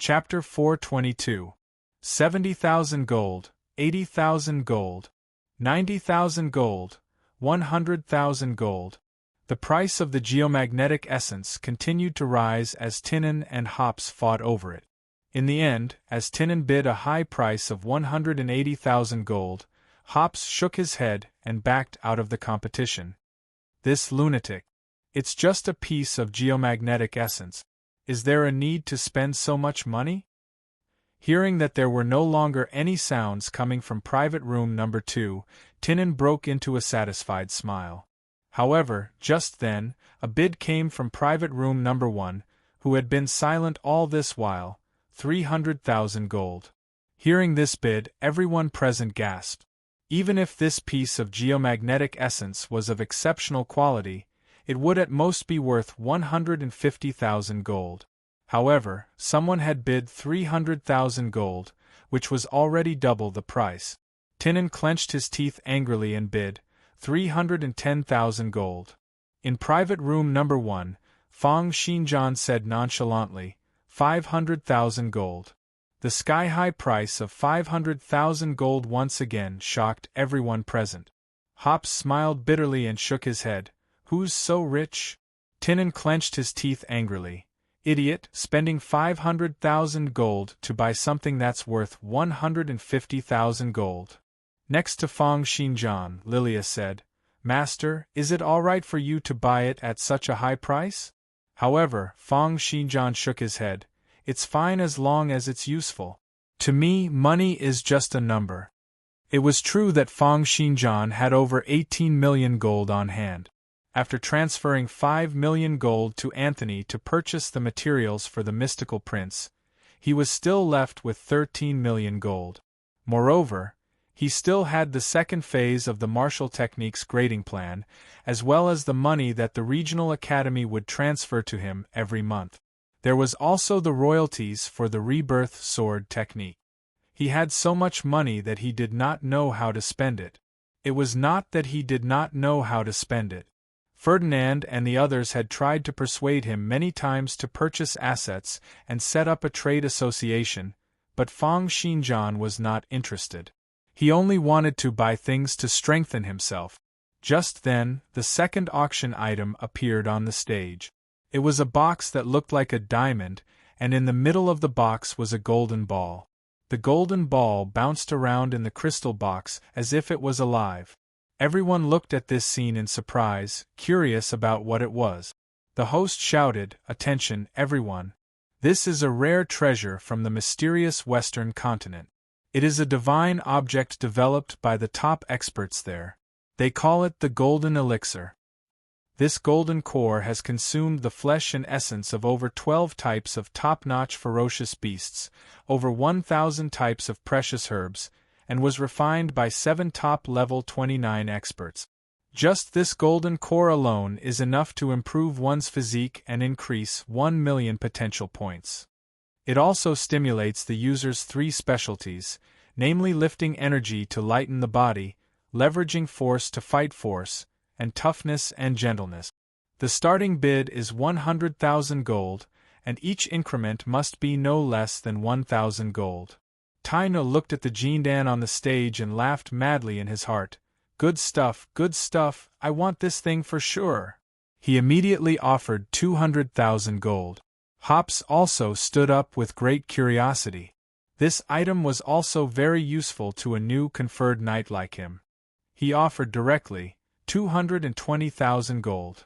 Chapter 422. 70,000 gold, 80,000 gold, 90,000 gold, 100,000 gold. The price of the geomagnetic essence continued to rise as Tinnen and Hops fought over it. In the end, as Tinnen bid a high price of 180,000 gold, Hops shook his head and backed out of the competition. This lunatic. It's just a piece of geomagnetic essence. Is there a need to spend so much money? Hearing that there were no longer any sounds coming from private room number 2, Tinnen broke into a satisfied smile. However, just then, a bid came from private room number 1, who had been silent all this while, 300,000 gold. Hearing this bid, everyone present gasped. Even if this piece of geomagnetic essence was of exceptional quality, it would at most be worth 150,000 gold. However, someone had bid 300,000 gold, which was already double the price. Tinnen clenched his teeth angrily and bid 310,000 gold. In private room number 1, Fang Xinjian said nonchalantly, 500,000 gold. The sky-high price of 500,000 gold once again shocked everyone present. Hops smiled bitterly and shook his head. Who's so rich? Tinnen clenched his teeth angrily. Idiot, spending 500,000 gold to buy something that's worth 150,000 gold. Next to Fang Xinjian, Lilia said, Master, is it all right for you to buy it at such a high price? However, Fang Xinjian shook his head. It's fine as long as it's useful. To me, money is just a number. It was true that Fang Xinjian had over 18 million gold on hand. After transferring 5 million gold to Anthony to purchase the materials for the mystical prince, he was still left with 13 million gold. Moreover, he still had the second phase of the martial techniques grading plan, as well as the money that the regional academy would transfer to him every month. There was also the royalties for the rebirth sword technique. He had so much money that he did not know how to spend it. It was not that he did not know how to spend it. Ferdinand and the others had tried to persuade him many times to purchase assets and set up a trade association, but Fang Xinjian was not interested. He only wanted to buy things to strengthen himself. Just then, the second auction item appeared on the stage. It was a box that looked like a diamond, and in the middle of the box was a golden ball. The golden ball bounced around in the crystal box as if it was alive. Everyone looked at this scene in surprise, curious about what it was. The host shouted, Attention, everyone! This is a rare treasure from the mysterious Western continent. It is a divine object developed by the top experts there. They call it the Golden Elixir. This golden core has consumed the flesh and essence of over 12 types of top-notch ferocious beasts, over 1,000 types of precious herbs, and was refined by 7 top-level 29 experts. Just this golden core alone is enough to improve one's physique and increase 1 million potential points. It also stimulates the user's 3 specialties, namely lifting energy to lighten the body, leveraging force to fight force, and toughness and gentleness. The starting bid is 100,000 gold, and each increment must be no less than 1,000 gold. Taino looked at the Jindan on the stage and laughed madly in his heart. Good stuff, I want this thing for sure. He immediately offered 200,000 gold. Hops also stood up with great curiosity. This item was also very useful to a new conferred knight like him. He offered directly 220,000 gold.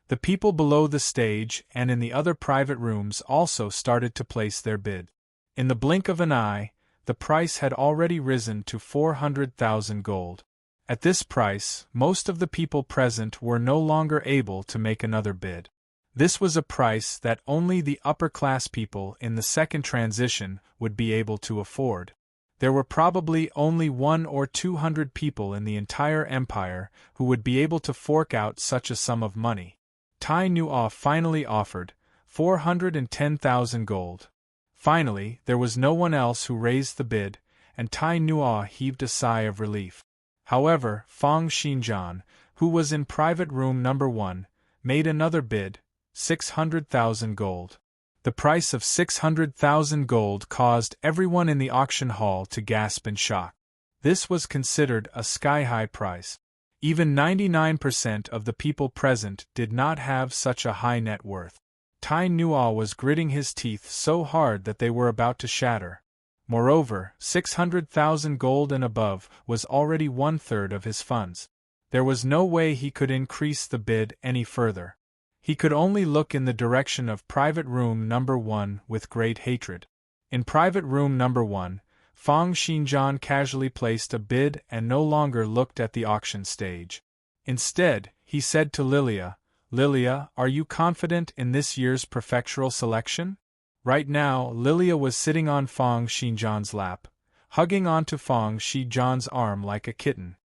The people below the stage and in the other private rooms also started to place their bid. In the blink of an eye, the price had already risen to 400,000 gold. At this price, most of the people present were no longer able to make another bid. This was a price that only the upper-class people in the second transition would be able to afford. There were probably only 100 or 200 people in the entire empire who would be able to fork out such a sum of money. Tai Nuo finally offered 410,000 gold. Finally, there was no one else who raised the bid, and Tai Nuo heaved a sigh of relief. However, Fang Xinjian, who was in private room number 1, made another bid, 600,000 gold. The price of 600,000 gold caused everyone in the auction hall to gasp in shock. This was considered a sky-high price. Even 99% of the people present did not have such a high net worth. Tai Nuo was gritting his teeth so hard that they were about to shatter. Moreover, 600,000 gold and above was already 1/3 of his funds. There was no way he could increase the bid any further. He could only look in the direction of private room number 1 with great hatred. In private room number 1, Fang Xinjian casually placed a bid and no longer looked at the auction stage. Instead, he said to Lilia, "Lilia, are you confident in this year's prefectural selection?" Right now, Lilia was sitting on Fang Xinjian's lap, hugging onto Fang Xinjian's arm like a kitten.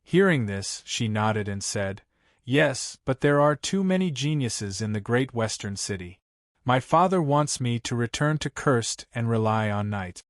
Hearing this, she nodded and said, "Yes, but there are too many geniuses in the great western city. My father wants me to return to Kurst and rely on night."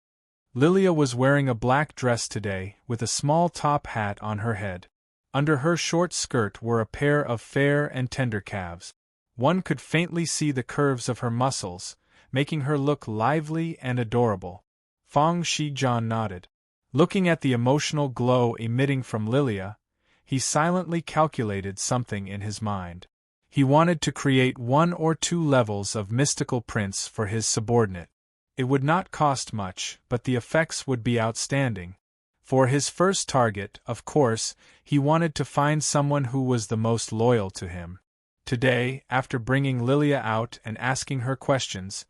Lilia was wearing a black dress today, with a small top hat on her head. Under her short skirt were a pair of fair and tender calves. One could faintly see the curves of her muscles, making her look lively and adorable. Fang Xinjian nodded. Looking at the emotional glow emitting from Lilia, he silently calculated something in his mind. He wanted to create 1 or 2 levels of mystical prince for his subordinate. It would not cost much, but the effects would be outstanding. For his first target, of course, he wanted to find someone who was the most loyal to him. Today, after bringing Lilia out and asking her questions,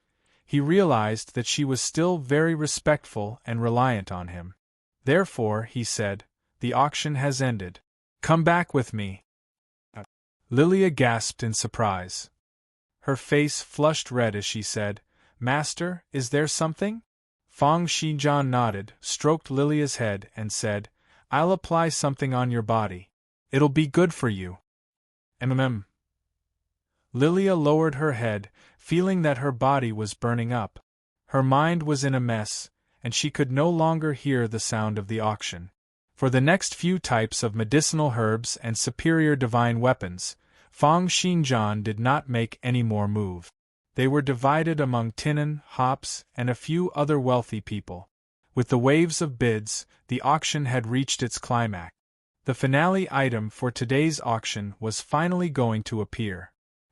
he realized that she was still very respectful and reliant on him. Therefore, he said, "The auction has ended. Come back with me." Lilia gasped in surprise. Her face flushed red as she said, "Master, is there something?" Fang Xinjian nodded, stroked Lilia's head, and said, "I'll apply something on your body. It'll be good for you." Lilia lowered her head, feeling that her body was burning up. Her mind was in a mess, and she could no longer hear the sound of the auction. For the next few types of medicinal herbs and superior divine weapons, Fang Xinjian did not make any more move. They were divided among Tinan, Hops, and a few other wealthy people. With the waves of bids, the auction had reached its climax. The finale item for today's auction was finally going to appear.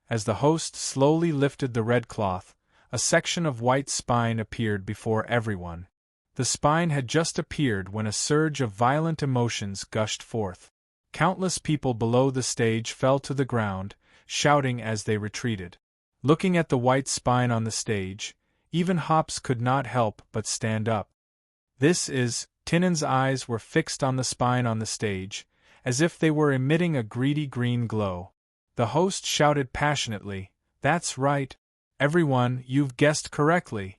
As the host slowly lifted the red cloth, a section of white spine appeared before everyone. The spine had just appeared when a surge of violent emotions gushed forth. Countless people below the stage fell to the ground, shouting as they retreated. Looking at the white spine on the stage, even Hops could not help but stand up. Tinan's eyes were fixed on the spine on the stage, as if they were emitting a greedy green glow. The host shouted passionately, "That's right. Everyone, you've guessed correctly.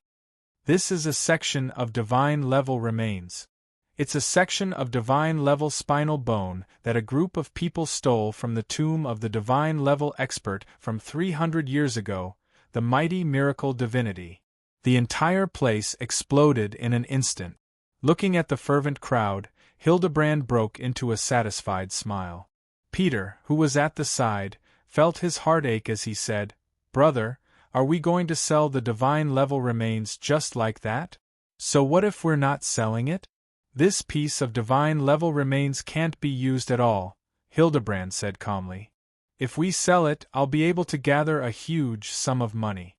This is a section of divine level remains. It's a section of divine level spinal bone that a group of people stole from the tomb of the divine level expert from 300 years ago, the mighty miracle divinity." The entire place exploded in an instant. Looking at the fervent crowd, Hildebrand broke into a satisfied smile. Peter, who was at the side, felt his heart ache as he said, "Brother, are we going to sell the divine level remains just like that? So what if we're not selling it?" "This piece of divine level remains can't be used at all," Hildebrand said calmly. "If we sell it, I'll be able to gather a huge sum of money."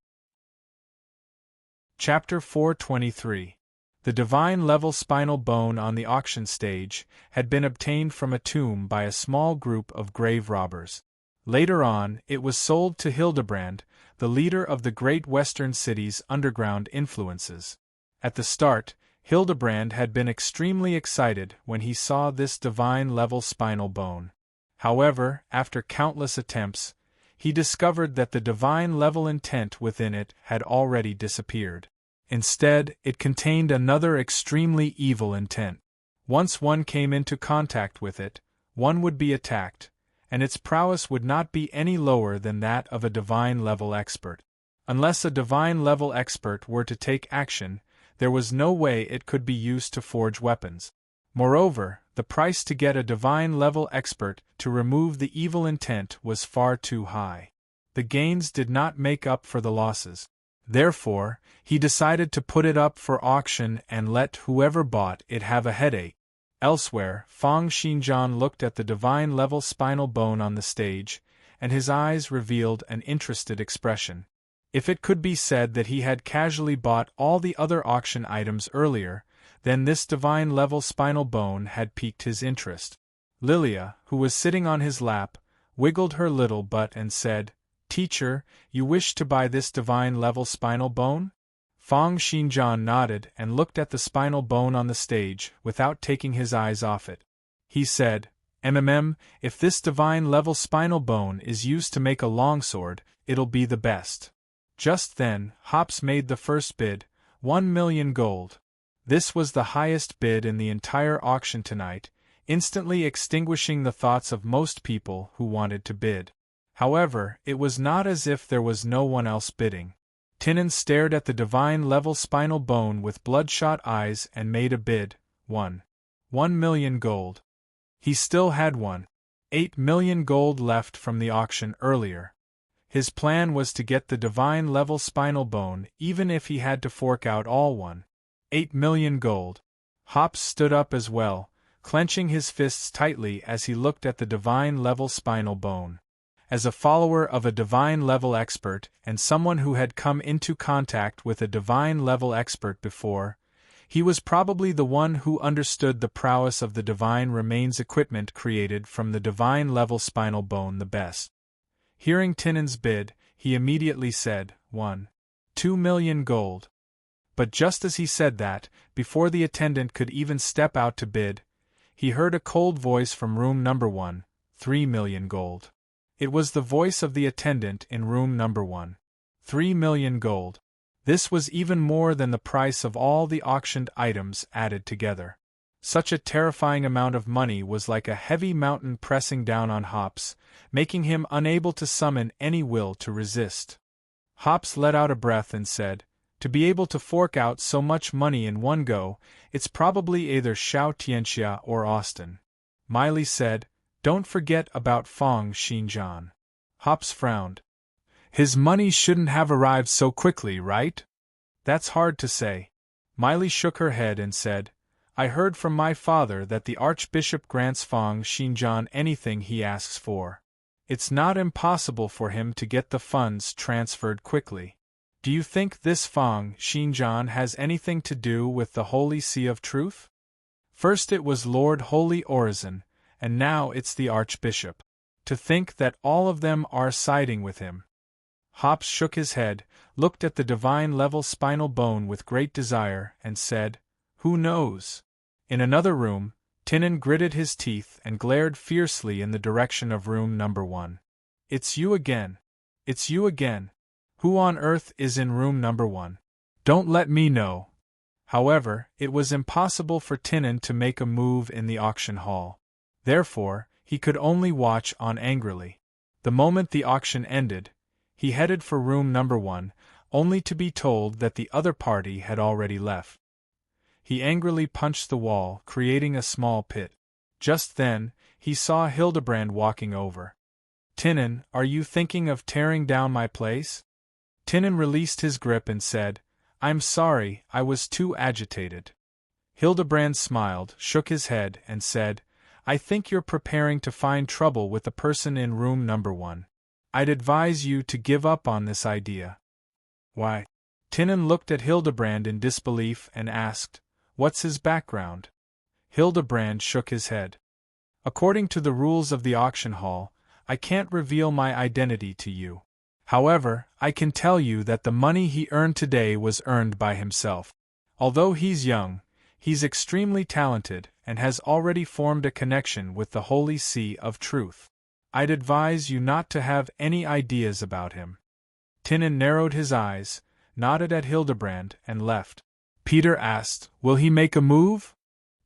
Chapter 423. The divine level spinal bone on the auction stage had been obtained from a tomb by a small group of grave robbers. Later on, it was sold to Hildebrand, the leader of the great western city's underground influences. At the start, Hildebrand had been extremely excited when he saw this divine level spinal bone. However, after countless attempts, he discovered that the divine level intent within it had already disappeared. Instead, it contained another extremely evil intent. Once one came into contact with it, one would be attacked, and its prowess would not be any lower than that of a divine level expert. Unless a divine level expert were to take action, there was no way it could be used to forge weapons. Moreover, the price to get a divine level expert to remove the evil intent was far too high. The gains did not make up for the losses. Therefore, he decided to put it up for auction and let whoever bought it have a headache. Elsewhere, Fang Xinjian looked at the divine level spinal bone on the stage, and his eyes revealed an interested expression. If it could be said that he had casually bought all the other auction items earlier, then this divine level spinal bone had piqued his interest. Lilia, who was sitting on his lap, wiggled her little butt and said, "Teacher, you wish to buy this divine level spinal bone?" Fang Xinjian nodded and looked at the spinal bone on the stage without taking his eyes off it. He said, if this divine level spinal bone is used to make a longsword, it'll be the best." Just then, Hops made the first bid, 1,000,000 gold. This was the highest bid in the entire auction tonight, instantly extinguishing the thoughts of most people who wanted to bid. However, it was not as if there was no one else bidding. Tinan stared at the divine level spinal bone with bloodshot eyes and made a bid, 1,000,000 gold. He still had 8,000,000 gold left from the auction earlier. His plan was to get the divine level spinal bone even if he had to fork out all 8,000,000 gold. Hops stood up as well, clenching his fists tightly as he looked at the divine level spinal bone. As a follower of a divine level expert and someone who had come into contact with a divine level expert before, he was probably the one who understood the prowess of the divine remains equipment created from the divine level spinal bone the best. Hearing Tinan's bid, he immediately said, 2,000,000 gold. But just as he said that, before the attendant could even step out to bid, he heard a cold voice from room number 1, 3,000,000 gold. It was the voice of the attendant in room number 1. 3,000,000 gold. This was even more than the price of all the auctioned items added together. Such a terrifying amount of money was like a heavy mountain pressing down on Hops, making him unable to summon any will to resist. Hops let out a breath and said, "To be able to fork out so much money in one go, it's probably either Xiao Tianxia or Austin." Miley said, "Don't forget about Fang Xinjian." Hops frowned. "His money shouldn't have arrived so quickly, right?" "That's hard to say." Miley shook her head and said, "I heard from my father that the Archbishop grants Fang Xinjian anything he asks for. It's not impossible for him to get the funds transferred quickly. Do you think this Fang Xinjian has anything to do with the Holy See of Truth? First it was Lord Holy Orizon, and now it's the Archbishop. To think that all of them are siding with him." Hops shook his head, looked at the divine level spinal bone with great desire, and said, "Who knows?" In another room, Tinan gritted his teeth and glared fiercely in the direction of room number 1. "It's you again. It's you again. Who on earth is in room number 1? Don't let me know." However, it was impossible for Tinan to make a move in the auction hall. Therefore, he could only watch on angrily. The moment the auction ended, he headed for room number 1, only to be told that the other party had already left. He angrily punched the wall, creating a small pit. Just then, he saw Hildebrand walking over. "Tinan, are you thinking of tearing down my place?" Tinan released his grip and said, "I'm sorry, I was too agitated." Hildebrand smiled, shook his head, and said, "I think you're preparing to find trouble with the person in room number 1. I'd advise you to give up on this idea." "Why?" Tinan looked at Hildebrand in disbelief and asked, "What's his background?" Hildebrand shook his head. "According to the rules of the auction hall, I can't reveal my identity to you. However, I can tell you that the money he earned today was earned by himself. Although he's young, he's extremely talented and has already formed a connection with the Holy See of Truth. I'd advise you not to have any ideas about him." Tinan narrowed his eyes, nodded at Hildebrand, and left. Peter asked, "Will he make a move?"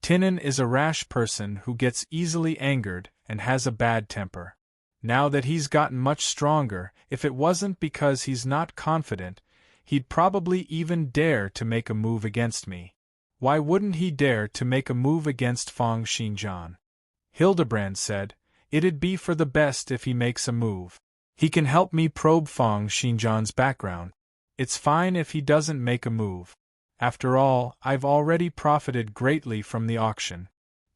Tinan is a rash person who gets easily angered and has a bad temper. Now that he's gotten much stronger, if it wasn't because he's not confident, he'd probably even dare to make a move against me. Why wouldn't he dare to make a move against Fang Xinjian? Hildebrand said, "It'd be for the best if he makes a move. He can help me probe Fang Xinjian's background." It's fine if he doesn't make a move. After all, I've already profited greatly from the auction.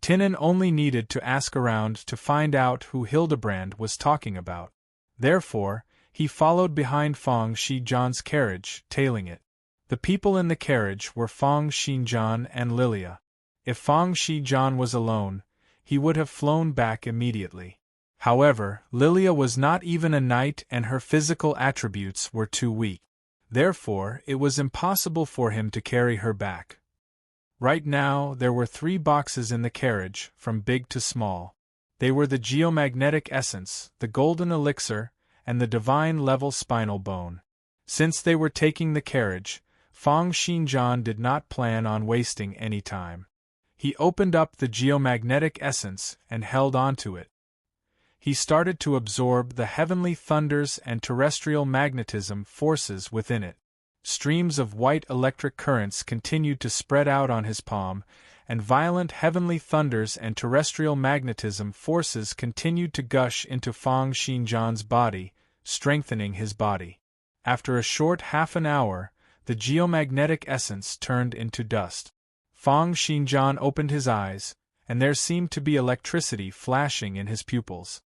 Tinnen only needed to ask around to find out who Hildebrand was talking about. Therefore, he followed behind Feng Xijian's carriage, tailing it. The people in the carriage were Feng Xijian and Lilia. If Feng Xijian was alone, he would have flown back immediately. However, Lilia was not even a knight and her physical attributes were too weak. Therefore, it was impossible for him to carry her back. Right now, there were 3 boxes in the carriage, from big to small. They were the geomagnetic essence, the golden elixir, and the divine level spinal bone. Since they were taking the carriage, Feng Xijian did not plan on wasting any time. He opened up the geomagnetic essence and held onto it. He started to absorb the heavenly thunders and terrestrial magnetism forces within it. Streams of white electric currents continued to spread out on his palm, and violent heavenly thunders and terrestrial magnetism forces continued to gush into Feng Xijian's body, strengthening his body. After a short half an hour, the geomagnetic essence turned into dust. Feng Xijian opened his eyes, and there seemed to be electricity flashing in his pupils.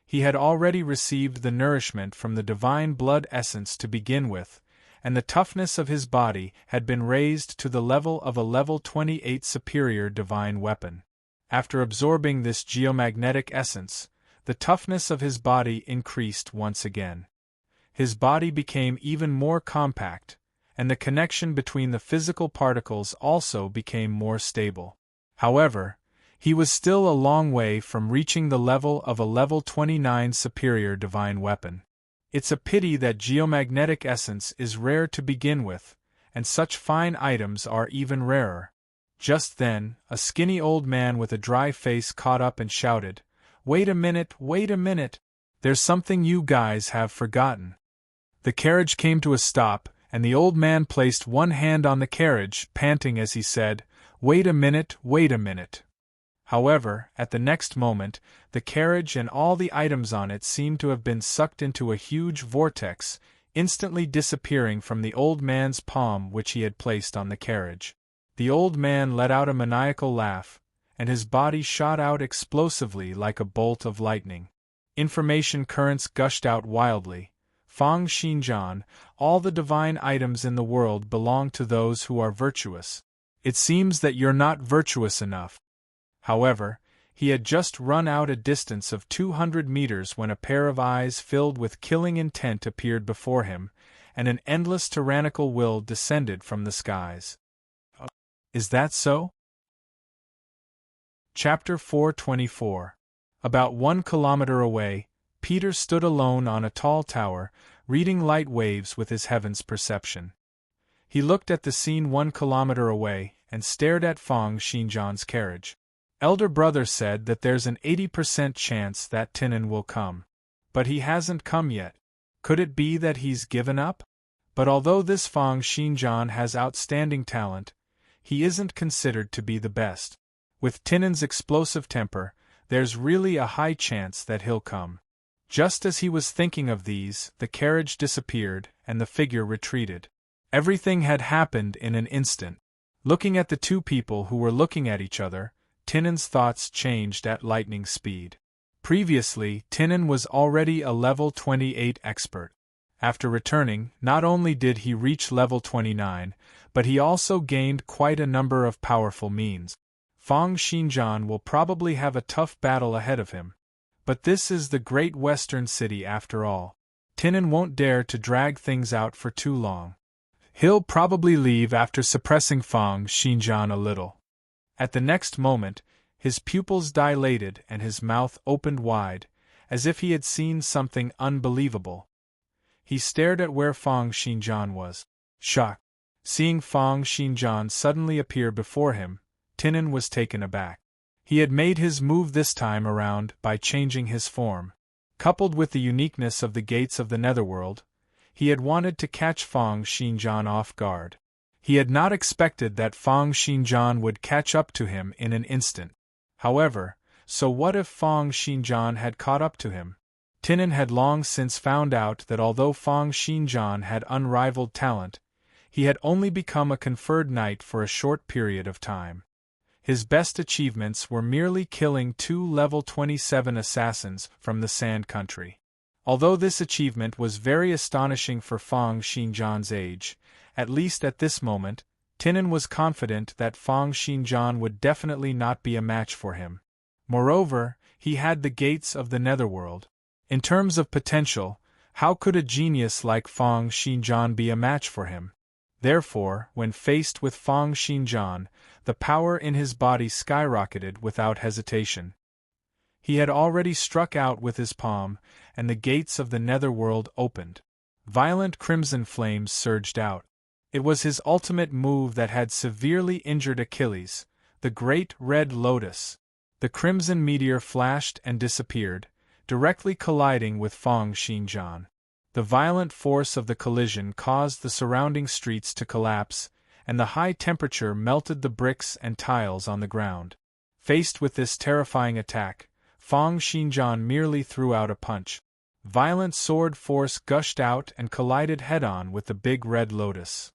He had already received the nourishment from the divine blood essence to begin with, and the toughness of his body had been raised to the level of a level 28 superior divine weapon. After absorbing this geomagnetic essence, the toughness of his body increased once again. His body became even more compact, and the connection between the physical particles also became more stable. However, he was still a long way from reaching the level of a level 29 superior divine weapon. It's a pity that geomagnetic essence is rare to begin with, and such fine items are even rarer. Just then, a skinny old man with a dry face caught up and shouted, wait a minute, there's something you guys have forgotten." The carriage came to a stop, and the old man placed one hand on the carriage, panting as he said, wait a minute. However, at the next moment, the carriage and all the items on it seemed to have been sucked into a huge vortex, instantly disappearing from the old man's palm which he had placed on the carriage. The old man let out a maniacal laugh, and his body shot out explosively like a bolt of lightning. Information currents gushed out wildly. Feng Xijian, all the divine items in the world belong to those who are virtuous. It seems that you're not virtuous enough. However, he had just run out a distance of 200 meters when a pair of eyes filled with killing intent appeared before him, and an endless tyrannical will descended from the skies. Is that so? Chapter 424. About 1 kilometer away, Peter stood alone on a tall tower, reading light waves with his heaven's perception. He looked at the scene 1 kilometer away, and stared at Feng Xijian's carriage. Elder brother said that there's an 80% chance that Tinnen will come. But he hasn't come yet. Could it be that he's given up? But although this Feng Xijian has outstanding talent, he isn't considered to be the best. With Tinnen's explosive temper, there's really a high chance that he'll come. Just as he was thinking of these, the carriage disappeared, and the figure retreated. Everything had happened in an instant. Looking at the two people who were looking at each other, Tinnen's thoughts changed at lightning speed. Previously, Tinnen was already a level 28 expert. After returning, not only did he reach level 29, but he also gained quite a number of powerful means. Feng Xijian will probably have a tough battle ahead of him. But this is the great western city after all. Tinnen won't dare to drag things out for too long. He'll probably leave after suppressing Feng Xijian a little. At the next moment, his pupils dilated and his mouth opened wide, as if he had seen something unbelievable. He stared at where Feng Xijian was. Shocked. Seeing Feng Xijian suddenly appear before him, Tinnen was taken aback. He had made his move this time around by changing his form. Coupled with the uniqueness of the gates of the netherworld, he had wanted to catch Feng Xijian off guard. He had not expected that Feng Xijian would catch up to him in an instant. However, so what if Feng Xijian had caught up to him? Tinan had long since found out that although Fang Xinjian had unrivaled talent, he had only become a conferred knight for a short period of time. His best achievements were merely killing 2 level 27 assassins from the Sand Country. Although this achievement was very astonishing for Fang Xinjian's age, at least at this moment, Tinan was confident that Fang Xinjian would definitely not be a match for him. Moreover, he had the gates of the netherworld. In terms of potential, how could a genius like Fang Xinjian be a match for him? Therefore, when faced with Fang Xinjian, the power in his body skyrocketed without hesitation. He had already struck out with his palm, and the gates of the netherworld opened. Violent crimson flames surged out. It was his ultimate move that had severely injured Achilles, the great red lotus. The crimson meteor flashed and disappeared, directly colliding with Fang Xinjian. The violent force of the collision caused the surrounding streets to collapse, and the high temperature melted the bricks and tiles on the ground. Faced with this terrifying attack, Fang Xinjian merely threw out a punch. Violent sword force gushed out and collided head-on with the big red lotus.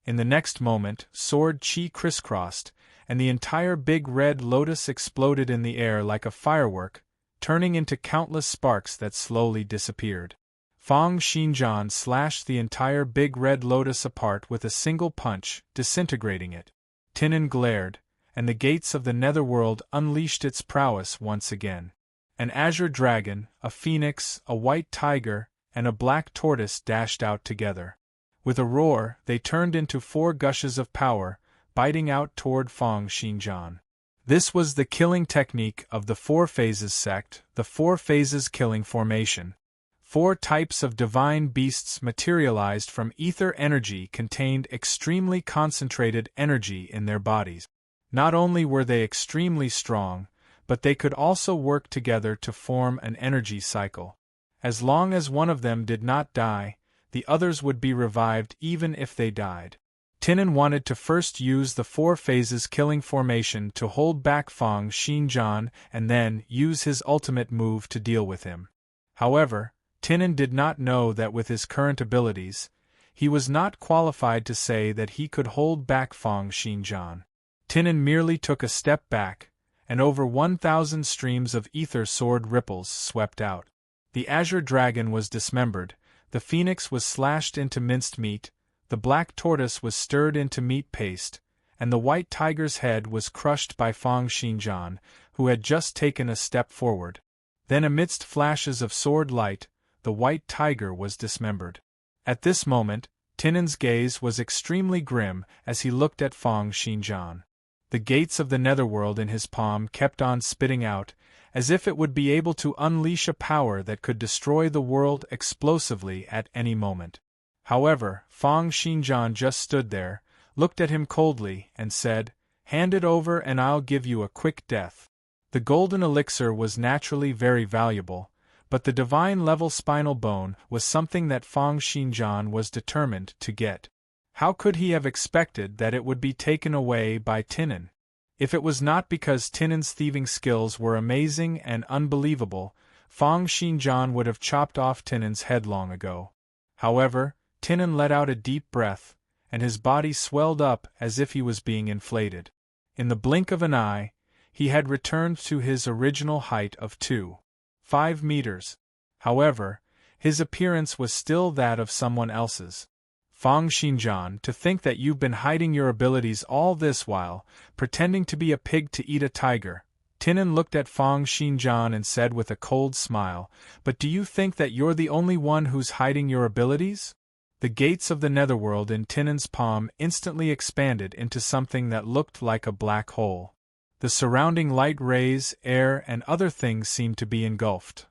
In the next moment, sword chi crisscrossed, and the entire big red lotus exploded in the air like a firework, turning into countless sparks that slowly disappeared. Fang Xinjian slashed the entire big red lotus apart with a single punch, disintegrating it. Tinan glared, and the gates of the netherworld unleashed its prowess once again. An azure dragon, a phoenix, a white tiger, and a black tortoise dashed out together. With a roar, they turned into 4 gushes of power, biting out toward Fang Xinjian. This was the killing technique of the 4 Phases sect, the 4 Phases killing formation. 4 types of divine beasts materialized from ether energy contained extremely concentrated energy in their bodies. Not only were they extremely strong, but they could also work together to form an energy cycle. As long as one of them did not die, the others would be revived even if they died. Tinan wanted to first use the 4 Phases killing formation to hold back Fang Xinjian and then use his ultimate move to deal with him. However, Tinan did not know that with his current abilities, he was not qualified to say that he could hold back Fang Xinjian. Tinan merely took a step back, and over 1,000 streams of ether sword ripples swept out. The azure dragon was dismembered, the phoenix was slashed into minced meat, the black tortoise was stirred into meat paste, and the white tiger's head was crushed by Fang Xinjian, who had just taken a step forward. Then amidst flashes of sword light, the white tiger was dismembered. At this moment, Tinan's gaze was extremely grim as he looked at Fang Xinjian. The gates of the netherworld in his palm kept on spitting out, as if it would be able to unleash a power that could destroy the world explosively at any moment. However, Fang Xinjian just stood there, looked at him coldly, and said, "Hand it over and I'll give you a quick death." The golden elixir was naturally very valuable, but the divine-level spinal bone was something that Fang Xinjian was determined to get. How could he have expected that it would be taken away by Tinan? If it was not because Tinan's thieving skills were amazing and unbelievable, Fang Xinjian would have chopped off Tinan's head long ago. However, Tinan let out a deep breath, and his body swelled up as if he was being inflated. In the blink of an eye, he had returned to his original height of 2.5 meters. However, his appearance was still that of someone else's. Fang Xinjian, to think that you've been hiding your abilities all this while, pretending to be a pig to eat a tiger. Tinan looked at Fang Xinjian and said with a cold smile, "But do you think that you're the only one who's hiding your abilities?" The gates of the netherworld in Tinan's palm instantly expanded into something that looked like a black hole. The surrounding light rays, air, and other things seemed to be engulfed.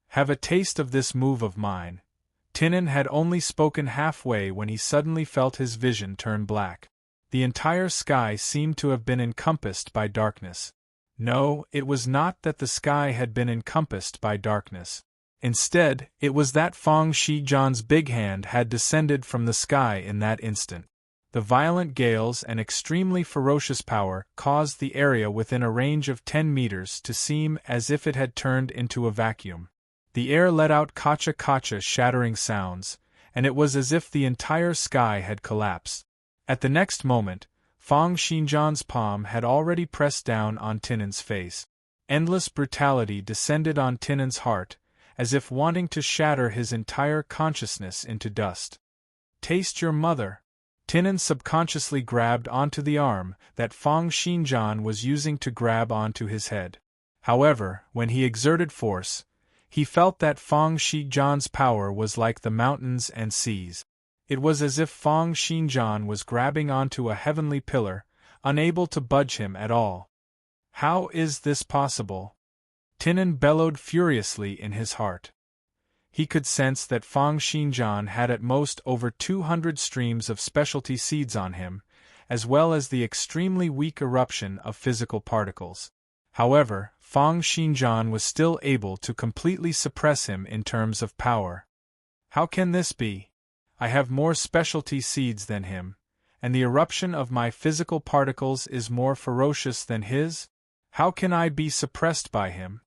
"Have a taste of this move of mine." Tinan had only spoken halfway when he suddenly felt his vision turn black. The entire sky seemed to have been encompassed by darkness. No, it was not that the sky had been encompassed by darkness. Instead, it was that Fang Xinjian's big hand had descended from the sky in that instant. The violent gales and extremely ferocious power caused the area within a range of 10 meters to seem as if it had turned into a vacuum. The air let out kacha-kacha shattering sounds, and it was as if the entire sky had collapsed. At the next moment, Fang Xinjian's palm had already pressed down on Tinin's face. Endless brutality descended on Tinin's heart, as if wanting to shatter his entire consciousness into dust. "Taste your mother." Tinin subconsciously grabbed onto the arm that Fang Xinjian was using to grab onto his head. However, when he exerted force, he felt that Fang Xinjian's power was like the mountains and seas. It was as if Fang Xinjian was grabbing onto a heavenly pillar, unable to budge him at all. How is this possible? Tinin bellowed furiously in his heart. He could sense that Fang Xinjian had at most over 200 streams of specialty seeds on him, as well as the extremely weak eruption of physical particles. However, Fang Xinjian was still able to completely suppress him in terms of power. How can this be? I have more specialty seeds than him, and the eruption of my physical particles is more ferocious than his? How can I be suppressed by him?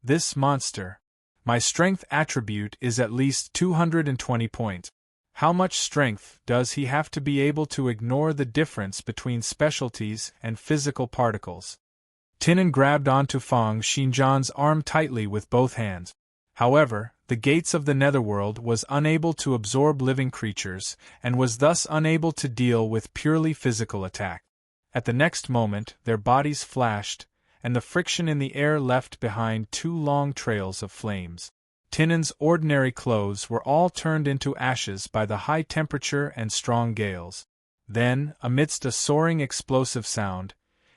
This monster. My strength attribute is at least 220 points. How much strength does he have to be able to ignore the difference between specialties and physical particles? Tinin grabbed onto Fang Xinjian's arm tightly with both hands. However, the gates of the netherworld was unable to absorb living creatures, and was thus unable to deal with purely physical attack. At the next moment, their bodies flashed, and the friction in the air left behind 2 long trails of flames. Tinin's ordinary clothes were all turned into ashes by the high temperature and strong gales. Then, amidst a soaring explosive sound,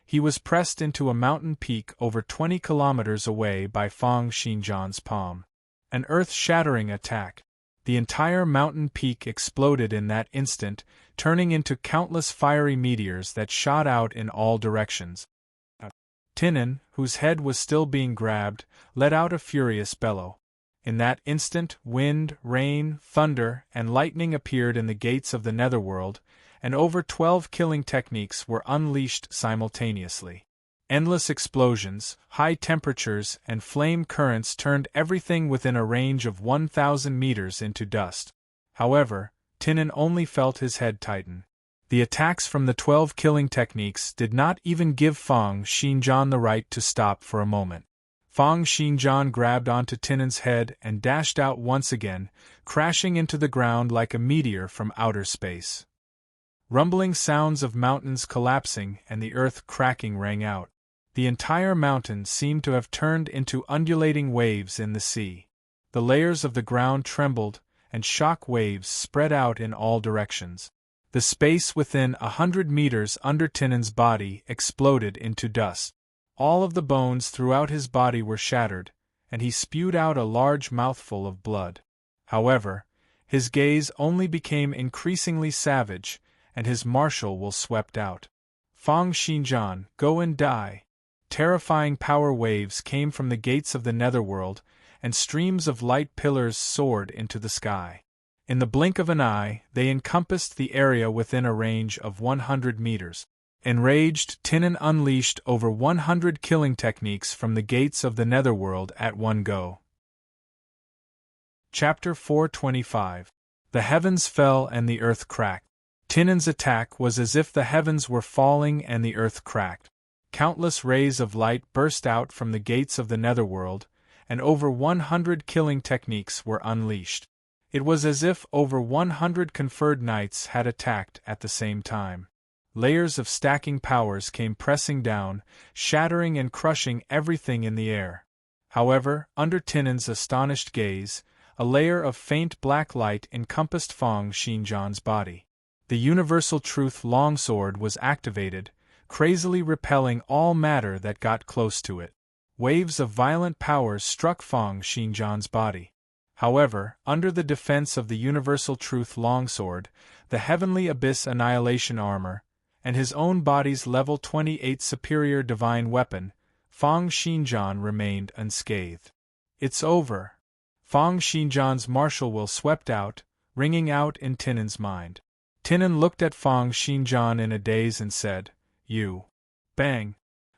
he was pressed into a mountain peak over 20 kilometers away by Fang Xinjian's palm. An earth-shattering attack. The entire mountain peak exploded in that instant, turning into countless fiery meteors that shot out in all directions. Tinin, whose head was still being grabbed, let out a furious bellow. In that instant, wind, rain, thunder, and lightning appeared in the gates of the netherworld, and over 12 killing techniques were unleashed simultaneously. Endless explosions, high temperatures, and flame currents turned everything within a range of 1,000 meters into dust. However, Tinin only felt his head tighten. The attacks from the 12 killing techniques did not even give Fang Xinjian the right to stop for a moment. Fang Xinjian grabbed onto Tinin's head and dashed out once again, crashing into the ground like a meteor from outer space. Rumbling sounds of mountains collapsing and the earth cracking rang out. The entire mountain seemed to have turned into undulating waves in the sea. The layers of the ground trembled, and shock waves spread out in all directions. The space within 100 meters under Tinin's body exploded into dust. All of the bones throughout his body were shattered, and he spewed out a large mouthful of blood. However, his gaze only became increasingly savage, and his martial will swept out. "Fang Xinjian, go and die." Terrifying power waves came from the gates of the netherworld, and streams of light pillars soared into the sky. In the blink of an eye, they encompassed the area within a range of 100 meters. Enraged, Tinin unleashed over 100 killing techniques from the gates of the netherworld at one go. Chapter 425. The heavens fell and the earth cracked. Tinin's attack was as if the heavens were falling and the earth cracked. Countless rays of light burst out from the gates of the netherworld, and over 100 killing techniques were unleashed. It was as if over 100 conferred knights had attacked at the same time. Layers of stacking powers came pressing down, shattering and crushing everything in the air. However, under Tinin's astonished gaze, a layer of faint black light encompassed Fang Xinjian's body. The Universal Truth longsword was activated, crazily repelling all matter that got close to it. Waves of violent powers struck Fang Xinjian's body. However, under the defense of the Universal Truth longsword, the Heavenly Abyss Annihilation Armor, and his own body's level 28 superior divine weapon, Fang Xinjian remained unscathed. "It's over." Fang Xinjian's martial will swept out, ringing out in Tinin's mind. Tinin looked at Fang Xinjian in a daze and said, "You." Bang!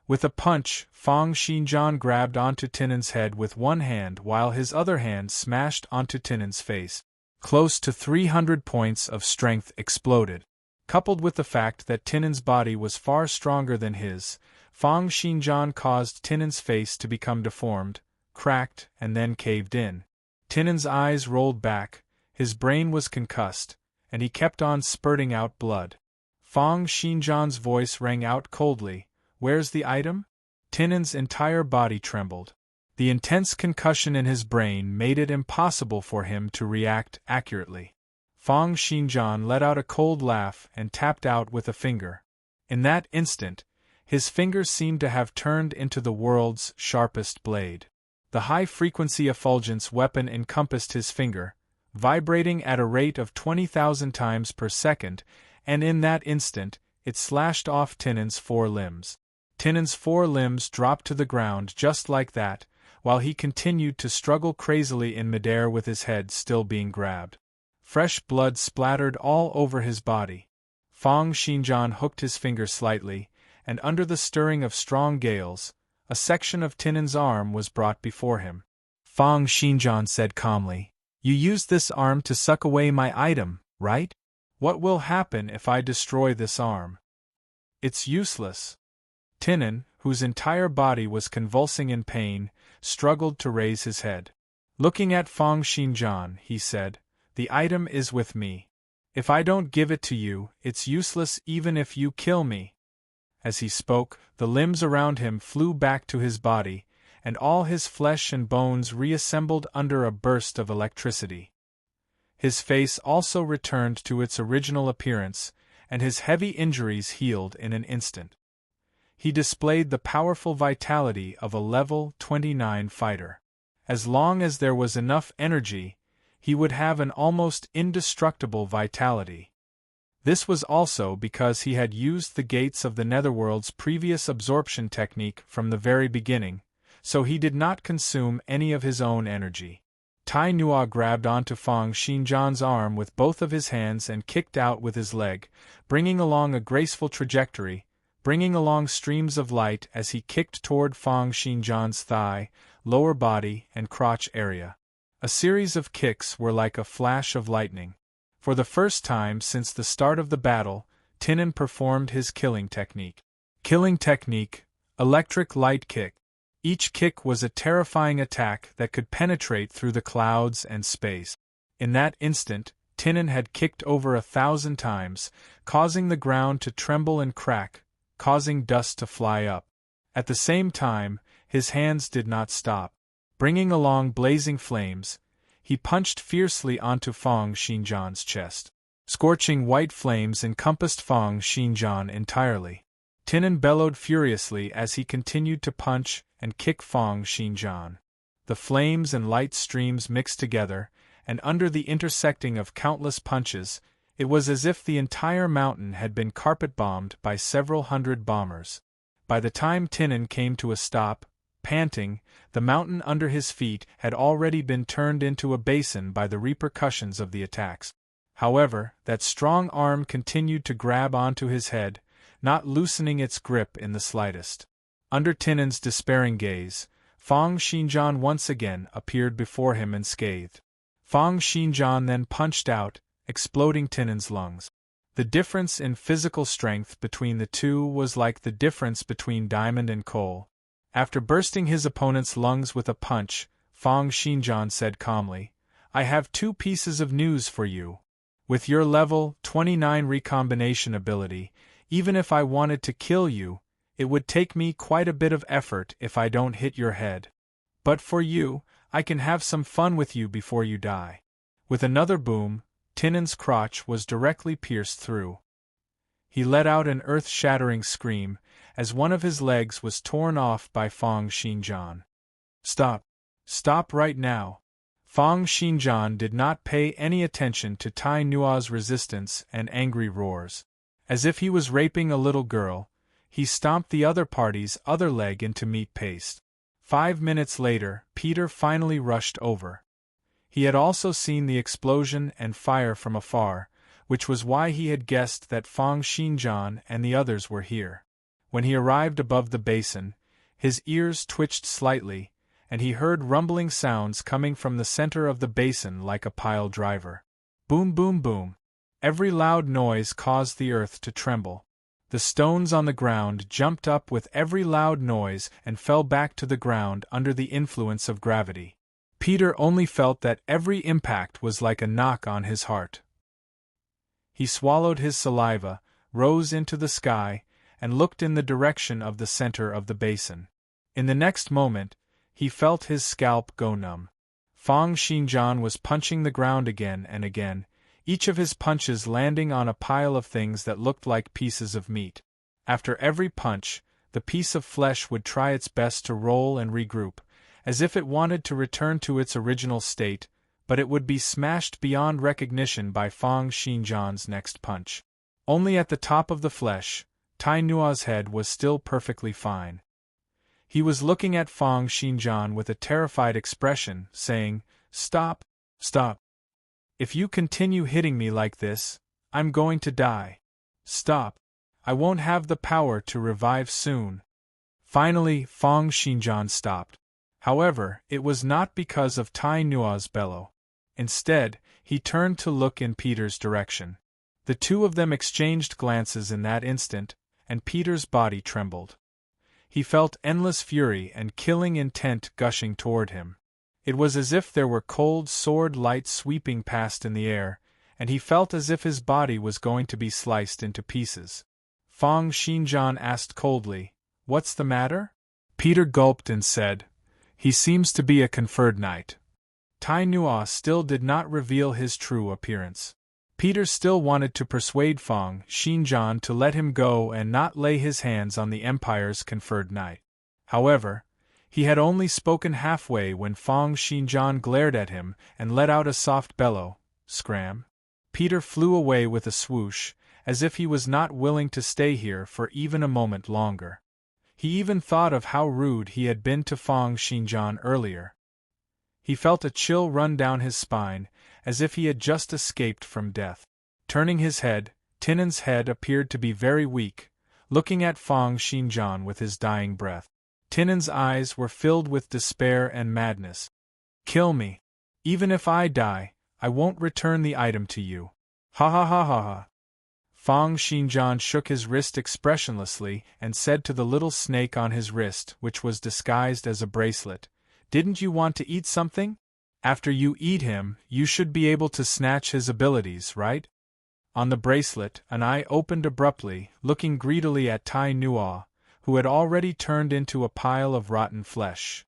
With a punch, Fang Xinjian grabbed onto Tinan's head with one hand while his other hand smashed onto Tinan's face. Close to 300 points of strength exploded. Coupled with the fact that Tinan's body was far stronger than his, Fang Xinjian caused Tinan's face to become deformed, cracked, and then caved in. Tinan's eyes rolled back, his brain was concussed, and he kept on spurting out blood. Fang Xinjian's voice rang out coldly, "Where's the item?" Tinan's entire body trembled. The intense concussion in his brain made it impossible for him to react accurately. Fang Xinjian let out a cold laugh and tapped out with a finger. In that instant, his fingers seemed to have turned into the world's sharpest blade. The high-frequency effulgence weapon encompassed his finger, vibrating at a rate of 20,000 times per second, and in that instant, it slashed off Tinan's 4 limbs. Tinan's 4 limbs dropped to the ground just like that, while he continued to struggle crazily in midair with his head still being grabbed. Fresh blood splattered all over his body. Fang Xinjian hooked his finger slightly, and under the stirring of strong gales, a section of Tinan's arm was brought before him. Fang Xinjian said calmly, "You used this arm to suck away my item, right? What will happen if I destroy this arm?" "It's useless." Tinan, whose entire body was convulsing in pain, struggled to raise his head. Looking at Fang Xinjian, he said, "The item is with me. If I don't give it to you, it's useless even if you kill me." As he spoke, the limbs around him flew back to his body, and all his flesh and bones reassembled under a burst of electricity. His face also returned to its original appearance, and his heavy injuries healed in an instant. He displayed the powerful vitality of a level 29 fighter. As long as there was enough energy, he would have an almost indestructible vitality. This was also because he had used the gates of the Netherworld's previous absorption technique from the very beginning, so he did not consume any of his own energy. Tai Nua grabbed onto Fang Xinjian's arm with both of his hands and kicked out with his leg, bringing along a graceful trajectory, bringing along streams of light as he kicked toward Fang Xinjian's thigh, lower body, and crotch area. A series of kicks were like a flash of lightning. For the first time since the start of the battle, Tinan performed his killing technique. Killing technique, electric light kick. Each kick was a terrifying attack that could penetrate through the clouds and space. In that instant, Tinan had kicked over 1,000 times, causing the ground to tremble and crack, causing dust to fly up. At the same time, his hands did not stop. Bringing along blazing flames, he punched fiercely onto Fang Xinjian's chest. Scorching white flames encompassed Fang Xinjian entirely. Tinan bellowed furiously as he continued to punch and kick Fang Xinjian. The flames and light streams mixed together, and under the intersecting of countless punches, it was as if the entire mountain had been carpet-bombed by several hundred bombers. By the time Tinan came to a stop, panting, the mountain under his feet had already been turned into a basin by the repercussions of the attacks. However, that strong arm continued to grab onto his head, not loosening its grip in the slightest. Under Tinan's despairing gaze, Fang Xinjian once again appeared before him unscathed. Fang Xinjian then punched out, exploding Tinan's lungs. The difference in physical strength between the two was like the difference between diamond and coal. After bursting his opponent's lungs with a punch, Fang Xinjian said calmly, "I have 2 pieces of news for you. With your level 29 recombination ability, even if I wanted to kill you, it would take me quite a bit of effort if I don't hit your head. But for you, I can have some fun with you before you die." With another boom, Tinan's crotch was directly pierced through. He let out an earth-shattering scream, as one of his legs was torn off by Fang Xinjian. "Stop! Stop right now!" Fang Xinjian did not pay any attention to Tai Nua's resistance and angry roars. As if he was raping a little girl, he stomped the other party's other leg into meat paste. 5 minutes later, Peter finally rushed over. He had also seen the explosion and fire from afar, which was why he had guessed that Fang Xinjian and the others were here. When he arrived above the basin, his ears twitched slightly, and he heard rumbling sounds coming from the center of the basin like a pile driver. Boom, boom, boom. Every loud noise caused the earth to tremble. The stones on the ground jumped up with every loud noise and fell back to the ground under the influence of gravity. Peter only felt that every impact was like a knock on his heart. He swallowed his saliva, rose into the sky, and looked in the direction of the center of the basin. In the next moment, he felt his scalp go numb. Fang Xinjian was punching the ground again and again, each of his punches landing on a pile of things that looked like pieces of meat. After every punch, the piece of flesh would try its best to roll and regroup, as if it wanted to return to its original state, but it would be smashed beyond recognition by Fang Xinjian's next punch. Only at the top of the flesh, Tai Nua's head was still perfectly fine. He was looking at Fang Xinjian with a terrified expression, saying, "Stop, stop. If you continue hitting me like this, I'm going to die. Stop. I won't have the power to revive soon." Finally, Fang Xinjian stopped. However, it was not because of Tai Nua's bellow. Instead, he turned to look in Peter's direction. The two of them exchanged glances in that instant, and Peter's body trembled. He felt endless fury and killing intent gushing toward him. It was as if there were cold sword light sweeping past in the air, and he felt as if his body was going to be sliced into pieces. Fang Xinjian asked coldly, "What's the matter?" Peter gulped and said, "He seems to be a conferred knight." Tai Nua still did not reveal his true appearance. Peter still wanted to persuade Fang Xinjian to let him go and not lay his hands on the Empire's conferred knight. However, he had only spoken halfway when Fang Xinjian glared at him and let out a soft bellow, "Scram." Peter flew away with a swoosh, as if he was not willing to stay here for even a moment longer. He even thought of how rude he had been to Fang Xinjian earlier. He felt a chill run down his spine, as if he had just escaped from death. Turning his head, Tinnen's head appeared to be very weak, looking at Fang Xinjian with his dying breath. Tinnen's eyes were filled with despair and madness. "Kill me. Even if I die, I won't return the item to you. Ha ha ha ha ha." Fang Xinjian shook his wrist expressionlessly and said to the little snake on his wrist, which was disguised as a bracelet, "Didn't you want to eat something? After you eat him, you should be able to snatch his abilities, right?" On the bracelet, an eye opened abruptly, looking greedily at Tai Nua, who had already turned into a pile of rotten flesh.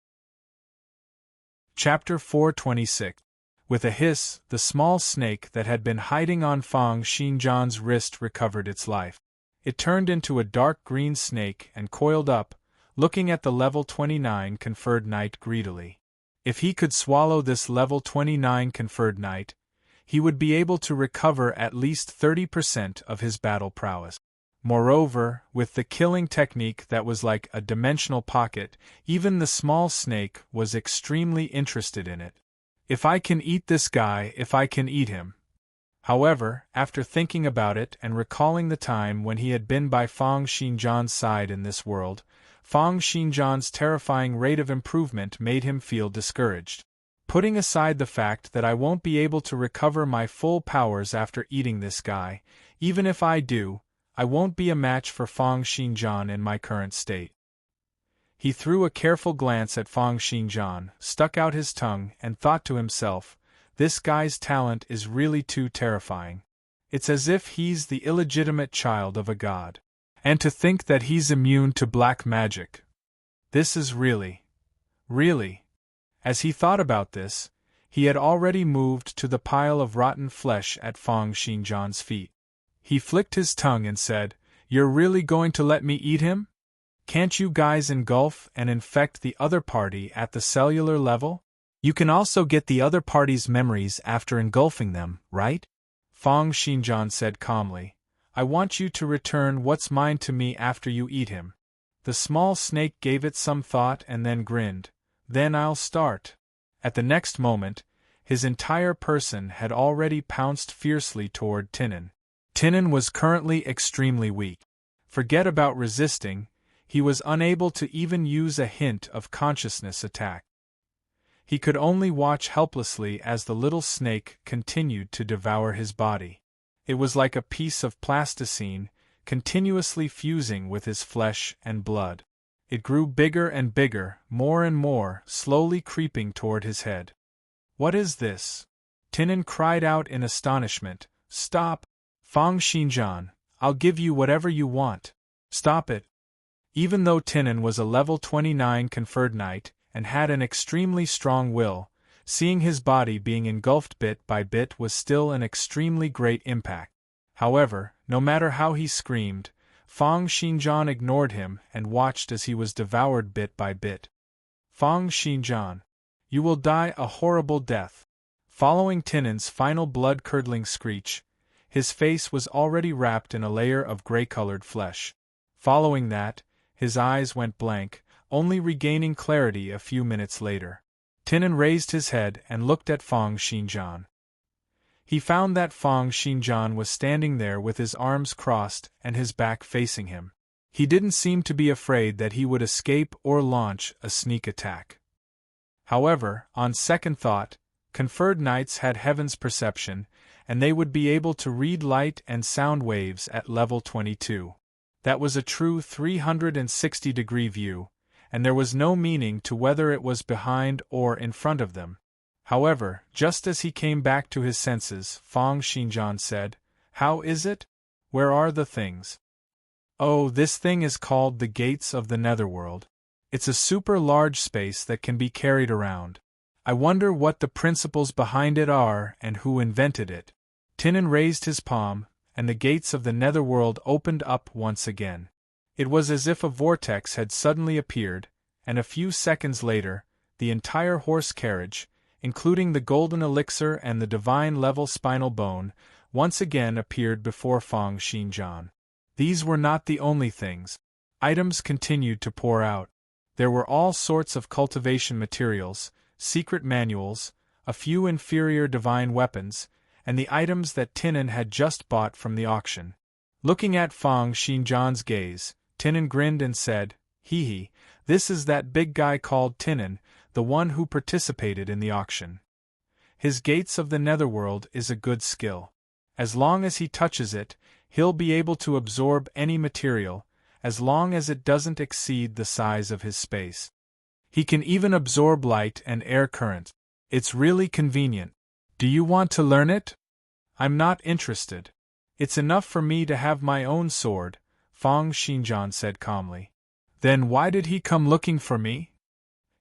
Chapter 426. With a hiss, the small snake that had been hiding on Fang Xinjian's wrist recovered its life. It turned into a dark green snake and coiled up, looking at the level 29 conferred knight greedily. If he could swallow this level 29 conferred knight, he would be able to recover at least 30% of his battle prowess. Moreover, with the killing technique that was like a dimensional pocket, even the small snake was extremely interested in it. If I can eat this guy, if I can eat him. However, after thinking about it and recalling the time when he had been by Fang Xinjian's side in this world, Fang Xinjian's terrifying rate of improvement made him feel discouraged. Putting aside the fact that I won't be able to recover my full powers after eating this guy, even if I do, I won't be a match for Fang Xinjian in my current state. He threw a careful glance at Fang Xinjian, stuck out his tongue, and thought to himself, "This guy's talent is really too terrifying. It's as if he's the illegitimate child of a god. And to think that he's immune to black magic. This is really. As he thought about this, he had already moved to the pile of rotten flesh at Fang Xinjian's feet. He flicked his tongue and said, "You're really going to let me eat him? Can't you guys engulf and infect the other party at the cellular level? You can also get the other party's memories after engulfing them, right?" Fang Xinjian said calmly, "I want you to return what's mine to me after you eat him." The small snake gave it some thought and then grinned. "Then I'll start." At the next moment, his entire person had already pounced fiercely toward Tinnen. Tinnen was currently extremely weak. Forget about resisting, he was unable to even use a hint of consciousness attack. He could only watch helplessly as the little snake continued to devour his body. It was like a piece of plasticine, continuously fusing with his flesh and blood. It grew bigger and bigger, more and more, slowly creeping toward his head. "What is this?" Tinan cried out in astonishment. "Stop! Fang Xinjian, I'll give you whatever you want. Stop it!" Even though Tinan was a level 29 conferred knight, and had an extremely strong will, seeing his body being engulfed bit by bit was still an extremely great impact. However, no matter how he screamed, Fang Xinjian ignored him and watched as he was devoured bit by bit. "Fang Xinjian, you will die a horrible death." Following Tinan's final blood-curdling screech, his face was already wrapped in a layer of gray-colored flesh. Following that, his eyes went blank, only regaining clarity a few minutes later. Tinan raised his head and looked at Fang Xinjian. He found that Fang Xinjian was standing there with his arms crossed and his back facing him. He didn't seem to be afraid that he would escape or launch a sneak attack. However, on second thought, conferred knights had heaven's perception, and they would be able to read light and sound waves at level 22. That was a true 360-degree view, and there was no meaning to whether it was behind or in front of them. However, just as he came back to his senses, Fang Xinjian said, "How is it? Where are the things?" "Oh, this thing is called the Gates of the Netherworld. It's a super large space that can be carried around. I wonder what the principles behind it are and who invented it." Tinan raised his palm, and the gates of the netherworld opened up once again. It was as if a vortex had suddenly appeared, and a few seconds later, the entire horse carriage, including the golden elixir and the divine level spinal bone, once again appeared before Fang Xinjian. These were not the only things. Items continued to pour out. There were all sorts of cultivation materials, secret manuals, a few inferior divine weapons, and the items that Tinan had just bought from the auction. Looking at Fang Xinjian's gaze, Tinan grinned and said, "Hee, this is that big guy called Tinan, the one who participated in the auction. His Gates of the Netherworld is a good skill. As long as he touches it, he'll be able to absorb any material, as long as it doesn't exceed the size of his space. He can even absorb light and air current. It's really convenient. Do you want to learn it?" "I'm not interested. It's enough for me to have my own sword," Fang Xinjian said calmly. "Then why did he come looking for me?"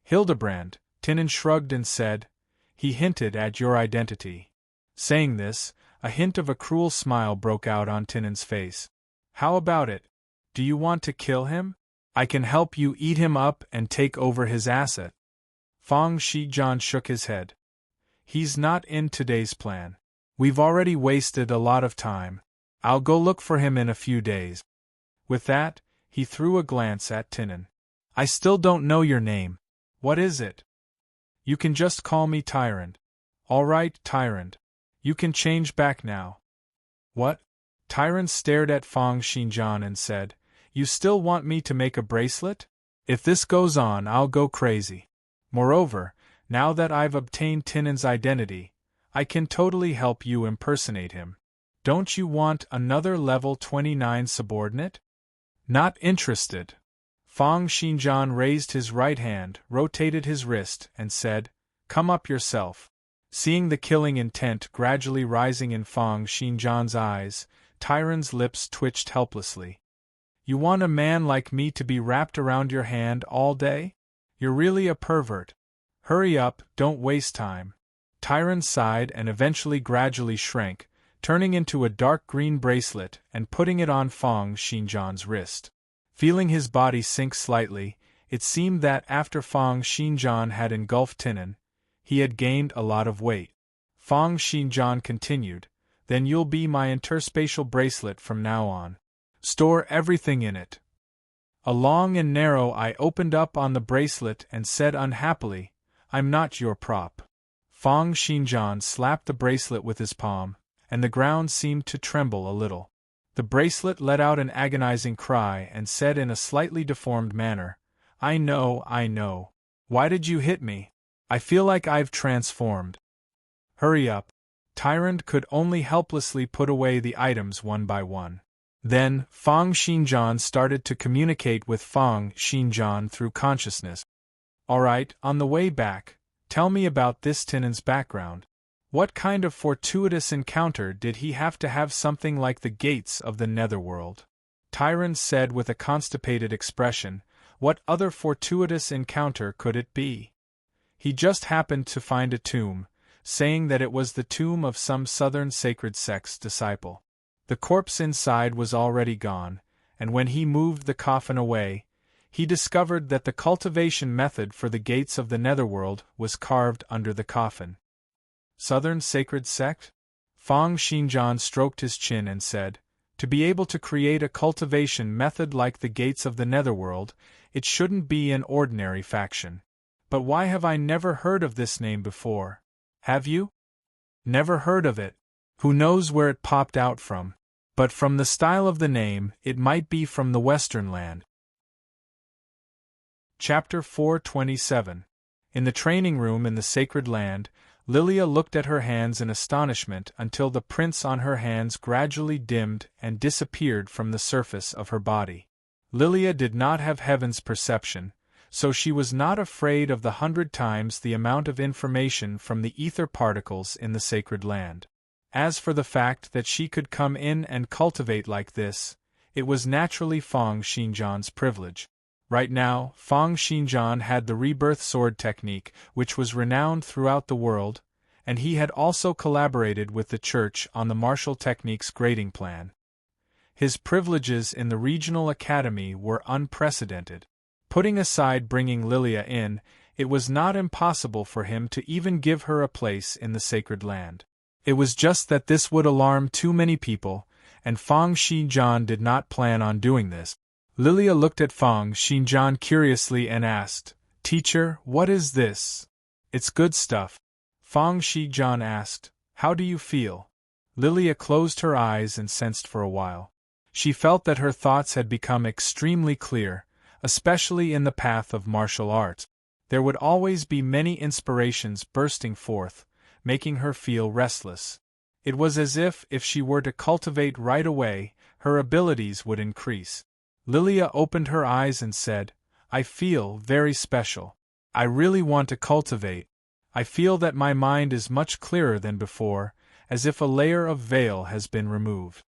"Hildebrand," Tinan shrugged and said. "He hinted at your identity." Saying this, a hint of a cruel smile broke out on Tinan's face. "How about it? Do you want to kill him? I can help you eat him up and take over his asset." Fang Xinjian shook his head. "He's not in today's plan. We've already wasted a lot of time. I'll go look for him in a few days." With that, he threw a glance at Tinan. "I still don't know your name. What is it?" "You can just call me Tyrant." "All right, Tyrant. You can change back now." "What?" Tyrant stared at Fang Xinjian and said, "You still want me to make a bracelet? If this goes on, I'll go crazy. Moreover, now that I've obtained Tinan's identity, I can totally help you impersonate him. Don't you want another level 29 subordinate?" "Not interested." Fang Xinjian raised his right hand, rotated his wrist, and said, "Come up yourself." Seeing the killing intent gradually rising in Fang Xinjian's eyes, Tyrant's lips twitched helplessly. "You want a man like me to be wrapped around your hand all day? You're really a pervert. Hurry up, don't waste time." Tyrant sighed and eventually gradually shrank, turning into a dark green bracelet and putting it on Fang Xinjian's wrist. Feeling his body sink slightly, it seemed that after Fang Xinjian had engulfed Tinan, he had gained a lot of weight. Fang Xinjian continued, "Then you'll be my interspatial bracelet from now on. Store everything in it." A long and narrow eye opened up on the bracelet and said unhappily, "I'm not your prop." Fang Xinjian slapped the bracelet with his palm, and the ground seemed to tremble a little. The bracelet let out an agonizing cry and said in a slightly deformed manner, I know. Why did you hit me? I feel like I've transformed. Hurry up. Tyrant could only helplessly put away the items one by one. Then, Fang Xinjian started to communicate with Fang Xinjian through consciousness. Alright, on the way back, tell me about this Tinan's background. What kind of fortuitous encounter did he have to have something like the gates of the netherworld? Tyrant said with a constipated expression, what other fortuitous encounter could it be? He just happened to find a tomb, saying that it was the tomb of some southern sacred sect's disciple. The corpse inside was already gone, and when he moved the coffin away, he discovered that the cultivation method for the gates of the netherworld was carved under the coffin. Southern sacred sect? Fang Xinjian stroked his chin and said, to be able to create a cultivation method like the gates of the netherworld, it shouldn't be an ordinary faction. But why have I never heard of this name before? Have you? Never heard of it. Who knows where it popped out from? But from the style of the name, it might be from the Western land. Chapter 427. In the training room in the sacred land, Lilia looked at her hands in astonishment until the prints on her hands gradually dimmed and disappeared from the surface of her body. Lilia did not have heaven's perception, so she was not afraid of the 100 times the amount of information from the ether particles in the sacred land. As for the fact that she could come in and cultivate like this, it was naturally Fang Xinjian's privilege. Right now, Fang Xinjian had the rebirth sword technique, which was renowned throughout the world, and he had also collaborated with the church on the martial techniques grading plan. His privileges in the regional academy were unprecedented. Putting aside bringing Lilia in, it was not impossible for him to even give her a place in the sacred land. It was just that this would alarm too many people, and Fang Xinjian did not plan on doing this. Lilia looked at Fang Xinjian curiously and asked, Teacher, what is this? It's good stuff. Fang Xinjian asked, How do you feel? Lilia closed her eyes and sensed for a while. She felt that her thoughts had become extremely clear, especially in the path of martial arts. There would always be many inspirations bursting forth, making her feel restless. It was as if she were to cultivate right away, her abilities would increase. Lilia opened her eyes and said, I feel very special. I really want to cultivate. I feel that my mind is much clearer than before, as if a layer of veil has been removed.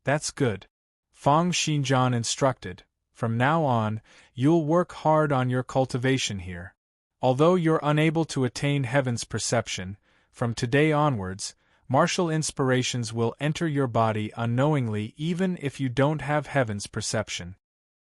That's good. Fang Xinjian instructed, from now on, you'll work hard on your cultivation here. Although you're unable to attain heaven's perception, from today onwards, martial inspirations will enter your body unknowingly even if you don't have heaven's perception.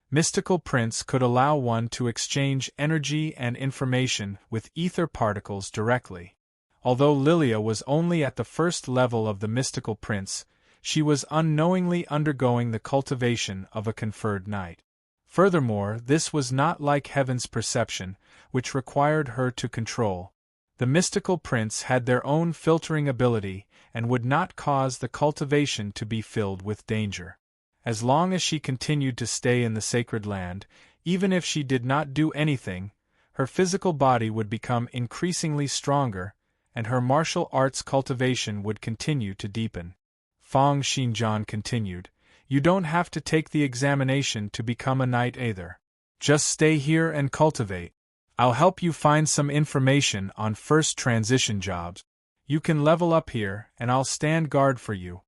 Mystical prints could allow one to exchange energy and information with ether particles directly. Although Lilia was only at the first level of the mystical prints, she was unknowingly undergoing the cultivation of a conferred knight. Furthermore, this was not like heaven's perception, which required her to control. The mystical prints had their own filtering ability and would not cause the cultivation to be filled with danger. As long as she continued to stay in the sacred land, even if she did not do anything, her physical body would become increasingly stronger, and her martial arts cultivation would continue to deepen. Fang Xinjian continued, You don't have to take the examination to become a knight either. Just stay here and cultivate. I'll help you find some information on first transition jobs. You can level up here, and I'll stand guard for you.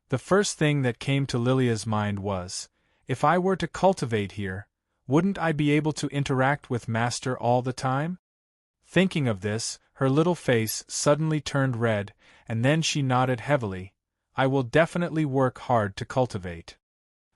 The first thing that came to Lilia's mind was, if I were to cultivate here, wouldn't I be able to interact with Master all the time? Thinking of this, her little face suddenly turned red, and then she nodded heavily. I will definitely work hard to cultivate.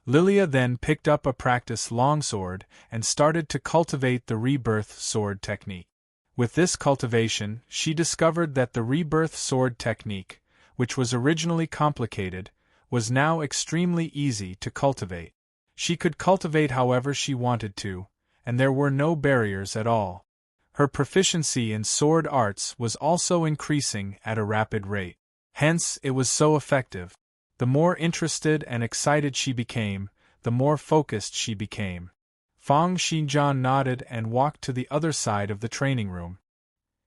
Lilia then picked up a practice longsword and started to cultivate the rebirth sword technique. With this cultivation, she discovered that the rebirth sword technique, which was originally complicated, was now extremely easy to cultivate. She could cultivate however she wanted to, and there were no barriers at all. Her proficiency in sword arts was also increasing at a rapid rate. Hence, it was so effective. The more interested and excited she became, the more focused she became. Fang Xinjian nodded and walked to the other side of the training room.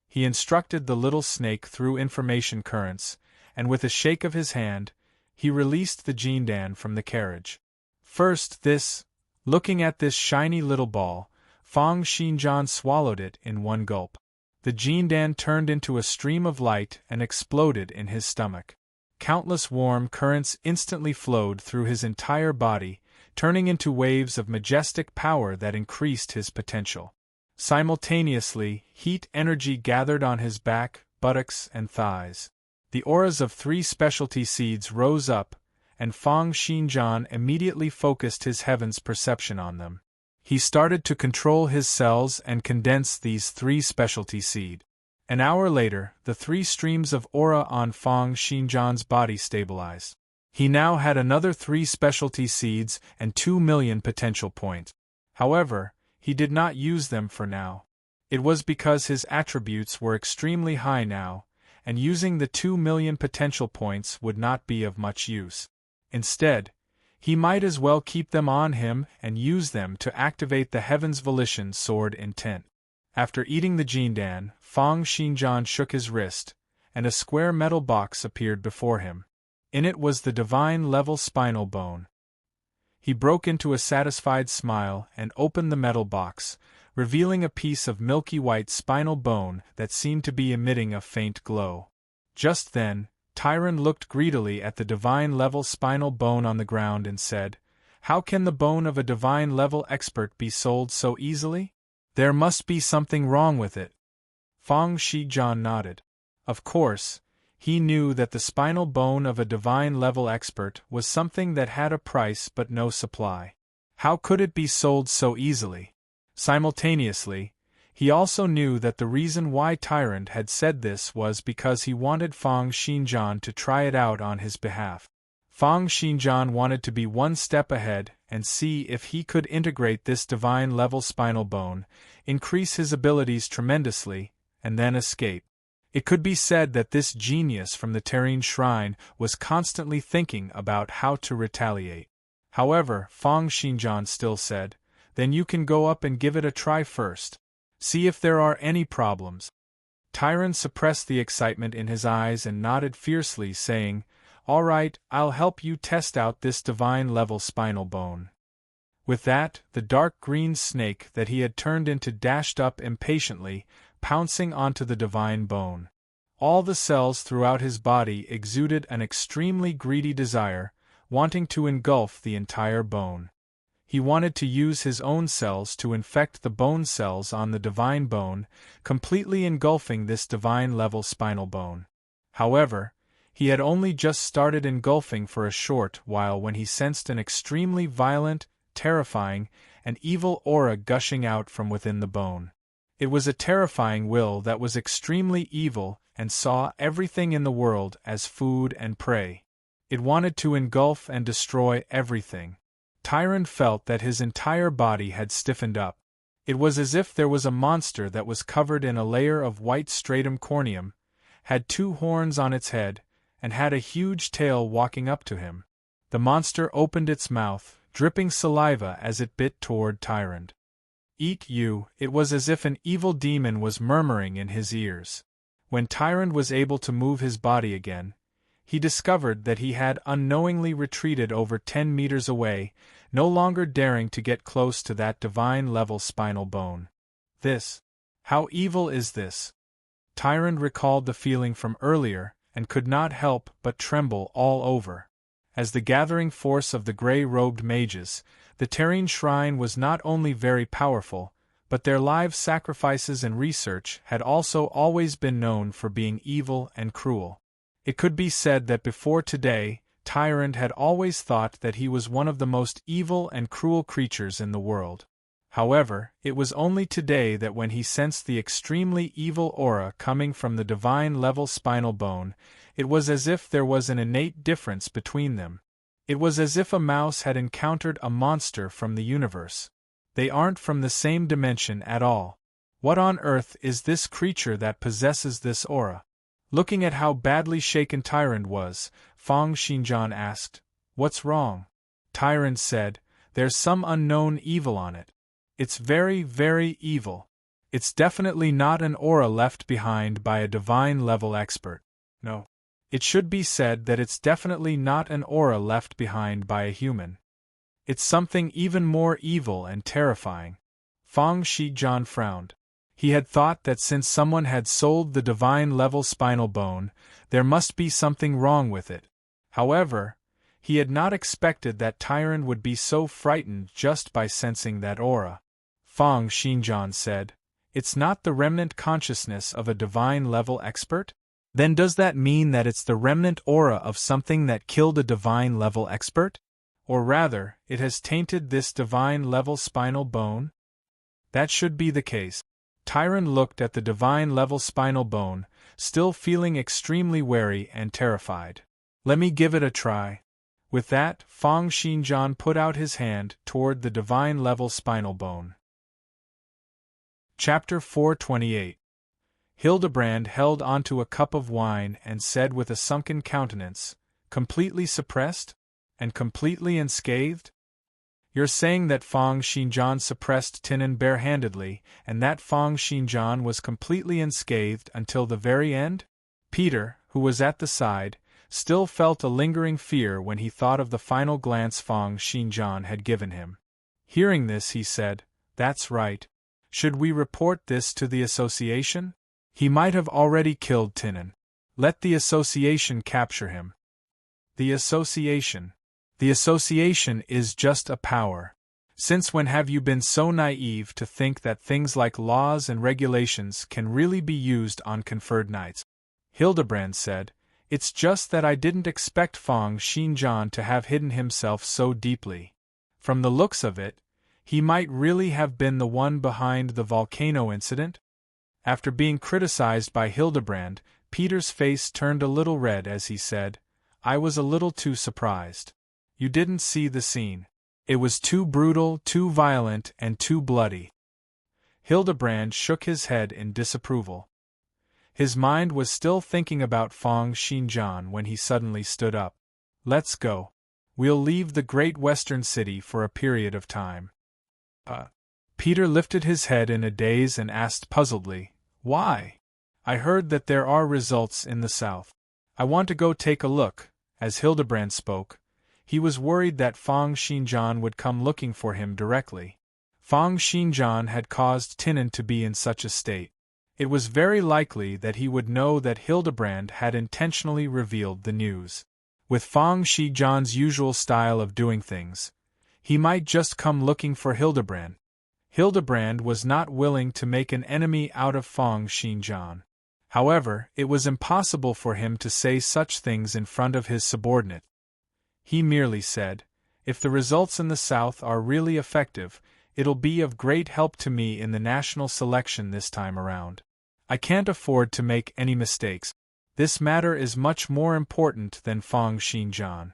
He instructed the little snake through information currents, and with a shake of his hand, he released the Jindan from the carriage. First looking at this shiny little ball, Fang Xinjian swallowed it in one gulp. The Jindan turned into a stream of light and exploded in his stomach. Countless warm currents instantly flowed through his entire body, turning into waves of majestic power that increased his potential. Simultaneously, heat energy gathered on his back, buttocks, and thighs. The auras of 3 specialty seeds rose up, and Fang Xinjian immediately focused his heaven's perception on them. He started to control his cells and condense these 3 specialty seed. An hour later, the 3 streams of aura on Fang Xinjian's body stabilized. He now had another 3 specialty seeds and 2 million potential points. However, he did not use them for now. It was because his attributes were extremely high now, and using the 2 million potential points would not be of much use. Instead, he might as well keep them on him and use them to activate the Heaven's Volition sword intent. After eating the Jindan, Fang Xinjian shook his wrist, and a square metal box appeared before him. In it was the divine level spinal bone. He broke into a satisfied smile and opened the metal box, revealing a piece of milky white spinal bone that seemed to be emitting a faint glow. Just then, Tyron looked greedily at the divine level spinal bone on the ground and said, "How can the bone of a divine level expert be sold so easily? There must be something wrong with it." Fang Xinjian nodded. Of course, he knew that the spinal bone of a divine level expert was something that had a price but no supply. How could it be sold so easily? Simultaneously, he also knew that the reason why Tyrant had said this was because he wanted Fang Xinjian to try it out on his behalf. Fang Xinjian wanted to be one step ahead and see if he could integrate this divine-level spinal bone, increase his abilities tremendously, and then escape. It could be said that this genius from the Serene Shrine was constantly thinking about how to retaliate. However, Fang Xinjian still said, "Then you can go up and give it a try first. See if there are any problems." Tyron suppressed the excitement in his eyes and nodded fiercely, saying, "All right, I'll help you test out this divine-level spinal bone." With that, the dark green snake that he had turned into dashed up impatiently, pouncing onto the divine bone. All the cells throughout his body exuded an extremely greedy desire, wanting to engulf the entire bone. He wanted to use his own cells to infect the bone cells on the divine bone, completely engulfing this divine-level spinal bone. However, he had only just started engulfing for a short while when he sensed an extremely violent, terrifying, and evil aura gushing out from within the bone. It was a terrifying will that was extremely evil and saw everything in the world as food and prey. It wanted to engulf and destroy everything. Tyron felt that his entire body had stiffened up. It was as if there was a monster that was covered in a layer of white stratum corneum, had 2 horns on its head, and had a huge tail walking up to him. The monster opened its mouth, dripping saliva as it bit toward Tyron. "Eat you," it was as if an evil demon was murmuring in his ears. When Tyron was able to move his body again, he discovered that he had unknowingly retreated over 10 meters away, no longer daring to get close to that divine-level spinal bone. How evil is this? Tyron recalled the feeling from earlier, and could not help but tremble all over. As the gathering force of the gray-robed mages, the Serene Shrine was not only very powerful, but their live sacrifices and research had also always been known for being evil and cruel. It could be said that before today, Tyrant had always thought that he was one of the most evil and cruel creatures in the world. However, it was only today that when he sensed the extremely evil aura coming from the divine-level spinal bone, it was as if there was an innate difference between them. It was as if a mouse had encountered a monster from the universe. They aren't from the same dimension at all. What on earth is this creature that possesses this aura? Looking at how badly shaken Tyrant was, Fang Xinjian asked, "What's wrong?" Tyrant said, "There's some unknown evil on it. It's very, very evil. It's definitely not an aura left behind by a divine-level expert. No. It should be said that it's definitely not an aura left behind by a human. It's something even more evil and terrifying." Fang Xinjian frowned. He had thought that since someone had sold the divine-level spinal bone, there must be something wrong with it. However, he had not expected that Tyrant would be so frightened just by sensing that aura. Fang Xinjian said, "It's not the remnant consciousness of a divine-level expert? Then does that mean that it's the remnant aura of something that killed a divine-level expert? Or rather, it has tainted this divine-level spinal bone?" That should be the case. Tyrant looked at the divine-level spinal bone, still feeling extremely wary and terrified. "Let me give it a try." With that, Fang Xinjian put out his hand toward the divine-level spinal bone. Chapter 428. Hildebrand held onto a cup of wine and said with a sunken countenance, "Completely suppressed? And completely unscathed? You're saying that Fang Xinjian suppressed Tinan barehandedly, and that Fang Xinjian was completely unscathed until the very end?" Peter, who was at the side, still felt a lingering fear when he thought of the final glance Fang Xinjian had given him. Hearing this, he said, "That's right. Should we report this to the association? He might have already killed Tinan. Let the association capture him." The association. The association is just a power. Since when have you been so naive to think that things like laws and regulations can really be used on conferred knights? Hildebrand said, "It's just that I didn't expect Fang Xinjian to have hidden himself so deeply. From the looks of it, he might really have been the one behind the volcano incident." After being criticized by Hildebrand, Peter's face turned a little red as he said, "I was a little too surprised. You didn't see the scene. It was too brutal, too violent, and too bloody." Hildebrand shook his head in disapproval. His mind was still thinking about Fang Xinjian when he suddenly stood up. "Let's go. We'll leave the great western city for a period of time." Peter lifted his head in a daze and asked puzzledly, "Why? I heard that there are results in the south. I want to go take a look." As Hildebrand spoke, he was worried that Fang Xinjian would come looking for him directly. Fang Xinjian had caused Tinan to be in such a state. It was very likely that he would know that Hildebrand had intentionally revealed the news. With Fang Xinjian's usual style of doing things, he might just come looking for Hildebrand. Hildebrand was not willing to make an enemy out of Fang Xinjian. However, it was impossible for him to say such things in front of his subordinate. He merely said, "If the results in the South are really effective, it'll be of great help to me in the national selection this time around. I can't afford to make any mistakes. This matter is much more important than Fang Xinjian.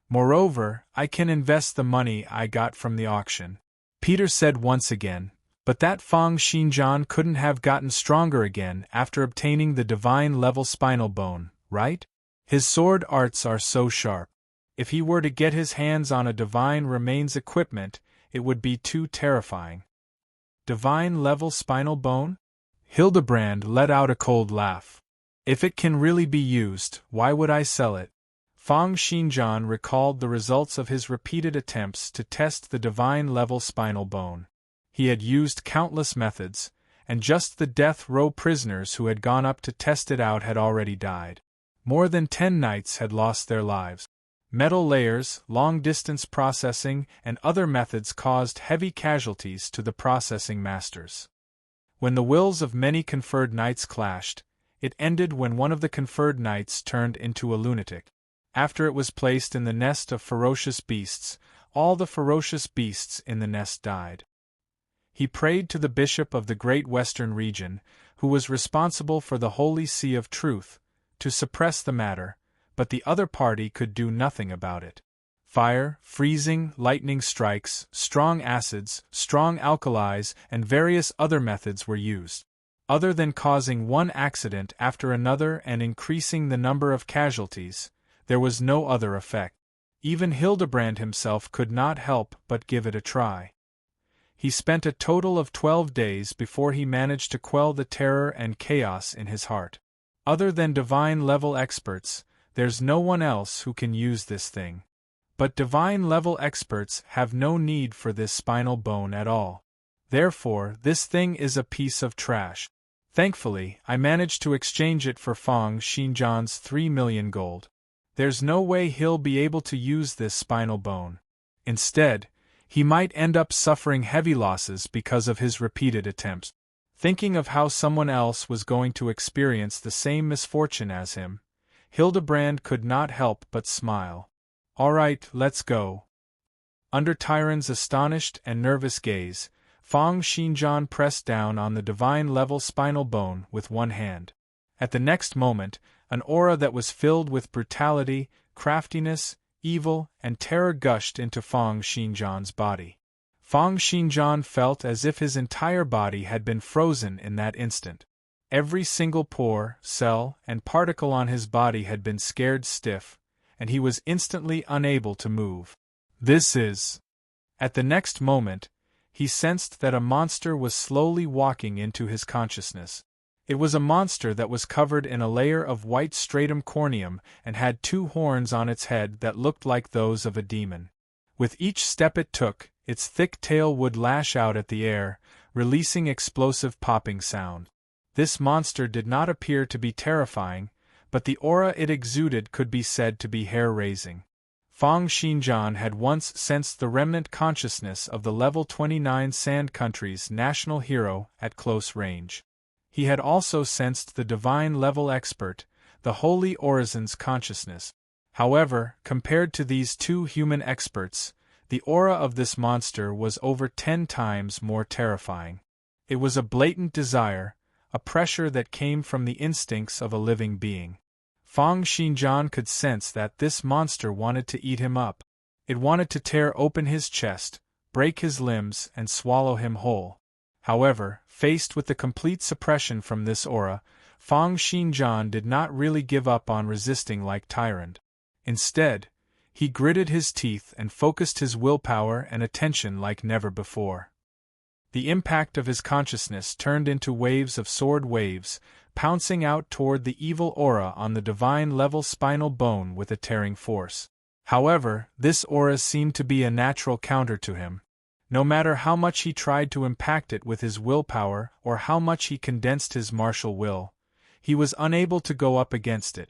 Moreover, I can invest the money I got from the auction." Peter said once again, "But that Fang Xinjian couldn't have gotten stronger again after obtaining the divine-level spinal bone, right? His sword arts are so sharp. If he were to get his hands on a divine remains equipment, it would be too terrifying." "Divine-level spinal bone?" Hildebrand let out a cold laugh. "If it can really be used, why would I sell it?" Fang Xinjian recalled the results of his repeated attempts to test the divine-level spinal bone. He had used countless methods, and just the death row prisoners who had gone up to test it out had already died. More than 10 knights had lost their lives. Metal layers, long-distance processing, and other methods caused heavy casualties to the processing masters. When the wills of many conferred knights clashed, it ended when one of the conferred knights turned into a lunatic. After it was placed in the nest of ferocious beasts, all the ferocious beasts in the nest died. He prayed to the bishop of the Great Western region, who was responsible for the Holy See of Truth, to suppress the matter, but the other party could do nothing about it. Fire, freezing, lightning strikes, strong acids, strong alkalis, and various other methods were used. Other than causing one accident after another and increasing the number of casualties, there was no other effect. Even Hildebrand himself could not help but give it a try. He spent a total of 12 days before he managed to quell the terror and chaos in his heart. Other than divine-level experts, there's no one else who can use this thing. But divine-level experts have no need for this spinal bone at all. Therefore, this thing is a piece of trash. Thankfully, I managed to exchange it for Fang Xinjian's 3 million gold. There's no way he'll be able to use this spinal bone. Instead, he might end up suffering heavy losses because of his repeated attempts. Thinking of how someone else was going to experience the same misfortune as him, Hildebrand could not help but smile. All right, let's go. Under Tyron's astonished and nervous gaze, Fang Xinjian pressed down on the divine-level spinal bone with one hand. At the next moment, an aura that was filled with brutality, craftiness, evil, and terror gushed into Fang Xinjian's body. Fang Xinjian felt as if his entire body had been frozen in that instant. Every single pore, cell, and particle on his body had been scared stiff, and he was instantly unable to move. This is... At the next moment, he sensed that a monster was slowly walking into his consciousness. It was a monster that was covered in a layer of white stratum corneum and had 2 horns on its head that looked like those of a demon. With each step it took, its thick tail would lash out at the air, releasing explosive popping sound. This monster did not appear to be terrifying, but the aura it exuded could be said to be hair-raising. Fang Xinjian had once sensed the remnant consciousness of the level 29 Sand Country's national hero at close range. He had also sensed the divine-level expert, the Holy Orizon's consciousness. However, compared to these 2 human experts, the aura of this monster was over 10 times more terrifying. It was a blatant desire, a pressure that came from the instincts of a living being. Fang Xinjian could sense that this monster wanted to eat him up. It wanted to tear open his chest, break his limbs, and swallow him whole. However, faced with the complete suppression from this aura, Fang Xinjian did not really give up on resisting like Tyrant. Instead, he gritted his teeth and focused his willpower and attention like never before. The impact of his consciousness turned into waves of sword waves, pouncing out toward the evil aura on the divine-level spinal bone with a tearing force. However, this aura seemed to be a natural counter to him. No matter how much he tried to impact it with his willpower or how much he condensed his martial will, he was unable to go up against it.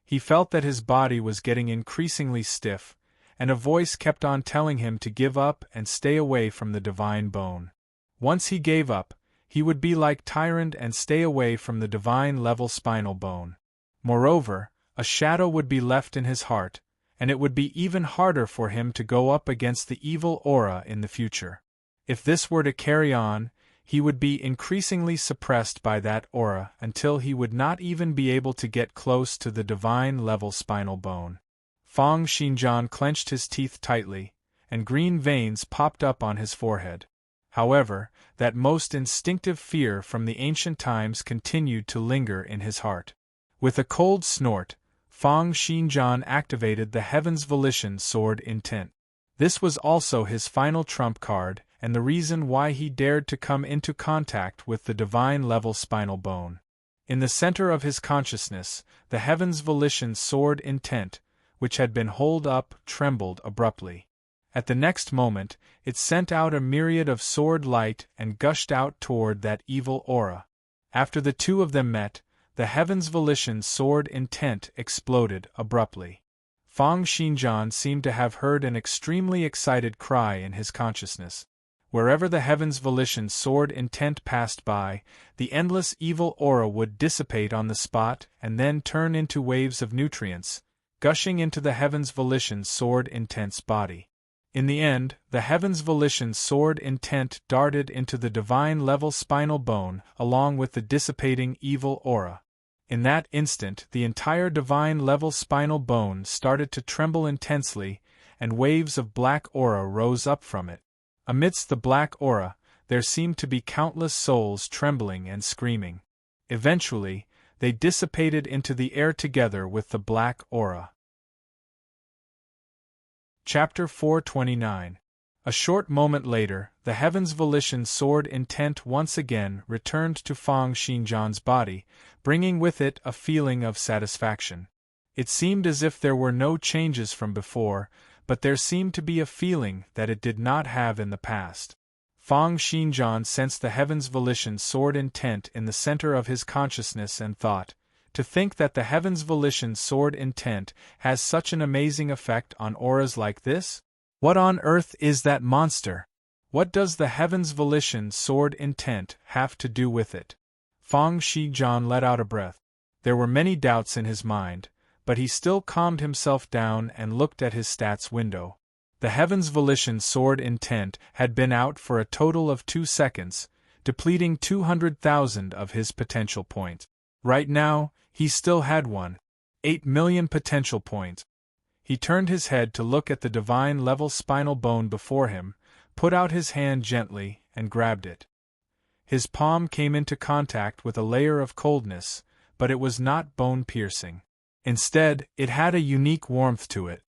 He felt that his body was getting increasingly stiff, and a voice kept on telling him to give up and stay away from the divine bone. Once he gave up, he would be like Tyrant and stay away from the divine-level spinal bone. Moreover, a shadow would be left in his heart, and it would be even harder for him to go up against the evil aura in the future. If this were to carry on, he would be increasingly suppressed by that aura until he would not even be able to get close to the divine-level spinal bone. Fang Xinjian clenched his teeth tightly, and green veins popped up on his forehead. However, that most instinctive fear from the ancient times continued to linger in his heart. With a cold snort, Fang Xinjian activated the Heaven's Volition Sword Intent. This was also his final trump card, and the reason why he dared to come into contact with the divine-level spinal bone. In the center of his consciousness, the Heaven's Volition Sword Intent, which had been holed up, trembled abruptly. At the next moment, it sent out a myriad of sword light and gushed out toward that evil aura. After the 2 of them met, the Heaven's Volition Sword Intent exploded abruptly. Fang Xinjian seemed to have heard an extremely excited cry in his consciousness. Wherever the Heaven's Volition Sword Intent passed by, the endless evil aura would dissipate on the spot and then turn into waves of nutrients, gushing into the Heaven's Volition Sword Intent's body. In the end, the Heaven's Volition Sword Intent darted into the divine-level spinal bone along with the dissipating evil aura. In that instant, the entire divine-level spinal bone started to tremble intensely, and waves of black aura rose up from it. Amidst the black aura, there seemed to be countless souls trembling and screaming. Eventually, they dissipated into the air together with the black aura. Chapter 429. A short moment later, the Heaven's Volition sword intent once again returned to Fang Xinjian's body, bringing with it a feeling of satisfaction. It seemed as if there were no changes from before, but there seemed to be a feeling that it did not have in the past. Fang Xinjian sensed the Heaven's Volition sword intent in the center of his consciousness and thought, to think that the Heaven's Volition sword intent has such an amazing effect on auras like this? What on earth is that monster? What does the Heaven's Volition sword intent have to do with it? Fang Xinjian let out a breath. There were many doubts in his mind, but he still calmed himself down and looked at his stats window. The Heaven's Volition sword intent had been out for a total of 2 seconds, depleting 200,000 of his potential points. Right now, he still had 8 million potential points. He turned his head to look at the divine level spinal bone before him, put out his hand gently, and grabbed it. His palm came into contact with a layer of coldness, but it was not bone-piercing. Instead, it had a unique warmth to it.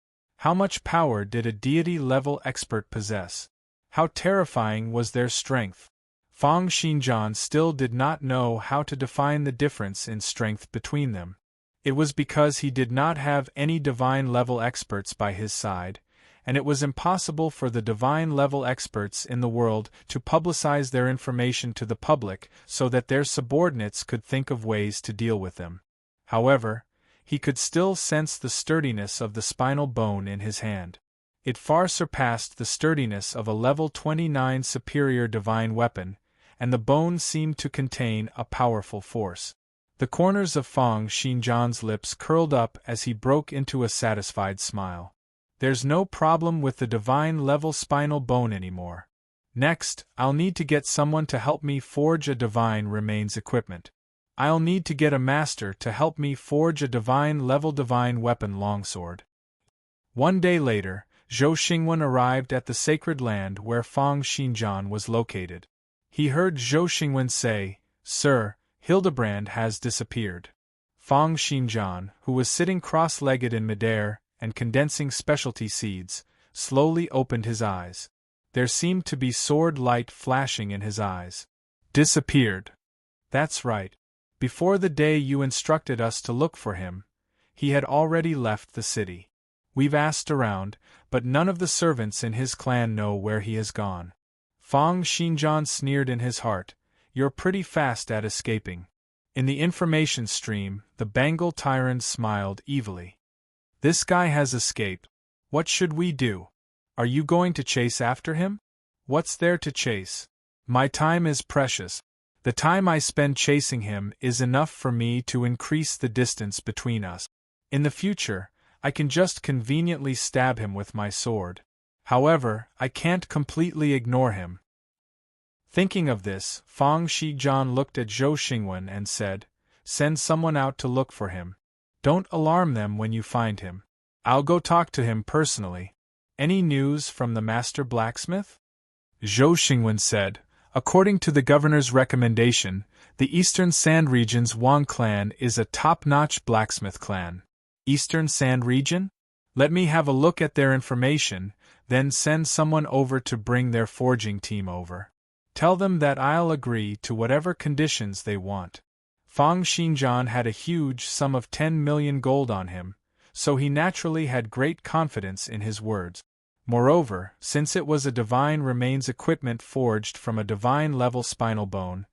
How much power did a deity-level expert possess? How terrifying was their strength? Fang Xinjian still did not know how to define the difference in strength between them. It was because he did not have any divine-level experts by his side, and it was impossible for the divine-level experts in the world to publicize their information to the public so that their subordinates could think of ways to deal with them. However, he could still sense the sturdiness of the spinal bone in his hand. It far surpassed the sturdiness of a level 29 superior divine weapon, and the bone seemed to contain a powerful force. The corners of Fang Xinjian's lips curled up as he broke into a satisfied smile. There's no problem with the divine-level spinal bone anymore. Next, I'll need to get someone to help me forge a divine remains equipment. I'll need to get a master to help me forge a divine-level divine weapon longsword. 1 day later, Zhou Xingwen arrived at the sacred land where Fang Xinjian was located. He heard Zhou Xingwen say, "Sir, Hildebrand has disappeared." Fang Xinjian, who was sitting cross-legged in midair and condensing specialty seeds, slowly opened his eyes. There seemed to be sword light flashing in his eyes. Disappeared. That's right. Before the day you instructed us to look for him, he had already left the city. We've asked around, but none of the servants in his clan know where he has gone. Fang Xinjian sneered in his heart, "You're pretty fast at escaping." In the information stream, the Bengal tyrant smiled evilly. "This guy has escaped. What should we do? Are you going to chase after him? What's there to chase? My time is precious. The time I spend chasing him is enough for me to increase the distance between us. In the future, I can just conveniently stab him with my sword. However, I can't completely ignore him." Thinking of this, Fang Xinjian looked at Zhou Xingwen and said, "Send someone out to look for him. Don't alarm them when you find him. I'll go talk to him personally. Any news from the master blacksmith?" Zhou Xingwen said, "According to the governor's recommendation, the Eastern Sand Region's Wang clan is a top-notch blacksmith clan." Eastern Sand Region? Let me have a look at their information, then send someone over to bring their forging team over. Tell them that I'll agree to whatever conditions they want. Fang Xinjian had a huge sum of 10 million gold on him, so he naturally had great confidence in his words. Moreover, since it was a divine remains equipment forged from a divine-level spinal bone,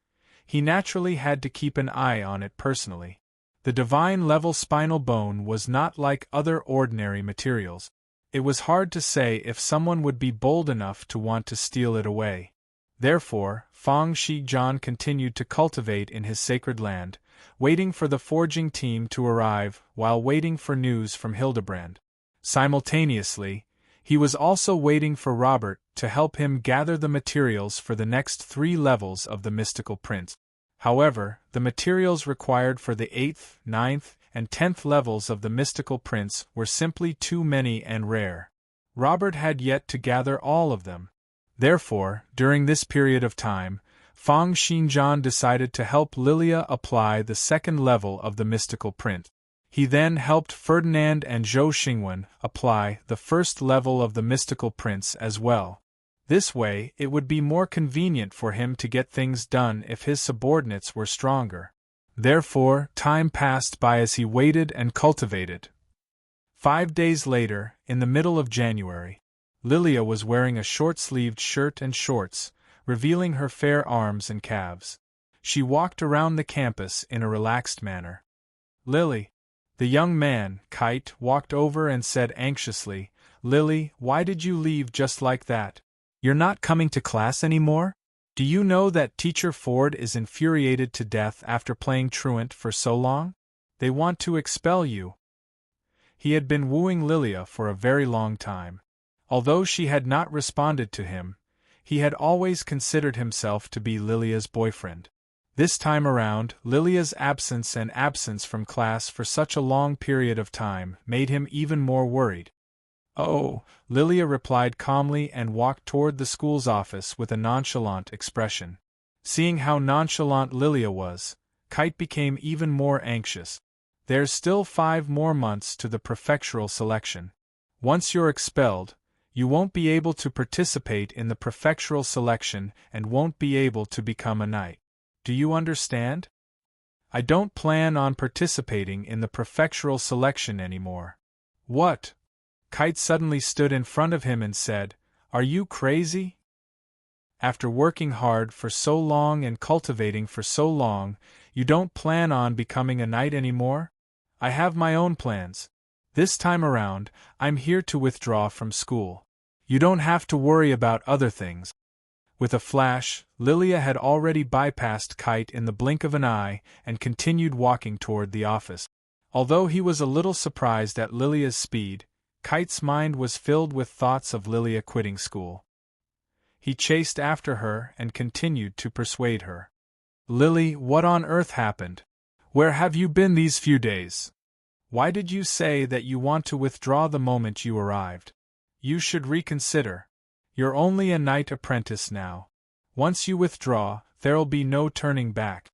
he naturally had to keep an eye on it personally. The divine-level spinal bone was not like other ordinary materials. It was hard to say if someone would be bold enough to want to steal it away. Therefore, Fang Xinjian continued to cultivate in his sacred land, waiting for the forging team to arrive while waiting for news from Hildebrand. Simultaneously, he was also waiting for Robert to help him gather the materials for the next 3 levels of the mystical print. However, the materials required for the 8th, 9th, and 10th levels of the mystical prints were simply too many and rare. Robert had yet to gather all of them. Therefore, during this period of time, Fang Xinjian decided to help Lilia apply the second level of the mystical print. He then helped Ferdinand and Zhou Xingwen apply the first level of the mystical prints as well. This way, it would be more convenient for him to get things done if his subordinates were stronger. Therefore, time passed by as he waited and cultivated. 5 days later, in the middle of January, Lilia was wearing a short-sleeved shirt and shorts, revealing her fair arms and calves. She walked around the campus in a relaxed manner. "Lily." The young man, Kite, walked over and said anxiously, "Lily, why did you leave just like that? You're not coming to class anymore? Do you know that Teacher Ford is infuriated to death after playing truant for so long? They want to expel you." He had been wooing Lilia for a very long time. Although she had not responded to him, he had always considered himself to be Lilia's boyfriend. This time around, Lilia's absence from class for such a long period of time made him even more worried. "Oh," Lilia replied calmly and walked toward the school's office with a nonchalant expression. Seeing how nonchalant Lilia was, Kite became even more anxious. "There's still 5 more months to the prefectural selection. Once you're expelled, you won't be able to participate in the prefectural selection and won't be able to become a knight. Do you understand? I don't plan on participating in the prefectural selection anymore." "What?" Kite suddenly stood in front of him and said, "Are you crazy? After working hard for so long and cultivating for so long, you don't plan on becoming a knight anymore? I have my own plans. This time around, I'm here to withdraw from school. You don't have to worry about other things." With a flash, Lilia had already bypassed Kite in the blink of an eye and continued walking toward the office. Although he was a little surprised at Lilia's speed, Kite's mind was filled with thoughts of Lilia quitting school. He chased after her and continued to persuade her. "Lily, what on earth happened? Where have you been these few days? Why did you say that you want to withdraw the moment you arrived? You should reconsider. You're only a knight apprentice now. Once you withdraw, there'll be no turning back."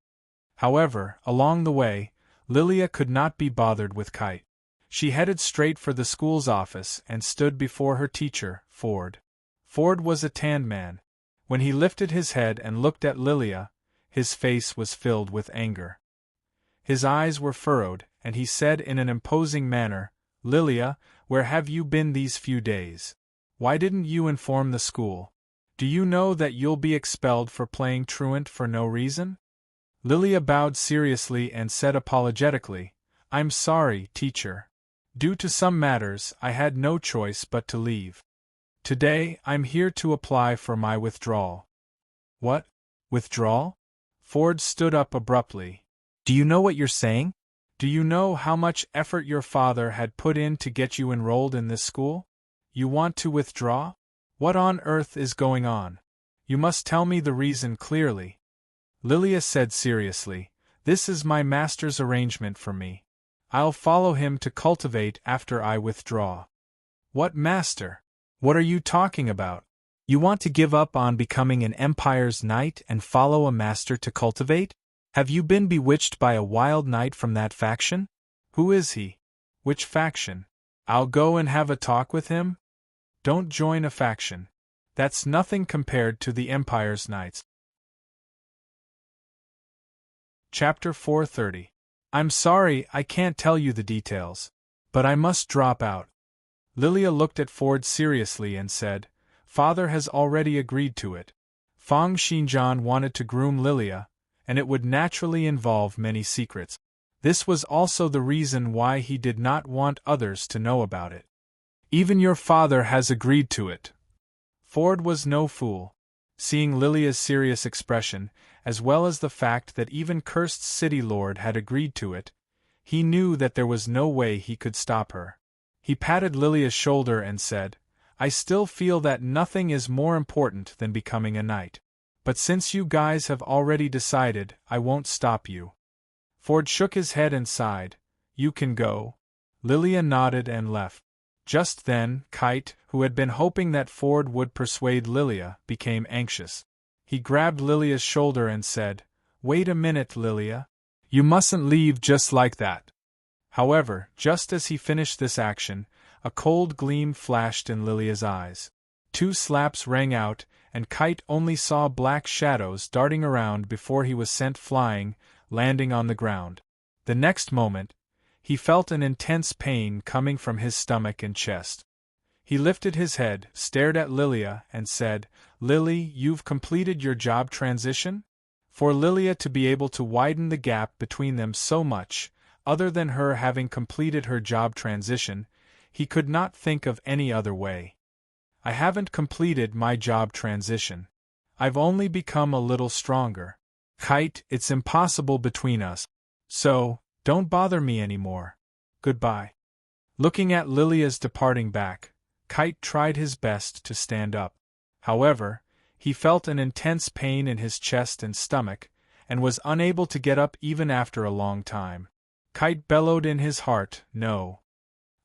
However, along the way, Lilia could not be bothered with Kite. She headed straight for the school's office and stood before her teacher, Ford. Ford was a tanned man. When he lifted his head and looked at Lilia, his face was filled with anger. His eyes were furrowed, and he said in an imposing manner, "Lilia, where have you been these few days? Why didn't you inform the school? Do you know that you'll be expelled for playing truant for no reason?" Lilia bowed seriously and said apologetically, "I'm sorry, teacher. Due to some matters, I had no choice but to leave. Today, I'm here to apply for my withdrawal." "What? Withdrawal?" Ford stood up abruptly. "Do you know what you're saying? Do you know how much effort your father had put in to get you enrolled in this school? You want to withdraw? What on earth is going on? You must tell me the reason clearly." Lilia said seriously, "This is my master's arrangement for me. I'll follow him to cultivate after I withdraw." "What master? What are you talking about? You want to give up on becoming an empire's knight and follow a master to cultivate? Have you been bewitched by a wild knight from that faction? Who is he? Which faction? I'll go and have a talk with him?" "Don't join a faction. That's nothing compared to the empire's knights." Chapter 430. "I'm sorry I can't tell you the details, but I must drop out." Lilia looked at Ford seriously and said, "Father has already agreed to it." Fang Xinjian wanted to groom Lilia, and it would naturally involve many secrets. This was also the reason why he did not want others to know about it. "Even your father has agreed to it." Ford was no fool. Seeing Lilia's serious expression, as well as the fact that even cursed City Lord had agreed to it, he knew that there was no way he could stop her. He patted Lilia's shoulder and said, "I still feel that nothing is more important than becoming a knight. But since you guys have already decided, I won't stop you." Ford shook his head and sighed. "You can go." Lilia nodded and left. Just then, Kite, who had been hoping that Ford would persuade Lilia, became anxious. He grabbed Lilia's shoulder and said, "Wait a minute, Lilia. You mustn't leave just like that." However, just as he finished this action, a cold gleam flashed in Lilia's eyes. 2 slaps rang out, and Kite only saw black shadows darting around before he was sent flying, landing on the ground. The next moment, he felt an intense pain coming from his stomach and chest. He lifted his head, stared at Lilia, and said, "Lily, you've completed your job transition?" For Lilia to be able to widen the gap between them so much, other than her having completed her job transition, he could not think of any other way. "I haven't completed my job transition. I've only become a little stronger. Kite, it's impossible between us. So, don't bother me anymore. Goodbye." Looking at Lilia's departing back, Kite tried his best to stand up. However, he felt an intense pain in his chest and stomach, and was unable to get up even after a long time. Kite bellowed in his heart, "No.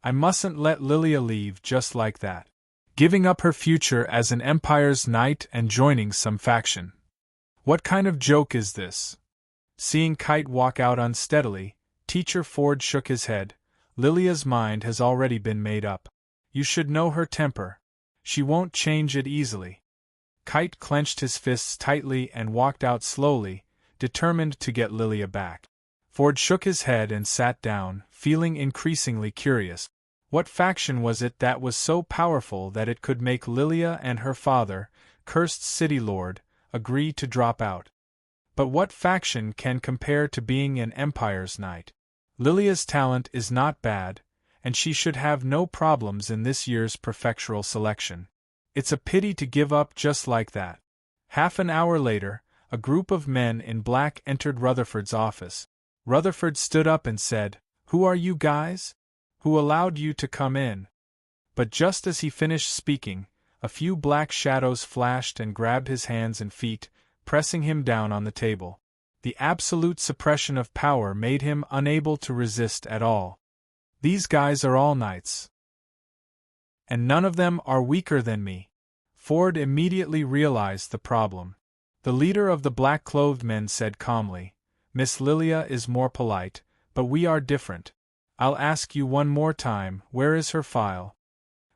I mustn't let Lilia leave just like that. Giving up her future as an Empire's knight and joining some faction. What kind of joke is this?" Seeing Kite walk out unsteadily, Teacher Ford shook his head. "Lilia's mind has already been made up. You should know her temper. She won't change it easily." Kite clenched his fists tightly and walked out slowly, determined to get Lilia back. Ford shook his head and sat down, feeling increasingly curious. What faction was it that was so powerful that it could make Lilia and her father, cursed city lord, agree to drop out? But what faction can compare to being an Empire's knight? Lilia's talent is not bad, and she should have no problems in this year's prefectural selection. It's a pity to give up just like that. Half an hour later, a group of men in black entered Rutherford's office. Rutherford stood up and said, "Who are you guys? Who allowed you to come in?" But just as he finished speaking, a few black shadows flashed and grabbed his hands and feet, pressing him down on the table. The absolute suppression of power made him unable to resist at all. "These guys are all knights. And none of them are weaker than me." Ford immediately realized the problem. The leader of the black-clothed men said calmly, "Miss Lilia is more polite, but we are different. I'll ask you one more time, where is her file?"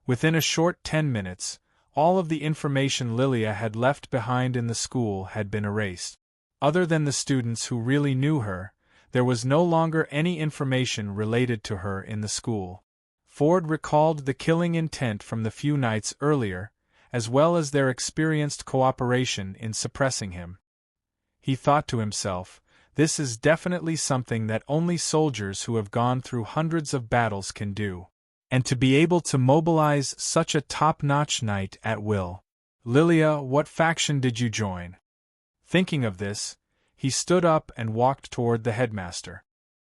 Within a short 10 minutes, all of the information Lilia had left behind in the school had been erased. Other than the students who really knew her, there was no longer any information related to her in the school. Ford recalled the killing intent from the few nights earlier, as well as their experienced cooperation in suppressing him. He thought to himself, "This is definitely something that only soldiers who have gone through hundreds of battles can do. And to be able to mobilize such a top-notch knight at will. Lilia, what faction did you join?" Thinking of this, he stood up and walked toward the headmaster.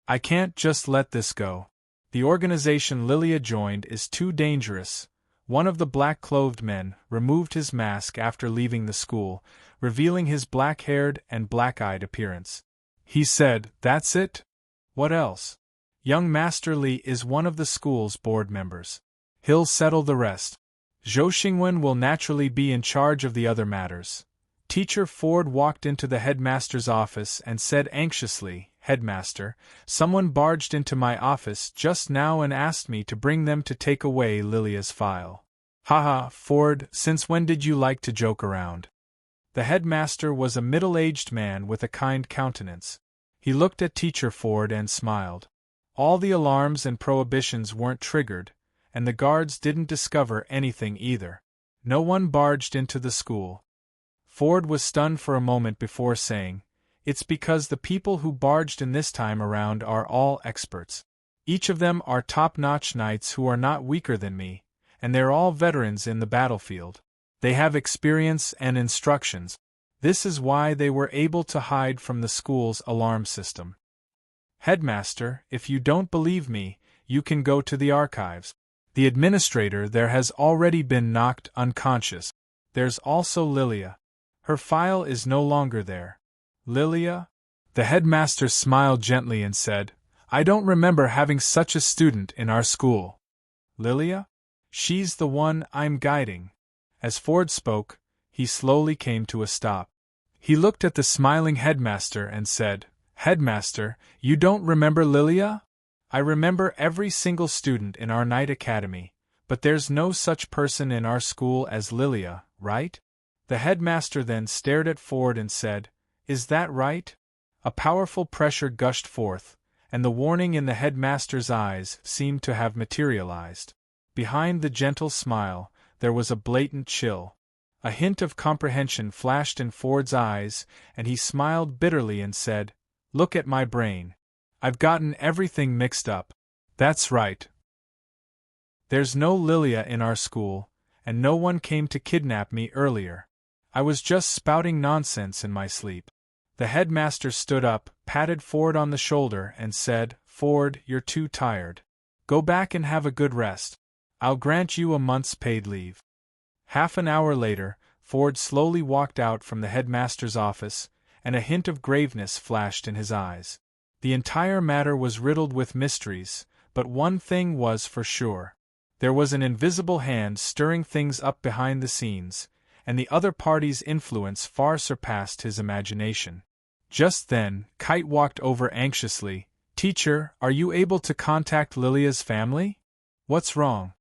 "I can't just let this go. The organization Lilia joined is too dangerous." One of the black-clothed men removed his mask after leaving the school, revealing his black-haired and black-eyed appearance. He said, "That's it? What else?" "Young Master Li is one of the school's board members. He'll settle the rest. Zhou Xingwen will naturally be in charge of the other matters." Teacher Ford walked into the headmaster's office and said anxiously, "Headmaster, someone barged into my office just now and asked me to bring them to take away Lilia's file." "Haha, Ford, since when did you like to joke around?" The headmaster was a middle-aged man with a kind countenance. He looked at Teacher Ford and smiled. All the alarms and prohibitions weren't triggered, and the guards didn't discover anything either. No one barged into the school. Ford was stunned for a moment before saying, "It's because the people who barged in this time around are all experts. Each of them are top-notch knights who are not weaker than me, and they're all veterans in the battlefield. They have experience and instructions. This is why they were able to hide from the school's alarm system." "Headmaster, if you don't believe me, you can go to the archives. The administrator there has already been knocked unconscious. There's also Lilia. Her file is no longer there." "Lilia?" The headmaster smiled gently and said, "I don't remember having such a student in our school." "Lilia? She's the one I'm guiding. As Ford spoke, he slowly came to a stop. He looked at the smiling headmaster and said, "Headmaster, you don't remember Lilia? I remember every single student in our night academy, but there's no such person in our school as Lilia, right?" The headmaster then stared at Ford and said, "Is that right?" A powerful pressure gushed forth, and the warning in the headmaster's eyes seemed to have materialized. Behind the gentle smile, there was a blatant chill. A hint of comprehension flashed in Ford's eyes, and he smiled bitterly and said, "Look at my brain. I've gotten everything mixed up." "That's right. There's no Lilia in our school, and no one came to kidnap me earlier. I was just spouting nonsense in my sleep." The headmaster stood up, patted Ford on the shoulder, and said, "Ford, you're too tired. Go back and have a good rest. I'll grant you a month's paid leave." Half an hour later, Ford slowly walked out from the headmaster's office, and a hint of graveness flashed in his eyes. The entire matter was riddled with mysteries, but one thing was for sure. There was an invisible hand stirring things up behind the scenes, and the other party's influence far surpassed his imagination. Just then, Kite walked over anxiously. "Teacher, are you able to contact Lilia's family?" "What's wrong?"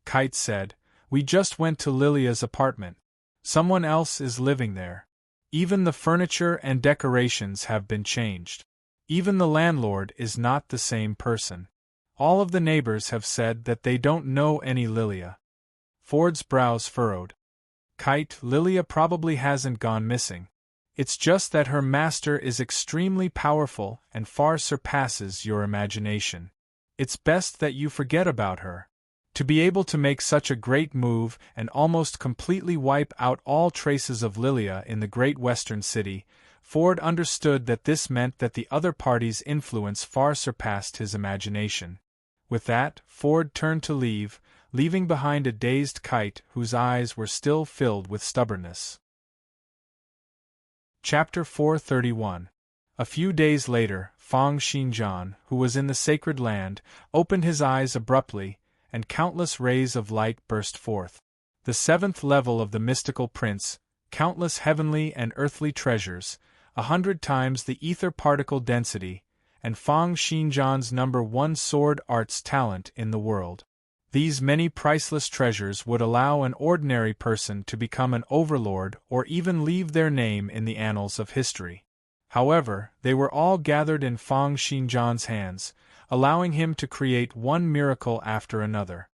Kite said. "We just went to Lilia's apartment. Someone else is living there. Even the furniture and decorations have been changed. Even the landlord is not the same person. All of the neighbors have said that they don't know any Lilia." Ford's brows furrowed. "Kite, Lilia probably hasn't gone missing. It's just that her master is extremely powerful and far surpasses your imagination. It's best that you forget about her." To be able to make such a great move and almost completely wipe out all traces of Lilia in the great western city, Ford understood that this meant that the other party's influence far surpassed his imagination. With that, Ford turned to leave, leaving behind a dazed Kite whose eyes were still filled with stubbornness. Chapter 431. A few days later, Fang Xinjian, who was in the sacred land, opened his eyes abruptly, and countless rays of light burst forth. The seventh level of the mystical prince, countless heavenly and earthly treasures, 100 times the ether particle density, and Fang Xinjian's #1 sword arts talent in the world. These many priceless treasures would allow an ordinary person to become an overlord or even leave their name in the annals of history. However, they were all gathered in Fang Xinjian's hands, allowing him to create one miracle after another.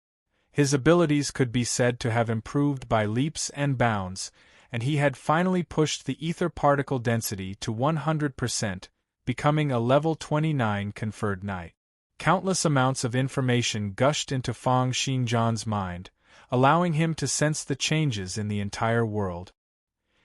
His abilities could be said to have improved by leaps and bounds, and he had finally pushed the ether particle density to 100%, becoming a level 29 conferred knight. Countless amounts of information gushed into Fang Xinjian's mind, allowing him to sense the changes in the entire world.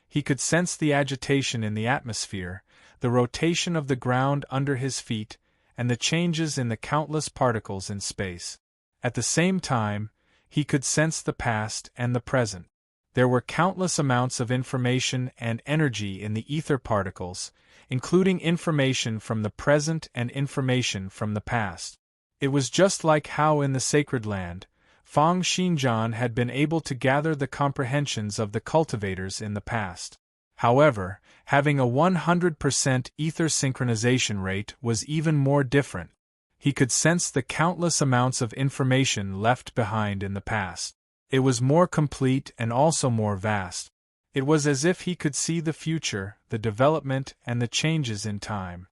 He could sense the agitation in the atmosphere, the rotation of the ground under his feet, and the changes in the countless particles in space. At the same time, he could sense the past and the present. There were countless amounts of information and energy in the ether particles, including information from the present and information from the past. It was just like how in the sacred land, Fang Xinjian had been able to gather the comprehensions of the cultivators in the past. However, having a 100% ether synchronization rate was even more different. He could sense the countless amounts of information left behind in the past. It was more complete and also more vast. It was as if he could see the future, the development, and the changes in time.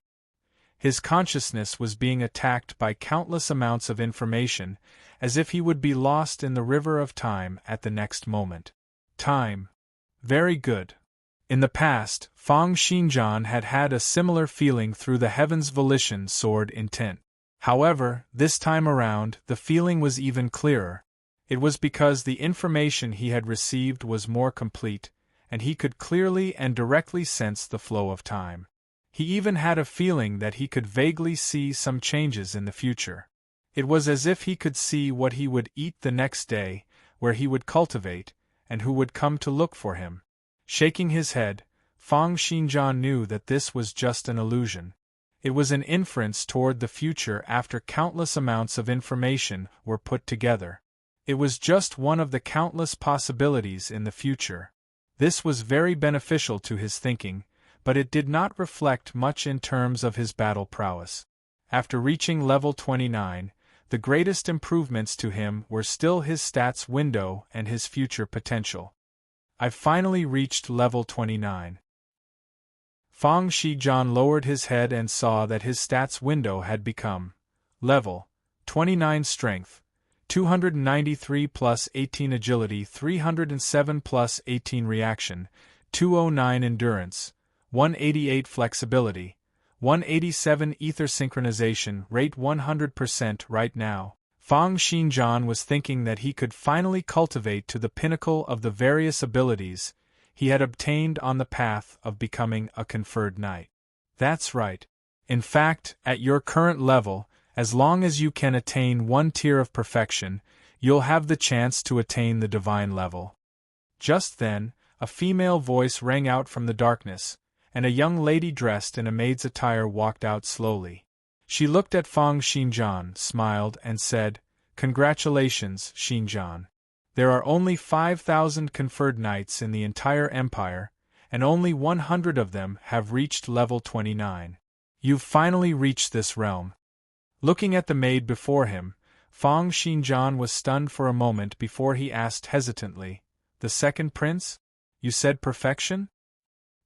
His consciousness was being attacked by countless amounts of information, as if he would be lost in the river of time at the next moment. Time. Very good. In the past, Fang Xinjian had had a similar feeling through the Heaven's Volition sword intent. However, this time around, the feeling was even clearer. It was because the information he had received was more complete, and he could clearly and directly sense the flow of time. He even had a feeling that he could vaguely see some changes in the future. It was as if he could see what he would eat the next day, where he would cultivate, and who would come to look for him. Shaking his head, Fang Xinjian knew that this was just an illusion. It was an inference toward the future after countless amounts of information were put together. It was just one of the countless possibilities in the future. This was very beneficial to his thinking, but it did not reflect much in terms of his battle prowess. After reaching level 29, the greatest improvements to him were still his stats window and his future potential. I've finally reached level 29. Fang Shijian lowered his head and saw that his stats window had become level 29 strength, 293 plus 18 agility, 307 plus 18 reaction, 209 endurance, 188 flexibility, 187 ether synchronization rate 100% right now. Fang Shijian was thinking that he could finally cultivate to the pinnacle of the various abilities he had obtained on the path of becoming a conferred knight. That's right. In fact, at your current level, as long as you can attain one tier of perfection, you'll have the chance to attain the divine level. Just then, a female voice rang out from the darkness, and a young lady dressed in a maid's attire walked out slowly. She looked at Fang Shijian, smiled, and said, "Congratulations, Shijian. There are only 5,000 conferred knights in the entire empire, and only 100 of them have reached level 29. You've finally reached this realm." Looking at the maid before him, Fang Shijian was stunned for a moment before he asked hesitantly, "The second prince? You said perfection?"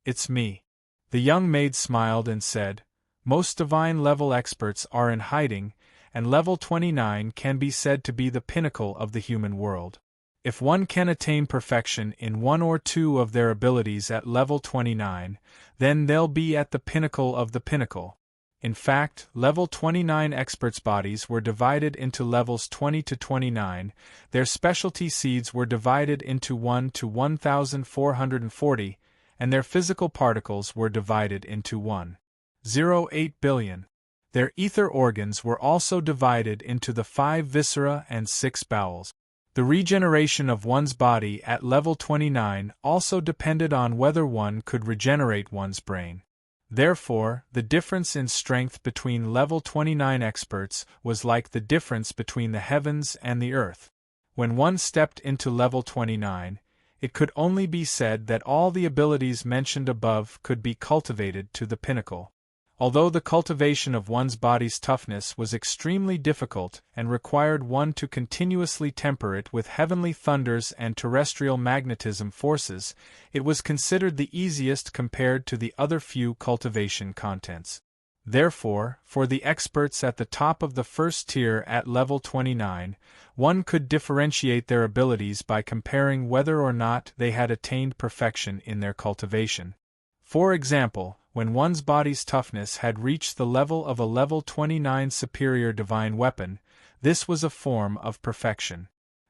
"It's me." The young maid smiled and said, "Most divine level experts are in hiding, and level 29 can be said to be the pinnacle of the human world. If one can attain perfection in one or two of their abilities at level 29, then they'll be at the pinnacle of the pinnacle. In fact, level 29 experts' bodies were divided into levels 20 to 29, their specialty seeds were divided into 1 to 1,440, and their physical particles were divided into 1.08 billion. Their ether organs were also divided into the 5 viscera and 6 bowels. The regeneration of one's body at level 29 also depended on whether one could regenerate one's brain. Therefore, the difference in strength between level 29 experts was like the difference between the heavens and the earth. When one stepped into level 29, it could only be said that all the abilities mentioned above could be cultivated to the pinnacle. Although the cultivation of one's body's toughness was extremely difficult and required one to continuously temper it with heavenly thunders and terrestrial magnetism forces, it was considered the easiest compared to the other few cultivation contents. Therefore, for the experts at the top of the first tier at level 29, one could differentiate their abilities by comparing whether or not they had attained perfection in their cultivation. For example, when one's body's toughness had reached the level of a level 29 superior divine weapon, this was a form of perfection.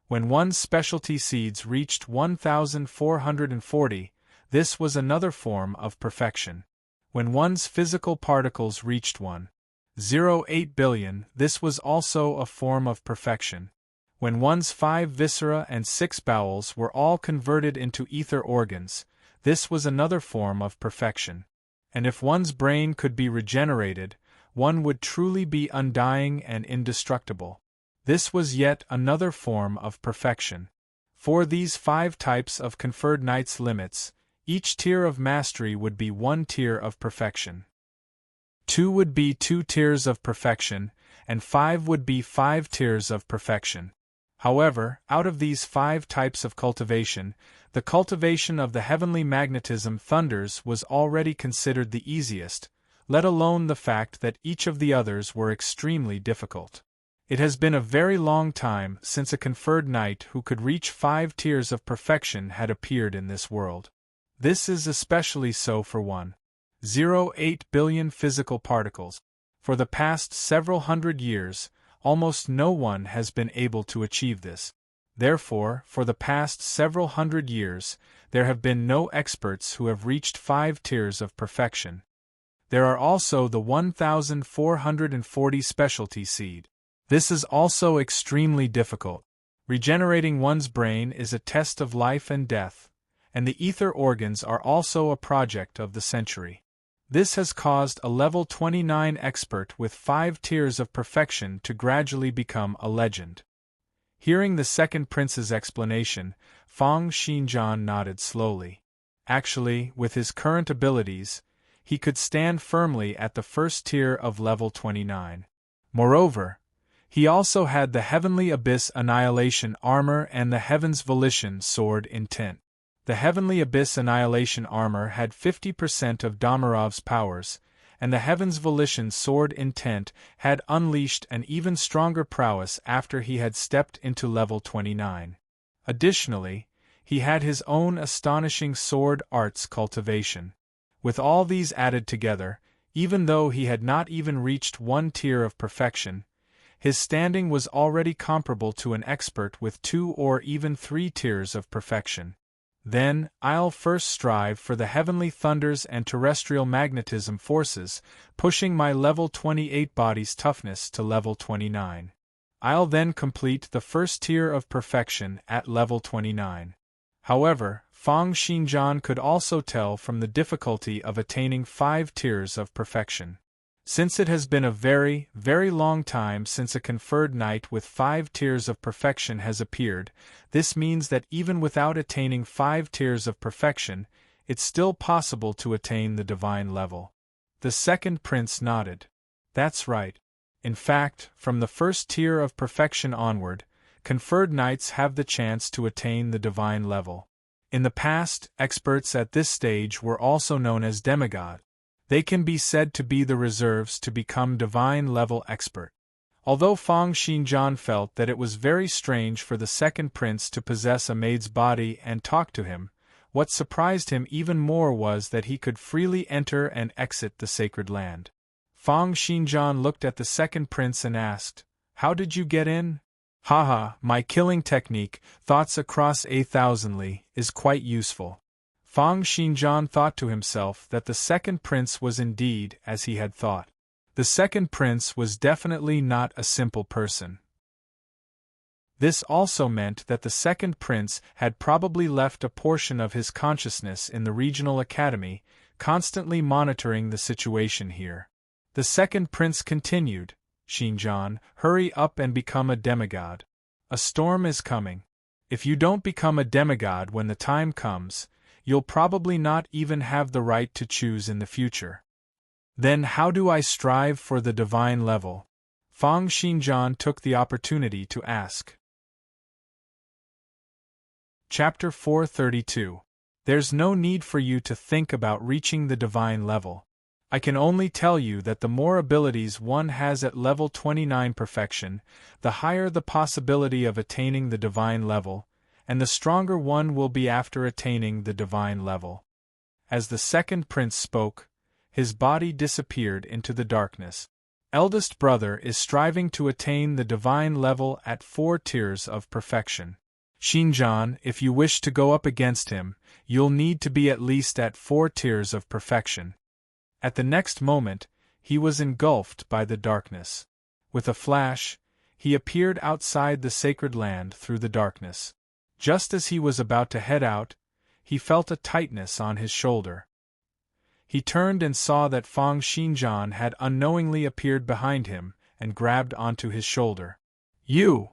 When one's specialty seeds reached 1,440, this was another form of perfection. When one's physical particles reached 1.08 billion, this was also a form of perfection. When one's 5 viscera and 6 bowels were all converted into ether organs, this was another form of perfection. And if one's brain could be regenerated, one would truly be undying and indestructible. This was yet another form of perfection. For these 5 types of conferred knights' limits, each tier of mastery would be 1 tier of perfection. 2 would be 2 tiers of perfection, and 5 would be 5 tiers of perfection. However, out of these 5 types of cultivation, the cultivation of the heavenly magnetism thunders was already considered the easiest, let alone the fact that each of the others were extremely difficult. It has been a very long time since a conferred knight who could reach 5 tiers of perfection had appeared in this world. This is especially so for 1.08 billion physical particles. For the past several hundred years, almost no one has been able to achieve this. Therefore, for the past several hundred years, there have been no experts who have reached 5 tiers of perfection. There are also the 1,440 specialty seed. This is also extremely difficult. Regenerating one's brain is a test of life and death, and the ether organs are also a project of the century. This has caused a level 29 expert with 5 tiers of perfection to gradually become a legend. Hearing the second prince's explanation, Fang Xinjian nodded slowly. Actually, with his current abilities, he could stand firmly at the first tier of level 29. Moreover, he also had the Heavenly Abyss Annihilation Armor and the Heaven's Volition Sword Intent. The Heavenly Abyss Annihilation Armor had 50% of Damarov's powers, and the Heaven's Volition Sword Intent had unleashed an even stronger prowess after he had stepped into level 29. Additionally, he had his own astonishing sword arts cultivation. With all these added together, even though he had not even reached one tier of perfection, his standing was already comparable to an expert with 2 or even 3 tiers of perfection. Then, I'll first strive for the heavenly thunders and terrestrial magnetism forces, pushing my level 28 body's toughness to level 29. I'll then complete the first tier of perfection at level 29. However, Fang Xinjian could also tell from the difficulty of attaining 5 tiers of perfection. Since it has been a very, very long time since a conferred knight with 5 tiers of perfection has appeared, this means that even without attaining 5 tiers of perfection, it's still possible to attain the divine level. The second prince nodded. That's right. In fact, from the first tier of perfection onward, conferred knights have the chance to attain the divine level. In the past, experts at this stage were also known as demigod. They can be said to be the reserves to become divine-level expert. Although Fang Xinjian felt that it was very strange for the second prince to possess a maid's body and talk to him, what surprised him even more was that he could freely enter and exit the sacred land. Fang Xinjian looked at the second prince and asked, "How did you get in?" "Haha, my killing technique, Thoughts Across a Thousand Li, is quite useful." Fang Xinjian thought to himself that the second prince was indeed as he had thought. The second prince was definitely not a simple person. This also meant that the second prince had probably left a portion of his consciousness in the regional academy, constantly monitoring the situation here. The second prince continued, "Xinjian, hurry up and become a demigod. A storm is coming. If you don't become a demigod when the time comes, you'll probably not even have the right to choose in the future." Then how do I strive for the divine level? Fang Xinjian took the opportunity to ask. Chapter 432. There's no need for you to think about reaching the divine level. I can only tell you that the more abilities one has at level 29 perfection, the higher the possibility of attaining the divine level, and the stronger one will be after attaining the divine level. As the second prince spoke, his body disappeared into the darkness. Eldest brother is striving to attain the divine level at 4 tiers of perfection. Xinjian, if you wish to go up against him, you'll need to be at least at 4 tiers of perfection. At the next moment, he was engulfed by the darkness. With a flash, he appeared outside the sacred land through the darkness. Just as he was about to head out, he felt a tightness on his shoulder. He turned and saw that Fang Xinjian had unknowingly appeared behind him and grabbed onto his shoulder. "You!"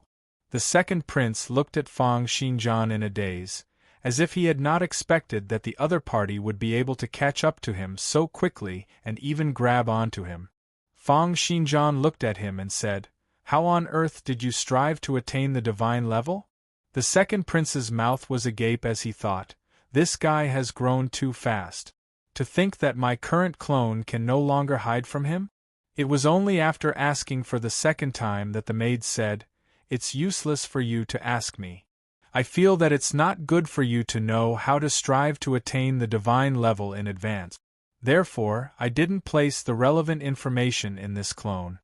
The second prince looked at Fang Xinjian in a daze, as if he had not expected that the other party would be able to catch up to him so quickly and even grab onto him. Fang Xinjian looked at him and said, "How on earth did you strive to attain the divine level?" The second prince's mouth was agape as he thought, "This guy has grown too fast. To think that my current clone can no longer hide from him?" It was only after asking for the second time that the maid said, "It's useless for you to ask me. I feel that it's not good for you to know how to strive to attain the divine level in advance. Therefore, I didn't place the relevant information in this clone."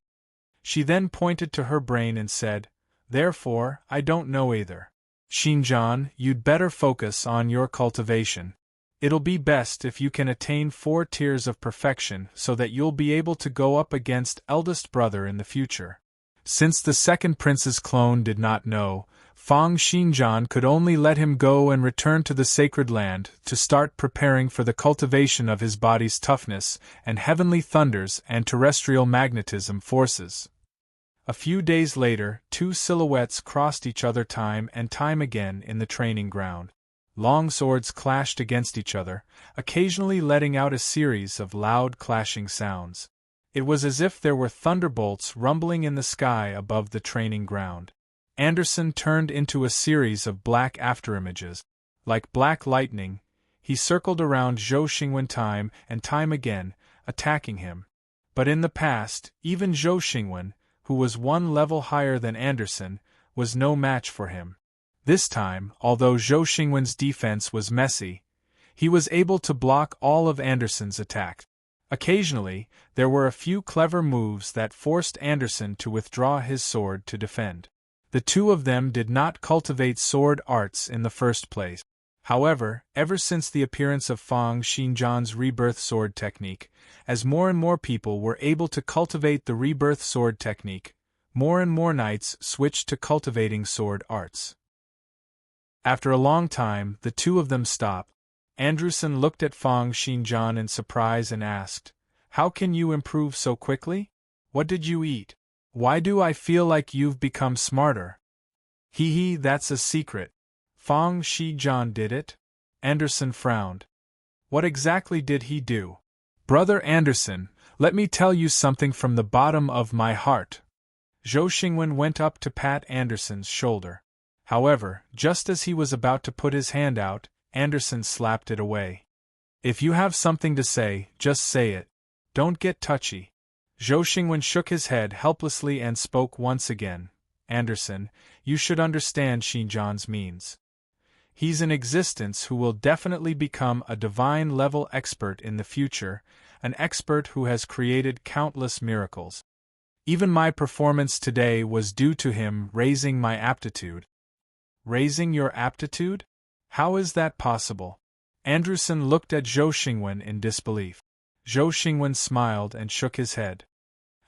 She then pointed to her brain and said, "Therefore, I don't know either. Xinjian, you'd better focus on your cultivation. It'll be best if you can attain 4 tiers of perfection so that you'll be able to go up against eldest brother in the future." Since the second prince's clone did not know, Fang Xinjian could only let him go and return to the sacred land to start preparing for the cultivation of his body's toughness and heavenly thunders and terrestrial magnetism forces. A few days later, two silhouettes crossed each other time and time again in the training ground. Long swords clashed against each other, occasionally letting out a series of loud clashing sounds. It was as if there were thunderbolts rumbling in the sky above the training ground. Anderson turned into a series of black afterimages. Like black lightning, he circled around Zhou Xingwen time and time again, attacking him. But in the past, even Zhou Xingwen, who was one level higher than Anderson, was no match for him. This time, although Zhou Xingwen's defense was messy, he was able to block all of Anderson's attacks. Occasionally, there were a few clever moves that forced Anderson to withdraw his sword to defend. The two of them did not cultivate sword arts in the first place. However, ever since the appearance of Fang Xinjian's rebirth sword technique, as more and more people were able to cultivate the rebirth sword technique, more and more knights switched to cultivating sword arts. After a long time, the two of them stopped. Anderson looked at Fang Xinjian in surprise and asked, "How can you improve so quickly? What did you eat? Why do I feel like you've become smarter?" "Hee, that's a secret. Fang Xinjian did it?" Anderson frowned. "What exactly did he do?" "Brother Anderson, let me tell you something from the bottom of my heart." Zhou Xingwen went up to pat Anderson's shoulder. However, just as he was about to put his hand out, Anderson slapped it away. "If you have something to say, just say it. Don't get touchy." Zhou Xingwen shook his head helplessly and spoke once again. "Anderson, you should understand Xinjian's means. He's in existence who will definitely become a divine-level expert in the future, an expert who has created countless miracles. Even my performance today was due to him raising my aptitude." "Raising your aptitude? How is that possible?" Anderson looked at Zhou Xingwen in disbelief. Zhou Xingwen smiled and shook his head.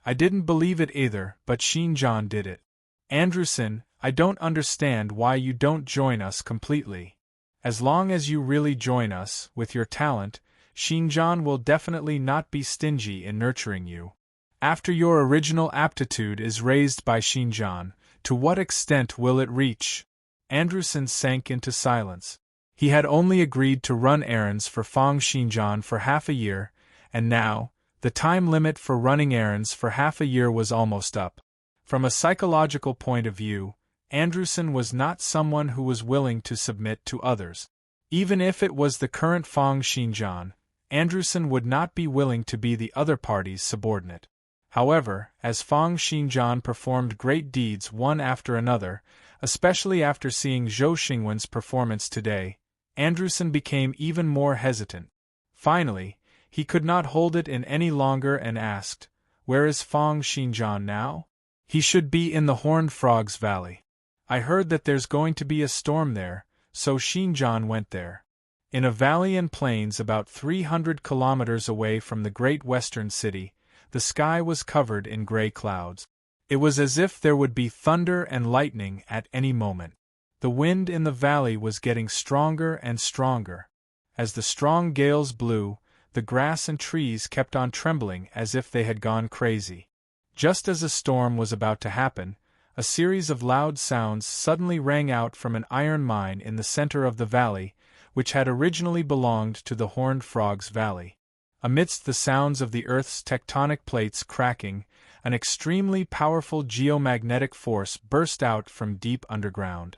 "I didn't believe it either, but Xinjian did it. Anderson, I don't understand why you don't join us completely. As long as you really join us, with your talent, Xinjian will definitely not be stingy in nurturing you. After your original aptitude is raised by Xinjian, to what extent will it reach?" Anderson sank into silence. He had only agreed to run errands for Fang Xinjian for half a year, and now, the time limit for running errands for half a year was almost up. From a psychological point of view, Anderson was not someone who was willing to submit to others. Even if it was the current Fang Xinjian, Anderson would not be willing to be the other party's subordinate. However, as Fang Xinjian performed great deeds one after another, especially after seeing Zhou Xingwen's performance today, Anderson became even more hesitant. Finally, he could not hold it in any longer and asked, "Where is Fang Xinjian now?" "He should be in the Horned Frogs Valley. I heard that there's going to be a storm there, so Xinjian went there." In a valley and plains about 300 kilometers away from the great western city, the sky was covered in gray clouds. It was as if there would be thunder and lightning at any moment. The wind in the valley was getting stronger and stronger. As the strong gales blew, the grass and trees kept on trembling as if they had gone crazy. Just as a storm was about to happen, a series of loud sounds suddenly rang out from an iron mine in the center of the valley, which had originally belonged to the Horned Frogs Valley. Amidst the sounds of the Earth's tectonic plates cracking, an extremely powerful geomagnetic force burst out from deep underground.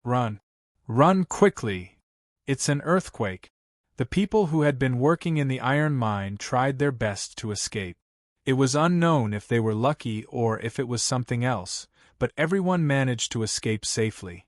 "Run! Run quickly! It's an earthquake!" The people who had been working in the iron mine tried their best to escape. It was unknown if they were lucky or if it was something else, but everyone managed to escape safely.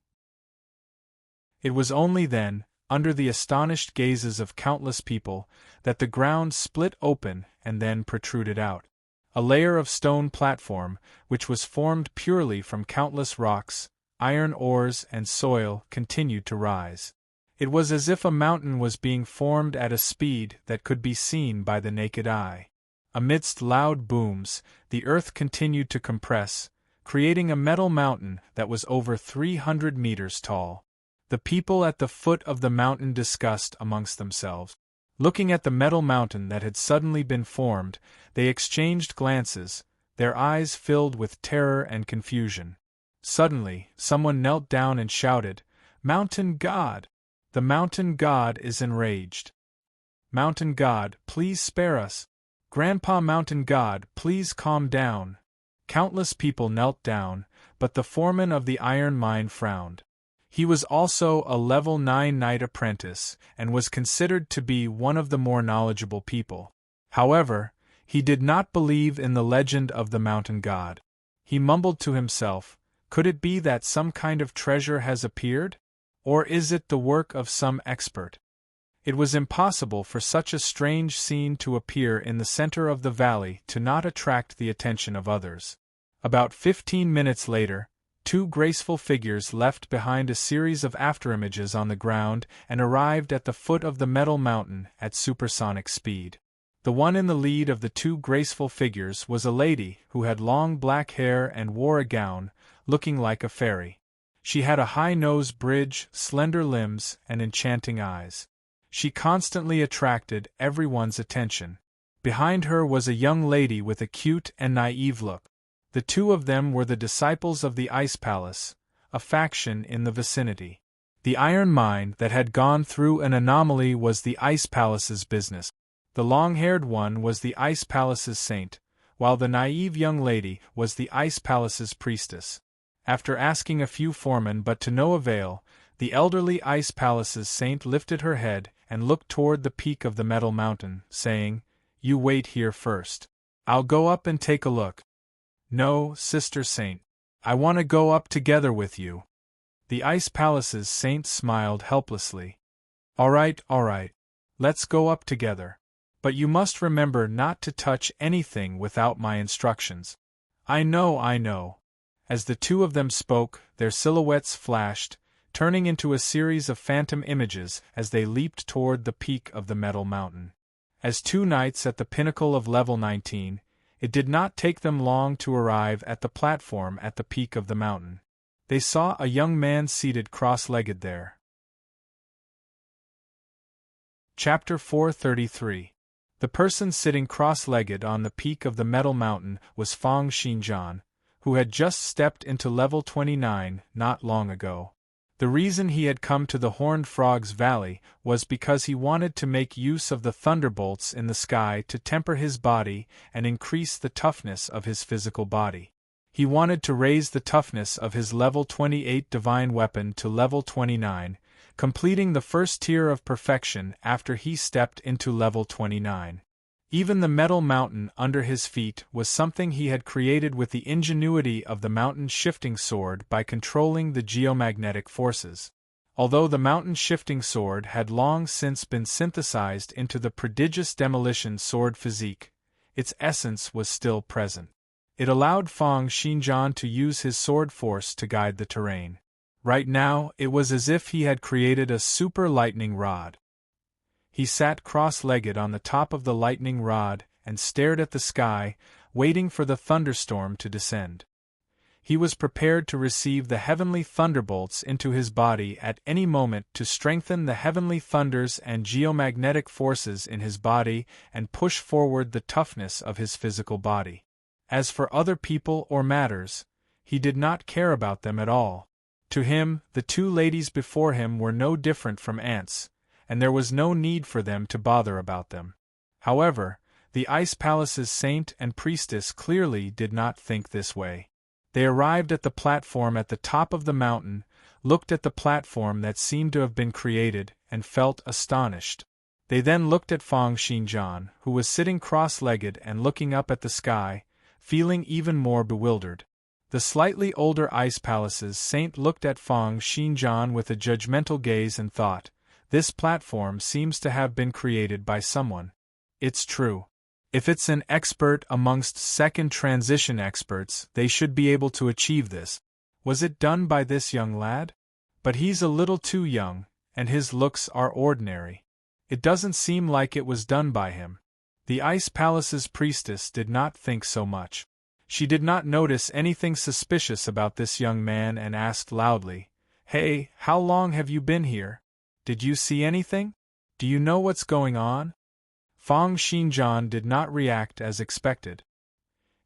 It was only then, under the astonished gazes of countless people, that the ground split open and then protruded out. A layer of stone platform, which was formed purely from countless rocks, iron ores and soil, continued to rise. It was as if a mountain was being formed at a speed that could be seen by the naked eye. Amidst loud booms, the earth continued to compress, creating a metal mountain that was over 300 meters tall. The people at the foot of the mountain discussed amongst themselves. Looking at the metal mountain that had suddenly been formed, they exchanged glances, their eyes filled with terror and confusion. Suddenly, someone knelt down and shouted, "Mountain God! The mountain God is enraged! Mountain God, please spare us! Grandpa Mountain God, please calm down!" Countless people knelt down, but the foreman of the iron mine frowned. He was also a level 9 knight apprentice, and was considered to be one of the more knowledgeable people. However, he did not believe in the legend of the mountain god. He mumbled to himself, "Could it be that some kind of treasure has appeared? Or is it the work of some expert?" It was impossible for such a strange scene to appear in the center of the valley to not attract the attention of others. About 15 minutes later, 2 graceful figures left behind a series of afterimages on the ground and arrived at the foot of the metal mountain at supersonic speed. The one in the lead of the 2 graceful figures was a lady who had long black hair and wore a gown, looking like a fairy. She had a high nose bridge, slender limbs, and enchanting eyes. She constantly attracted everyone's attention. Behind her was a young lady with a cute and naive look. The 2 of them were the disciples of the Ice Palace, a faction in the vicinity. The iron mine that had gone through an anomaly was the Ice Palace's business. The long-haired one was the Ice Palace's saint, while the naive young lady was the Ice Palace's priestess. After asking a few foremen but to no avail, the elderly Ice Palace's saint lifted her head and looked toward the peak of the metal mountain, saying, "You wait here first. I'll go up and take a look." "No, Sister Saint. I want to go up together with you." The Ice Palace's saint smiled helplessly. All right. Let's go up together. But you must remember not to touch anything without my instructions." I know. As the 2 of them spoke, their silhouettes flashed, turning into a series of phantom images as they leaped toward the peak of the metal mountain. As 2 knights at the pinnacle of level 19, it did not take them long to arrive at the platform at the peak of the mountain. They saw a young man seated cross-legged there. Chapter 433. The person sitting cross-legged on the peak of the metal mountain was Fang Xinjian, who had just stepped into level 29 not long ago. The reason he had come to the Horned Frog's Valley was because he wanted to make use of the thunderbolts in the sky to temper his body and increase the toughness of his physical body. He wanted to raise the toughness of his level 28 divine weapon to level 29, completing the first tier of perfection after he stepped into level 29. Even the metal mountain under his feet was something he had created with the ingenuity of the mountain shifting sword by controlling the geomagnetic forces. Although the mountain shifting sword had long since been synthesized into the prodigious demolition sword physique, its essence was still present. It allowed Fang Xinjian to use his sword force to guide the terrain. Right now, it was as if he had created a super lightning rod. He sat cross-legged on the top of the lightning rod and stared at the sky, waiting for the thunderstorm to descend. He was prepared to receive the heavenly thunderbolts into his body at any moment to strengthen the heavenly thunders and geomagnetic forces in his body and push forward the toughness of his physical body. As for other people or matters, he did not care about them at all. To him, the 2 ladies before him were no different from ants, and there was no need for them to bother about them. However, the Ice Palace's saint and priestess clearly did not think this way. They arrived at the platform at the top of the mountain, looked at the platform that seemed to have been created, and felt astonished. They then looked at Fang Xinjian, who was sitting cross-legged and looking up at the sky, feeling even more bewildered. The slightly older Ice Palace's saint looked at Fang Xinjian with a judgmental gaze and thought, "This platform seems to have been created by someone. It's true. If it's an expert amongst second transition experts, they should be able to achieve this. Was it done by this young lad? But he's a little too young, and his looks are ordinary. It doesn't seem like it was done by him." The Ice Palace's priestess did not think so much. She did not notice anything suspicious about this young man and asked loudly, "Hey, how long have you been here? Did you see anything? Do you know what's going on?" Fang Xinjian did not react as expected.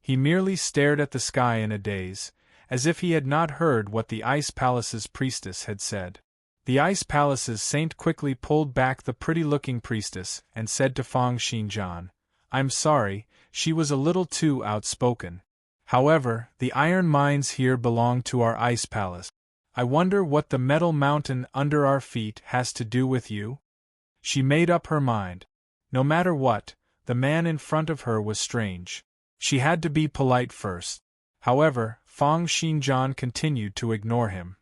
He merely stared at the sky in a daze, as if he had not heard what the Ice Palace's priestess had said. The Ice Palace's saint quickly pulled back the pretty-looking priestess and said to Feng Xinjian, "I'm sorry, she was a little too outspoken. However, the iron mines here belong to our Ice Palace. I wonder what the metal mountain under our feet has to do with you?" She made up her mind. No matter what, the man in front of her was strange. She had to be polite first. However, Feng Xinjian continued to ignore him.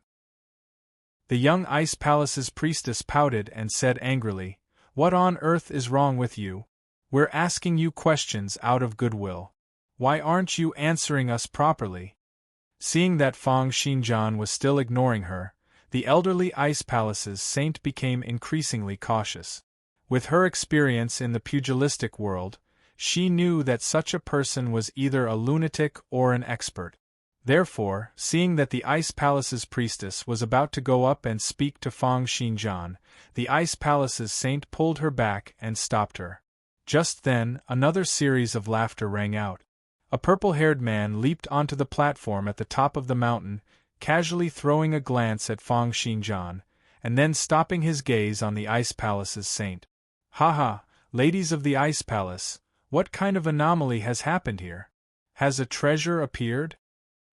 The young Ice Palace's priestess pouted and said angrily, "What on earth is wrong with you? We're asking you questions out of goodwill. Why aren't you answering us properly?" Seeing that Feng Xinjian was still ignoring her, the elderly Ice Palace's saint became increasingly cautious. With her experience in the pugilistic world, she knew that such a person was either a lunatic or an expert. Therefore, seeing that the Ice Palace's priestess was about to go up and speak to Feng Xinjian, the Ice Palace's saint pulled her back and stopped her. Just then, another series of laughter rang out. A purple-haired man leaped onto the platform at the top of the mountain, casually throwing a glance at Feng Xinjian, and then stopping his gaze on the Ice Palace's saint. "Ha ha, ladies of the Ice Palace, what kind of anomaly has happened here? Has a treasure appeared?"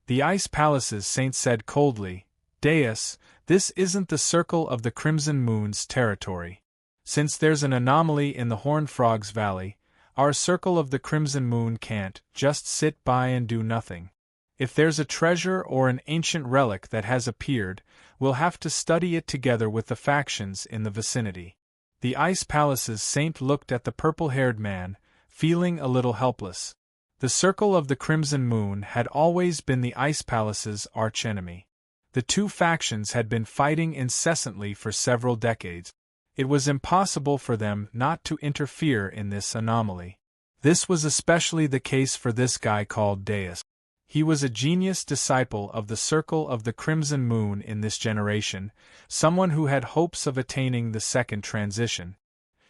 The Ice Palace's saint said coldly, "Deus, this isn't the Circle of the Crimson Moon's territory. Since there's an anomaly in the Horned Frog's Valley, our Circle of the Crimson Moon can't just sit by and do nothing. If there's a treasure or an ancient relic that has appeared, we'll have to study it together with the factions in the vicinity." The Ice Palace's saint looked at the purple-haired man, feeling a little helpless. The Circle of the Crimson Moon had always been the Ice Palace's archenemy. The two factions had been fighting incessantly for several decades. It was impossible for them not to interfere in this anomaly. This was especially the case for this guy called Deus. He was a genius disciple of the Circle of the Crimson Moon in this generation, someone who had hopes of attaining the second transition.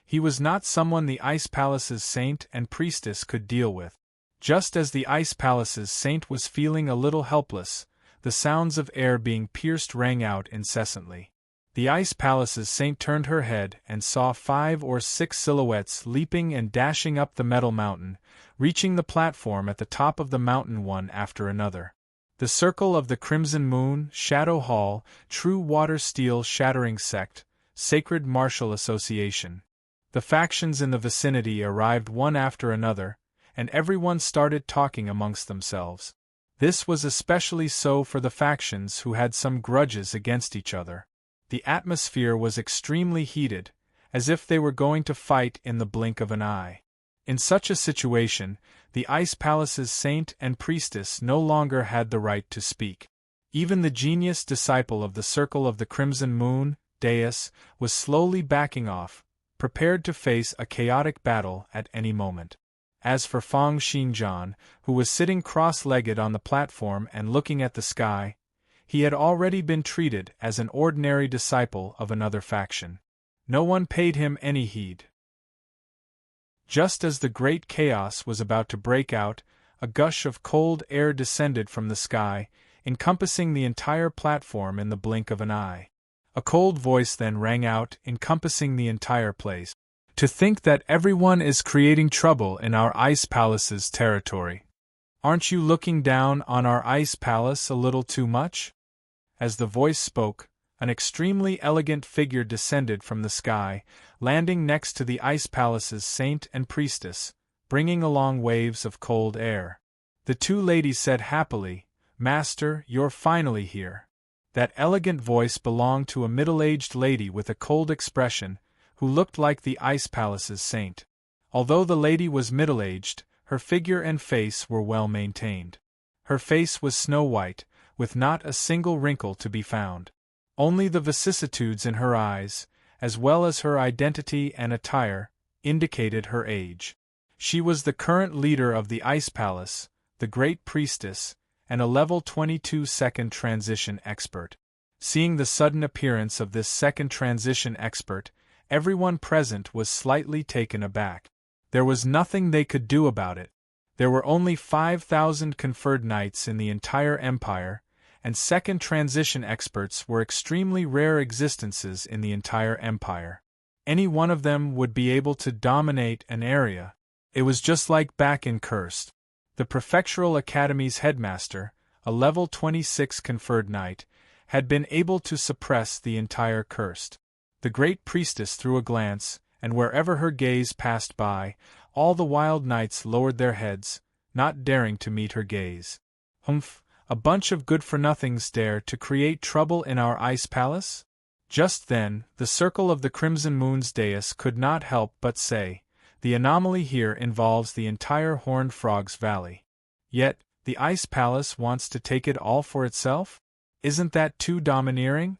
He was not someone the Ice Palace's saint and priestess could deal with. Just as the Ice Palace's saint was feeling a little helpless, the sounds of air being pierced rang out incessantly. The Ice Palace's saint turned her head and saw 5 or 6 silhouettes leaping and dashing up the metal mountain, reaching the platform at the top of the mountain one after another. The Circle of the Crimson Moon, Shadow Hall, True Water Steel Shattering Sect, Sacred Martial Association. The factions in the vicinity arrived one after another, and everyone started talking amongst themselves. This was especially so for the factions who had some grudges against each other. The atmosphere was extremely heated, as if they were going to fight in the blink of an eye. In such a situation, the Ice Palace's saint and priestess no longer had the right to speak. Even the genius disciple of the Circle of the Crimson Moon, Deus, was slowly backing off, prepared to face a chaotic battle at any moment. As for Feng Xinjian, who was sitting cross-legged on the platform and looking at the sky, he had already been treated as an ordinary disciple of another faction. No one paid him any heed. Just as the great chaos was about to break out, a gush of cold air descended from the sky, encompassing the entire platform in the blink of an eye. A cold voice then rang out, encompassing the entire place. "To think that everyone is creating trouble in our Ice Palace's territory. Aren't you looking down on our Ice Palace a little too much?" As the voice spoke, an extremely elegant figure descended from the sky, landing next to the Ice Palace's saint and priestess, bringing along waves of cold air. The two ladies said happily, "Master, you're finally here." That elegant voice belonged to a middle-aged lady with a cold expression, who looked like the Ice Palace's saint. Although the lady was middle-aged, her figure and face were well maintained. Her face was snow-white, with not a single wrinkle to be found. Only the vicissitudes in her eyes, as well as her identity and attire, indicated her age. She was the current leader of the Ice Palace, the Great Priestess, and a level 22 second transition expert. Seeing the sudden appearance of this second transition expert, everyone present was slightly taken aback. There was nothing they could do about it. There were only 5,000 conferred knights in the entire empire, and second transition experts were extremely rare existences in the entire empire. Any one of them would be able to dominate an area. It was just like back in Cursed. The Prefectural Academy's headmaster, a level 26 conferred knight, had been able to suppress the entire Cursed. The great priestess threw a glance, and wherever her gaze passed by, all the wild knights lowered their heads, not daring to meet her gaze. Humph, a bunch of good-for-nothings dare to create trouble in our ice palace? Just then, the circle of the Crimson Moon's dais could not help but say, the anomaly here involves the entire Horned Frog's Valley. Yet, the Ice Palace wants to take it all for itself? Isn't that too domineering?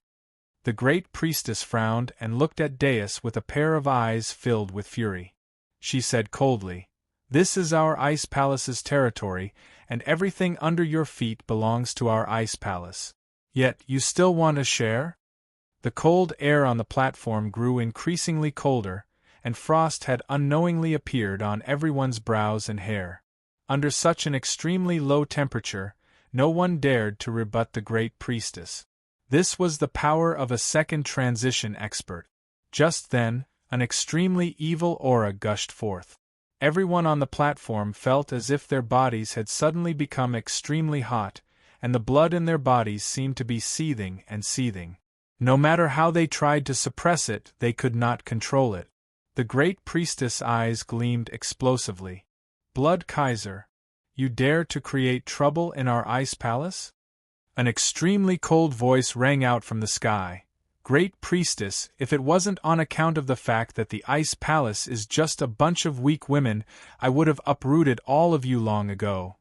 The great priestess frowned and looked at Dais with a pair of eyes filled with fury. She said coldly, "This is our Ice Palace's territory, and everything under your feet belongs to our Ice Palace. Yet, you still want a share?" The cold air on the platform grew increasingly colder, and frost had unknowingly appeared on everyone's brows and hair. Under such an extremely low temperature, no one dared to rebut the great priestess. This was the power of a second transition expert. Just then, an extremely evil aura gushed forth. Everyone on the platform felt as if their bodies had suddenly become extremely hot, and the blood in their bodies seemed to be seething and seething. No matter how they tried to suppress it, they could not control it. The great priestess' eyes gleamed explosively. "Blood Kaiser, you dare to create trouble in our ice palace?" An extremely cold voice rang out from the sky. "Great priestess, if it wasn't on account of the fact that the ice palace is just a bunch of weak women, I would have uprooted all of you long ago."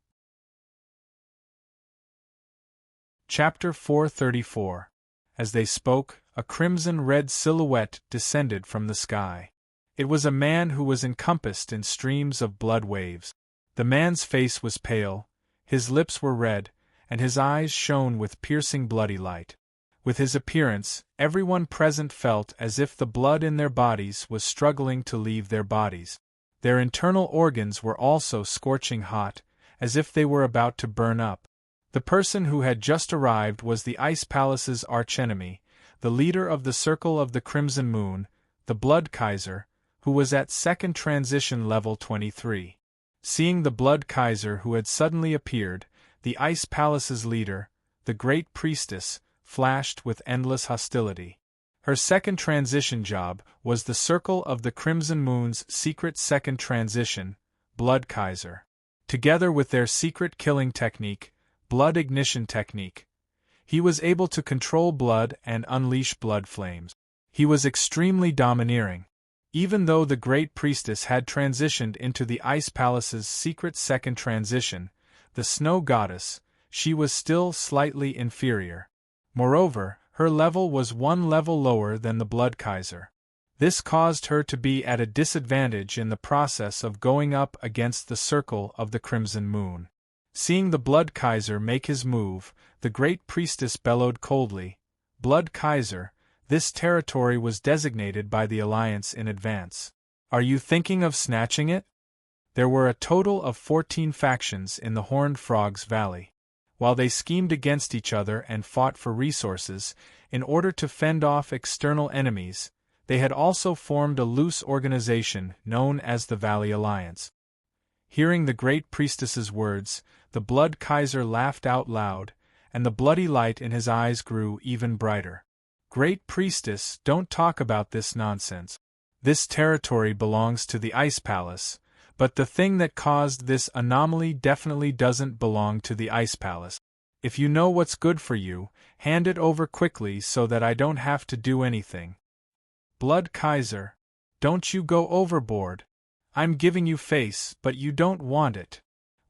Chapter 434. As they spoke, a crimson-red silhouette descended from the sky. It was a man who was encompassed in streams of blood waves. The man's face was pale, his lips were red, and his eyes shone with piercing bloody light. With his appearance, everyone present felt as if the blood in their bodies was struggling to leave their bodies. Their internal organs were also scorching hot, as if they were about to burn up. The person who had just arrived was the Ice Palace's archenemy, the leader of the Circle of the Crimson Moon, the Blood Kaiser, who was at second transition level 23. Seeing the Blood Kaiser who had suddenly appeared, the Ice Palace's leader, the Great Priestess, flashed with endless hostility. Her second transition job was the Circle of the Crimson Moon's secret second transition, Blood Kaiser. Together with their secret killing technique, Blood Ignition Technique, he was able to control blood and unleash blood flames. He was extremely domineering. Even though the Great Priestess had transitioned into the Ice Palace's secret second transition, the Snow Goddess, she was still slightly inferior. Moreover, her level was one level lower than the Blood Kaiser. This caused her to be at a disadvantage in the process of going up against the Circle of the Crimson Moon. Seeing the Blood Kaiser make his move, the Great Priestess bellowed coldly, "Blood Kaiser, this territory was designated by the Alliance in advance. Are you thinking of snatching it?" There were a total of 14 factions in the Horned Frog's Valley. While they schemed against each other and fought for resources, in order to fend off external enemies, they had also formed a loose organization known as the Valley Alliance. Hearing the Great Priestess's words, the Blood Kaiser laughed out loud, and the bloody light in his eyes grew even brighter. "Great Priestess, don't talk about this nonsense. This territory belongs to the Ice Palace, but the thing that caused this anomaly definitely doesn't belong to the Ice Palace. If you know what's good for you, hand it over quickly so that I don't have to do anything." "Blood Kaiser, don't you go overboard. I'm giving you face, but you don't want it."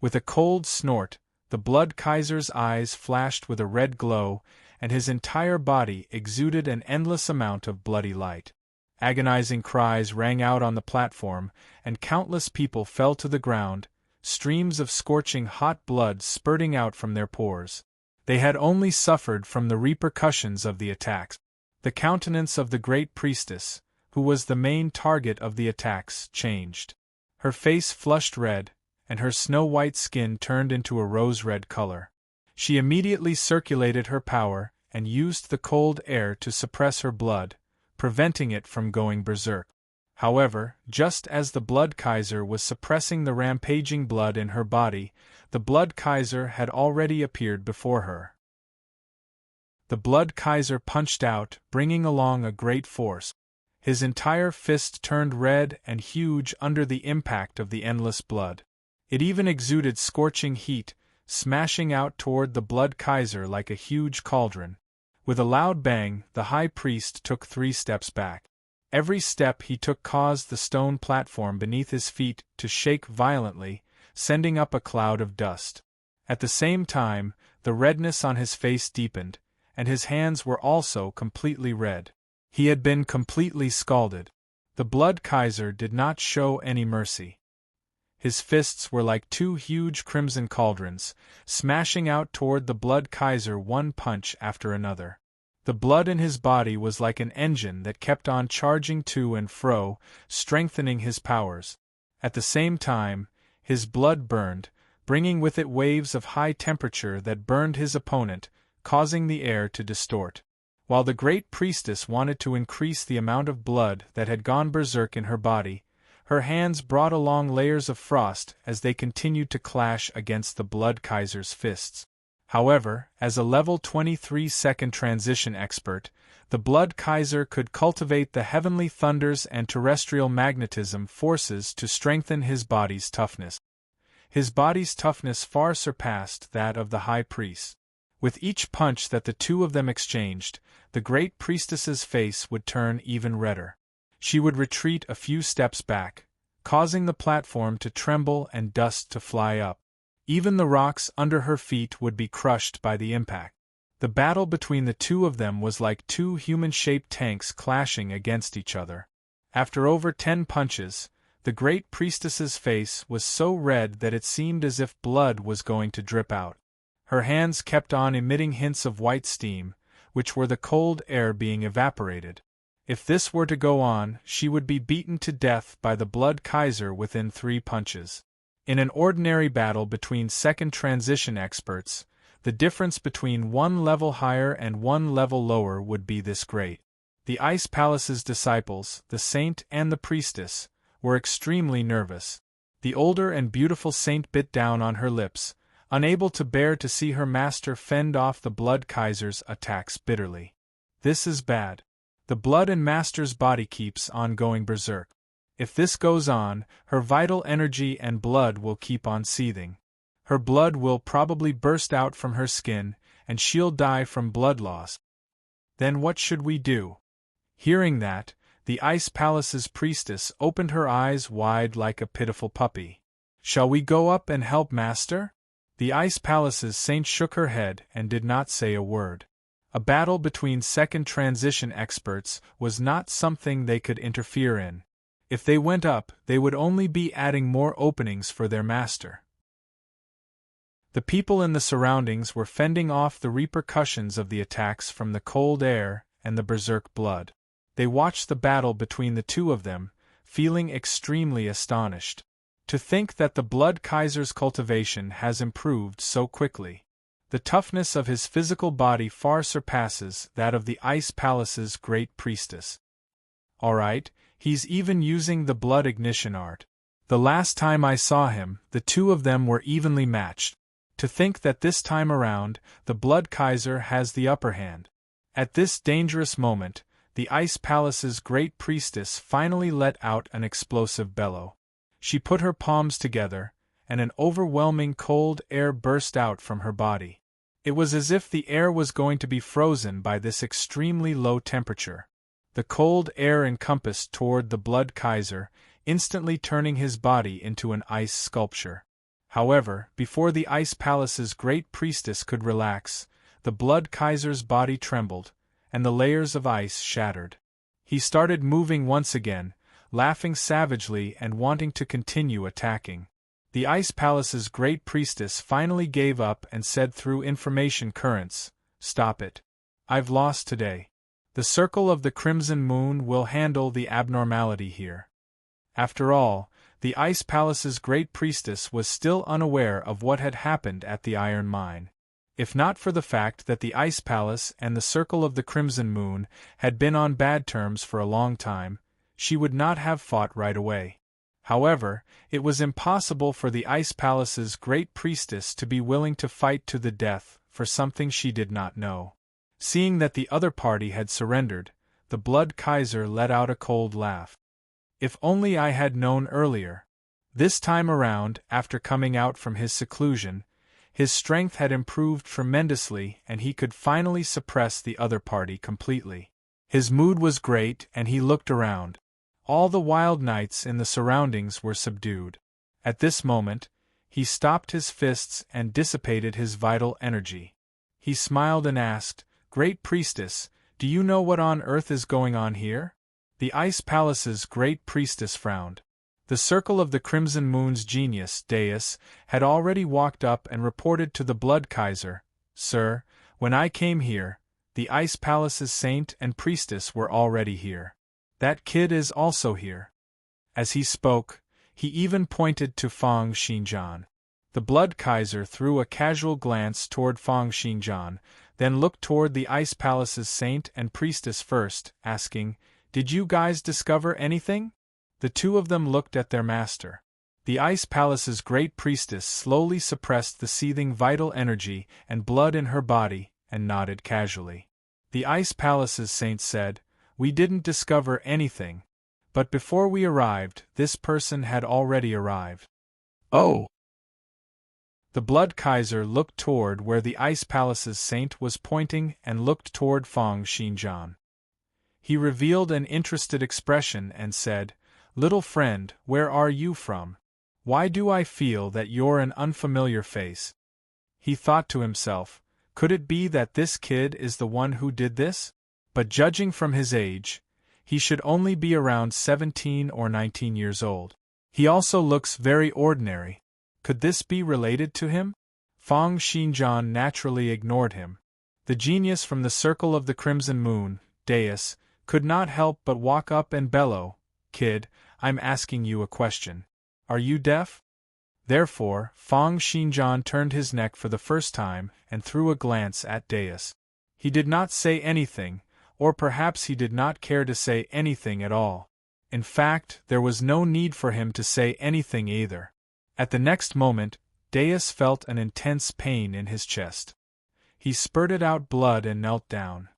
With a cold snort, the Blood Kaiser's eyes flashed with a red glow, and his entire body exuded an endless amount of bloody light. Agonizing cries rang out on the platform, and countless people fell to the ground, streams of scorching hot blood spurting out from their pores. They had only suffered from the repercussions of the attacks. The countenance of the Great Priestess, who was the main target of the attacks, changed. Her face flushed red, and her snow-white skin turned into a rose-red color. She immediately circulated her power and used the cold air to suppress her blood, preventing it from going berserk. However, just as the Blood Kaiser was suppressing the rampaging blood in her body, the Blood Kaiser had already appeared before her. The Blood Kaiser punched out, bringing along a great force. His entire fist turned red and huge under the impact of the endless blood. It even exuded scorching heat, smashing out toward the Blood Kaiser like a huge cauldron. With a loud bang, the high priest took 3 steps back. Every step he took caused the stone platform beneath his feet to shake violently, sending up a cloud of dust. At the same time, the redness on his face deepened, and his hands were also completely red. He had been completely scalded. The Blood Kaiser did not show any mercy. His fists were like 2 huge crimson cauldrons, smashing out toward the Blood Kaiser one punch after another. The blood in his body was like an engine that kept on charging to and fro, strengthening his powers. At the same time, his blood burned, bringing with it waves of high temperature that burned his opponent, causing the air to distort. While the great priestess wanted to increase the amount of blood that had gone berserk in her body, her hands brought along layers of frost as they continued to clash against the Blood Kaiser's fists. However, as a level 23-second transition expert, the Blood Kaiser could cultivate the heavenly thunders and terrestrial magnetism forces to strengthen his body's toughness. His body's toughness far surpassed that of the high priest. With each punch that the two of them exchanged, the great priestess's face would turn even redder. She would retreat a few steps back, causing the platform to tremble and dust to fly up. Even the rocks under her feet would be crushed by the impact. The battle between the two of them was like 2 human-shaped tanks clashing against each other. After over 10 punches, the great priestess's face was so red that it seemed as if blood was going to drip out. Her hands kept on emitting hints of white steam, which were the cold air being evaporated. If this were to go on, she would be beaten to death by the Blood Kaiser within 3 punches. In an ordinary battle between second transition experts, the difference between 1 level higher and 1 level lower would be this great. The Ice Palace's disciples, the saint and the priestess, were extremely nervous. The older and beautiful saint bit down on her lips, unable to bear to see her master fend off the Blood Kaiser's attacks bitterly. This is bad. The blood in master's body keeps on going berserk. If this goes on, her vital energy and blood will keep on seething. Her blood will probably burst out from her skin, and she'll die from blood loss. Then what should we do? Hearing that, the Ice Palace's priestess opened her eyes wide like a pitiful puppy. Shall we go up and help master? The Ice Palace's saint shook her head and did not say a word. A battle between second transition experts was not something they could interfere in. If they went up, they would only be adding more openings for their master. The people in the surroundings were fending off the repercussions of the attacks from the cold air and the berserk blood. They watched the battle between the two of them, feeling extremely astonished. To think that the Blood Kaiser's cultivation has improved so quickly. The toughness of his physical body far surpasses that of the Ice Palace's great priestess. All right. He's even using the blood ignition art. The last time I saw him, the two of them were evenly matched. To think that this time around, the Blood Kaiser has the upper hand. At this dangerous moment, the Ice Palace's great priestess finally let out an explosive bellow. She put her palms together, and an overwhelming cold air burst out from her body. It was as if the air was going to be frozen by this extremely low temperature. The cold air encompassed toward the Blood Kaiser, instantly turning his body into an ice sculpture. However, before the Ice Palace's great priestess could relax, the Blood Kaiser's body trembled, and the layers of ice shattered. He started moving once again, laughing savagely and wanting to continue attacking. The Ice Palace's great priestess finally gave up and said through information currents, "Stop it. I've lost today. The circle of the crimson moon will handle the abnormality here." After all, The Ice Palace's great priestess was still unaware of what had happened at the iron mine. If not for the fact that the Ice Palace and the Circle of the Crimson Moon had been on bad terms for a long time, she would not have fought right away. However, it was impossible for the Ice Palace's great priestess to be willing to fight to the death for something she did not know. Seeing that the other party had surrendered, the Blood Kaiser let out a cold laugh. If only I had known earlier. This time around, after coming out from his seclusion, his strength had improved tremendously and he could finally suppress the other party completely. His mood was great and he looked around. All the wild knights in the surroundings were subdued. At this moment, he stopped his fists and dissipated his vital energy. He smiled and asked, "Great Priestess, do you know what on earth is going on here?" The Ice Palace's great priestess frowned. The Circle of the Crimson Moon's genius, Deus, had already walked up and reported to the Blood Kaiser, "Sir, when I came here, the Ice Palace's saint and priestess were already here. That kid is also here." As he spoke, he even pointed to Fang Xinjian. The Blood Kaiser threw a casual glance toward Fang Xinjian, then looked toward the Ice Palace's saint and priestess first, asking, "Did you guys discover anything?" The two of them looked at their master. The Ice Palace's great priestess slowly suppressed the seething vital energy and blood in her body, and nodded casually. The Ice Palace's saint said, "We didn't discover anything. But before we arrived, this person had already arrived." "Oh!" The Blood Kaiser looked toward where the Ice Palace's saint was pointing and looked toward Fang Xinjian. He revealed an interested expression and said, "Little friend, where are you from? Why do I feel that you're an unfamiliar face?" He thought to himself, could it be that this kid is the one who did this? But judging from his age, he should only be around 17 or 19 years old. He also looks very ordinary. Could this be related to him? Fang Xinjian naturally ignored him. The genius from the Circle of the Crimson Moon, Deus, could not help but walk up and bellow, "Kid, I'm asking you a question. Are you deaf?" Therefore, Fang Xinjian turned his neck for the first time and threw a glance at Deus. He did not say anything, or perhaps he did not care to say anything at all. In fact, there was no need for him to say anything either. At the next moment, Deus felt an intense pain in his chest. He spurted out blood and knelt down.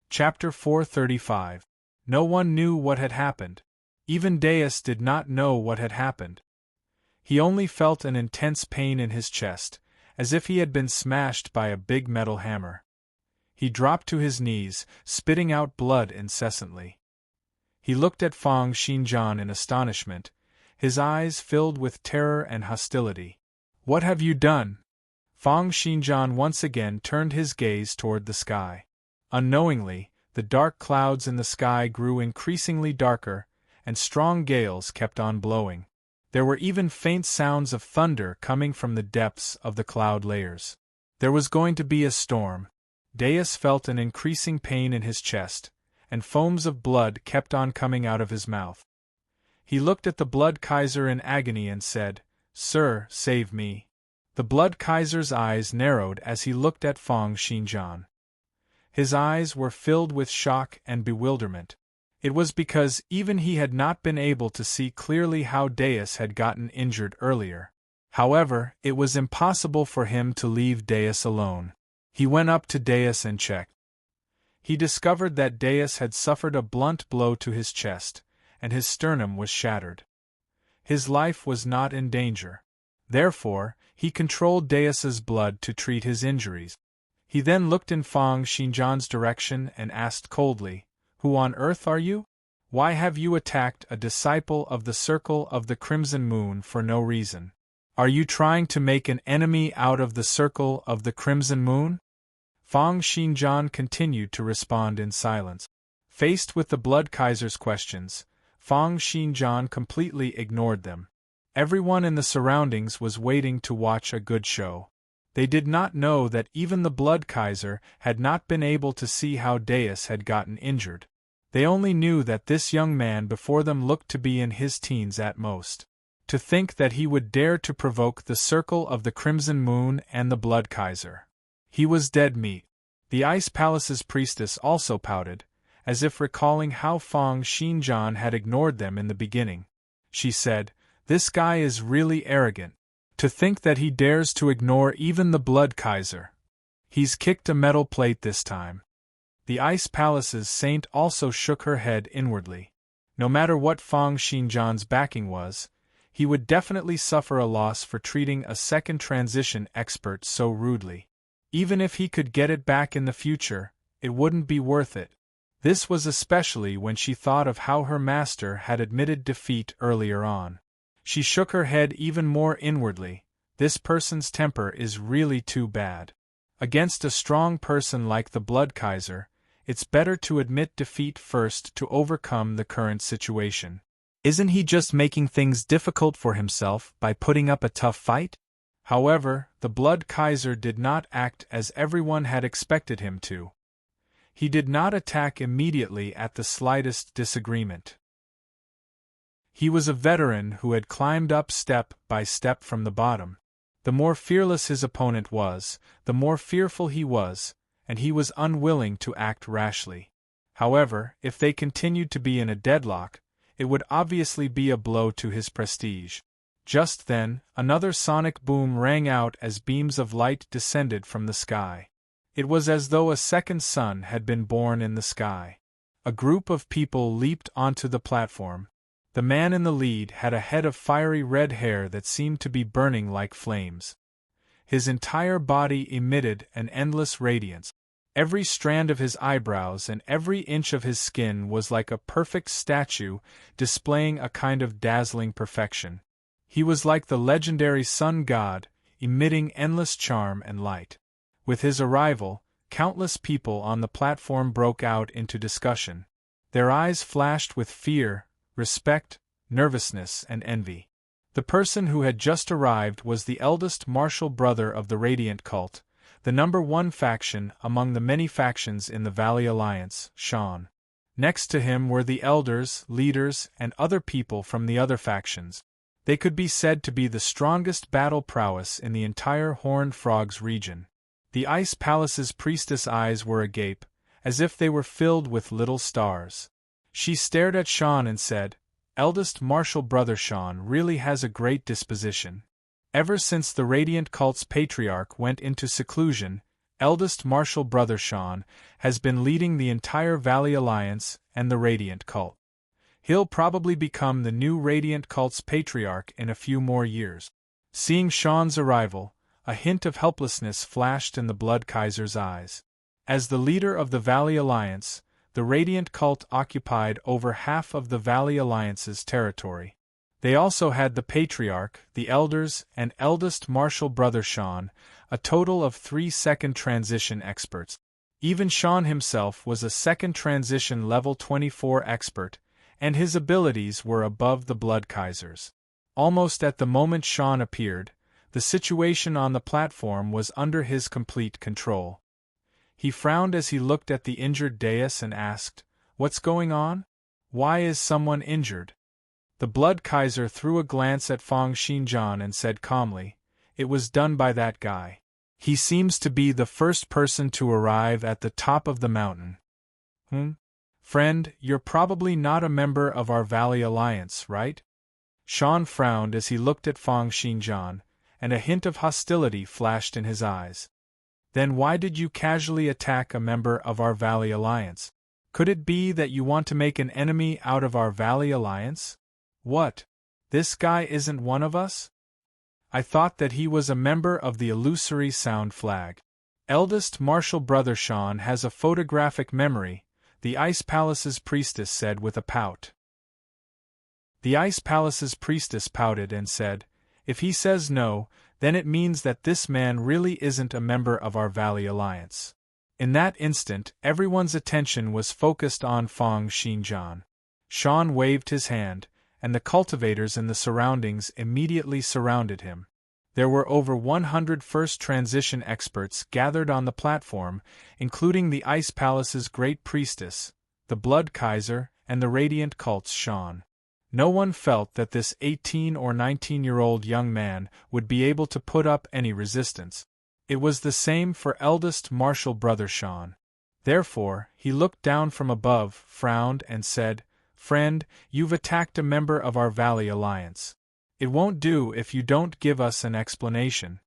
Chapter 435. No one knew what had happened. Even Deus did not know what had happened. He only felt an intense pain in his chest, as if he had been smashed by a big metal hammer. He dropped to his knees, spitting out blood incessantly. He looked at Fang Xinjian in astonishment, his eyes filled with terror and hostility. "What have you done?" Fang Xinjian once again turned his gaze toward the sky. Unknowingly, the dark clouds in the sky grew increasingly darker, and strong gales kept on blowing. There were even faint sounds of thunder coming from the depths of the cloud layers. There was going to be a storm. Deus felt an increasing pain in his chest, and foams of blood kept on coming out of his mouth. He looked at the Blood Kaiser in agony and said, "Sir, save me." The Blood Kaiser's eyes narrowed as he looked at Fang Xinjian. His eyes were filled with shock and bewilderment. It was because even he had not been able to see clearly how Deus had gotten injured earlier. However, it was impossible for him to leave Deus alone. He went up to Deus and checked. He discovered that Deus had suffered a blunt blow to his chest, and his sternum was shattered. His life was not in danger. Therefore, he controlled Deus's blood to treat his injuries. He then looked in Fang Xinjian's direction and asked coldly, "Who on earth are you? Why have you attacked a disciple of the Circle of the Crimson Moon for no reason? Are you trying to make an enemy out of the Circle of the Crimson Moon?" Fang Xinjian continued to respond in silence. Faced with the Blood Kaiser's questions, Fang Xinjian completely ignored them. Everyone in the surroundings was waiting to watch a good show. They did not know that even the Blood Kaiser had not been able to see how Deus had gotten injured. They only knew that this young man before them looked to be in his teens at most. To think that he would dare to provoke the circle of the Crimson Moon and the Blood Kaiser. He was dead meat. The Ice Palace's priestess also pouted, as if recalling how Fang Xinjian had ignored them in the beginning. She said, "This guy is really arrogant. To think that he dares to ignore even the Blood Kaiser. He's kicked a metal plate this time." The Ice Palace's saint also shook her head inwardly. No matter what Fang Xinjian's backing was, he would definitely suffer a loss for treating a second transition expert so rudely. Even if he could get it back in the future, it wouldn't be worth it. This was especially when she thought of how her master had admitted defeat earlier on. She shook her head even more inwardly. This person's temper is really too bad. Against a strong person like the Blood Kaiser, it's better to admit defeat first to overcome the current situation. Isn't he just making things difficult for himself by putting up a tough fight? However, the Blood Kaiser did not act as everyone had expected him to. He did not attack immediately at the slightest disagreement. He was a veteran who had climbed up step by step from the bottom. The more fearless his opponent was, the more fearful he was, and he was unwilling to act rashly. However, if they continued to be in a deadlock, it would obviously be a blow to his prestige. Just then, another sonic boom rang out as beams of light descended from the sky. It was as though a second sun had been born in the sky. A group of people leaped onto the platform. The man in the lead had a head of fiery red hair that seemed to be burning like flames. His entire body emitted an endless radiance. Every strand of his eyebrows and every inch of his skin was like a perfect statue, displaying a kind of dazzling perfection. He was like the legendary sun god, emitting endless charm and light. With his arrival, countless people on the platform broke out into discussion. Their eyes flashed with fear, respect, nervousness, and envy. The person who had just arrived was the eldest martial brother of the Radiant cult, the #1 faction among the many factions in the Valley Alliance, Shan. Next to him were the elders, leaders, and other people from the other factions. They could be said to be the strongest battle prowess in the entire Horned Frogs region. The Ice Palace's priestess eyes were agape, as if they were filled with little stars. She stared at Shan and said, "Eldest martial brother Shan really has a great disposition. Ever since the Radiant cult's patriarch went into seclusion, eldest martial brother Shan has been leading the entire Valley Alliance and the Radiant cult. He'll probably become the new Radiant cult's patriarch in a few more years." Seeing Shan's arrival, a hint of helplessness flashed in the Blood Kaiser's eyes. As the leader of the Valley Alliance, the Radiant cult occupied over half of the Valley Alliance's territory. They also had the Patriarch, the Elders, and eldest martial brother Shan, a total of 3 second transition experts. Even Shan himself was a second transition level 24 expert, and his abilities were above the Blood Kaiser's. Almost at the moment Shan appeared, the situation on the platform was under his complete control. He frowned as he looked at the injured dais and asked, "What's going on? Why is someone injured?" The Blood Kaiser threw a glance at Fang Xinjian and said calmly, "It was done by that guy. He seems to be the first person to arrive at the top of the mountain." Friend, you're probably not a member of our Valley Alliance, right?" Shan frowned as he looked at Fang Xinjian, and a hint of hostility flashed in his eyes. "Then why did you casually attack a member of our Valley Alliance? Could it be that you want to make an enemy out of our Valley Alliance? What? This guy isn't one of us? I thought that he was a member of the illusory Sound Flag." "Eldest martial brother Shan has a photographic memory," the Ice Palace's priestess said with a pout. The Ice Palace's priestess pouted and said, "If he says no, then it means that this man really isn't a member of our Valley Alliance." In that instant, everyone's attention was focused on Fang Xinjian. Shan waved his hand, and the cultivators in the surroundings immediately surrounded him. There were over 100 first transition experts gathered on the platform, including the Ice Palace's great priestess, the Blood Kaiser, and the Radiant cults shone. No one felt that this 18 or 19-year-old young man would be able to put up any resistance. It was the same for eldest martial brother Sean. Therefore, he looked down from above, frowned, and said, "Friend, you've attacked a member of our Valley Alliance. It won't do if you don't give us an explanation."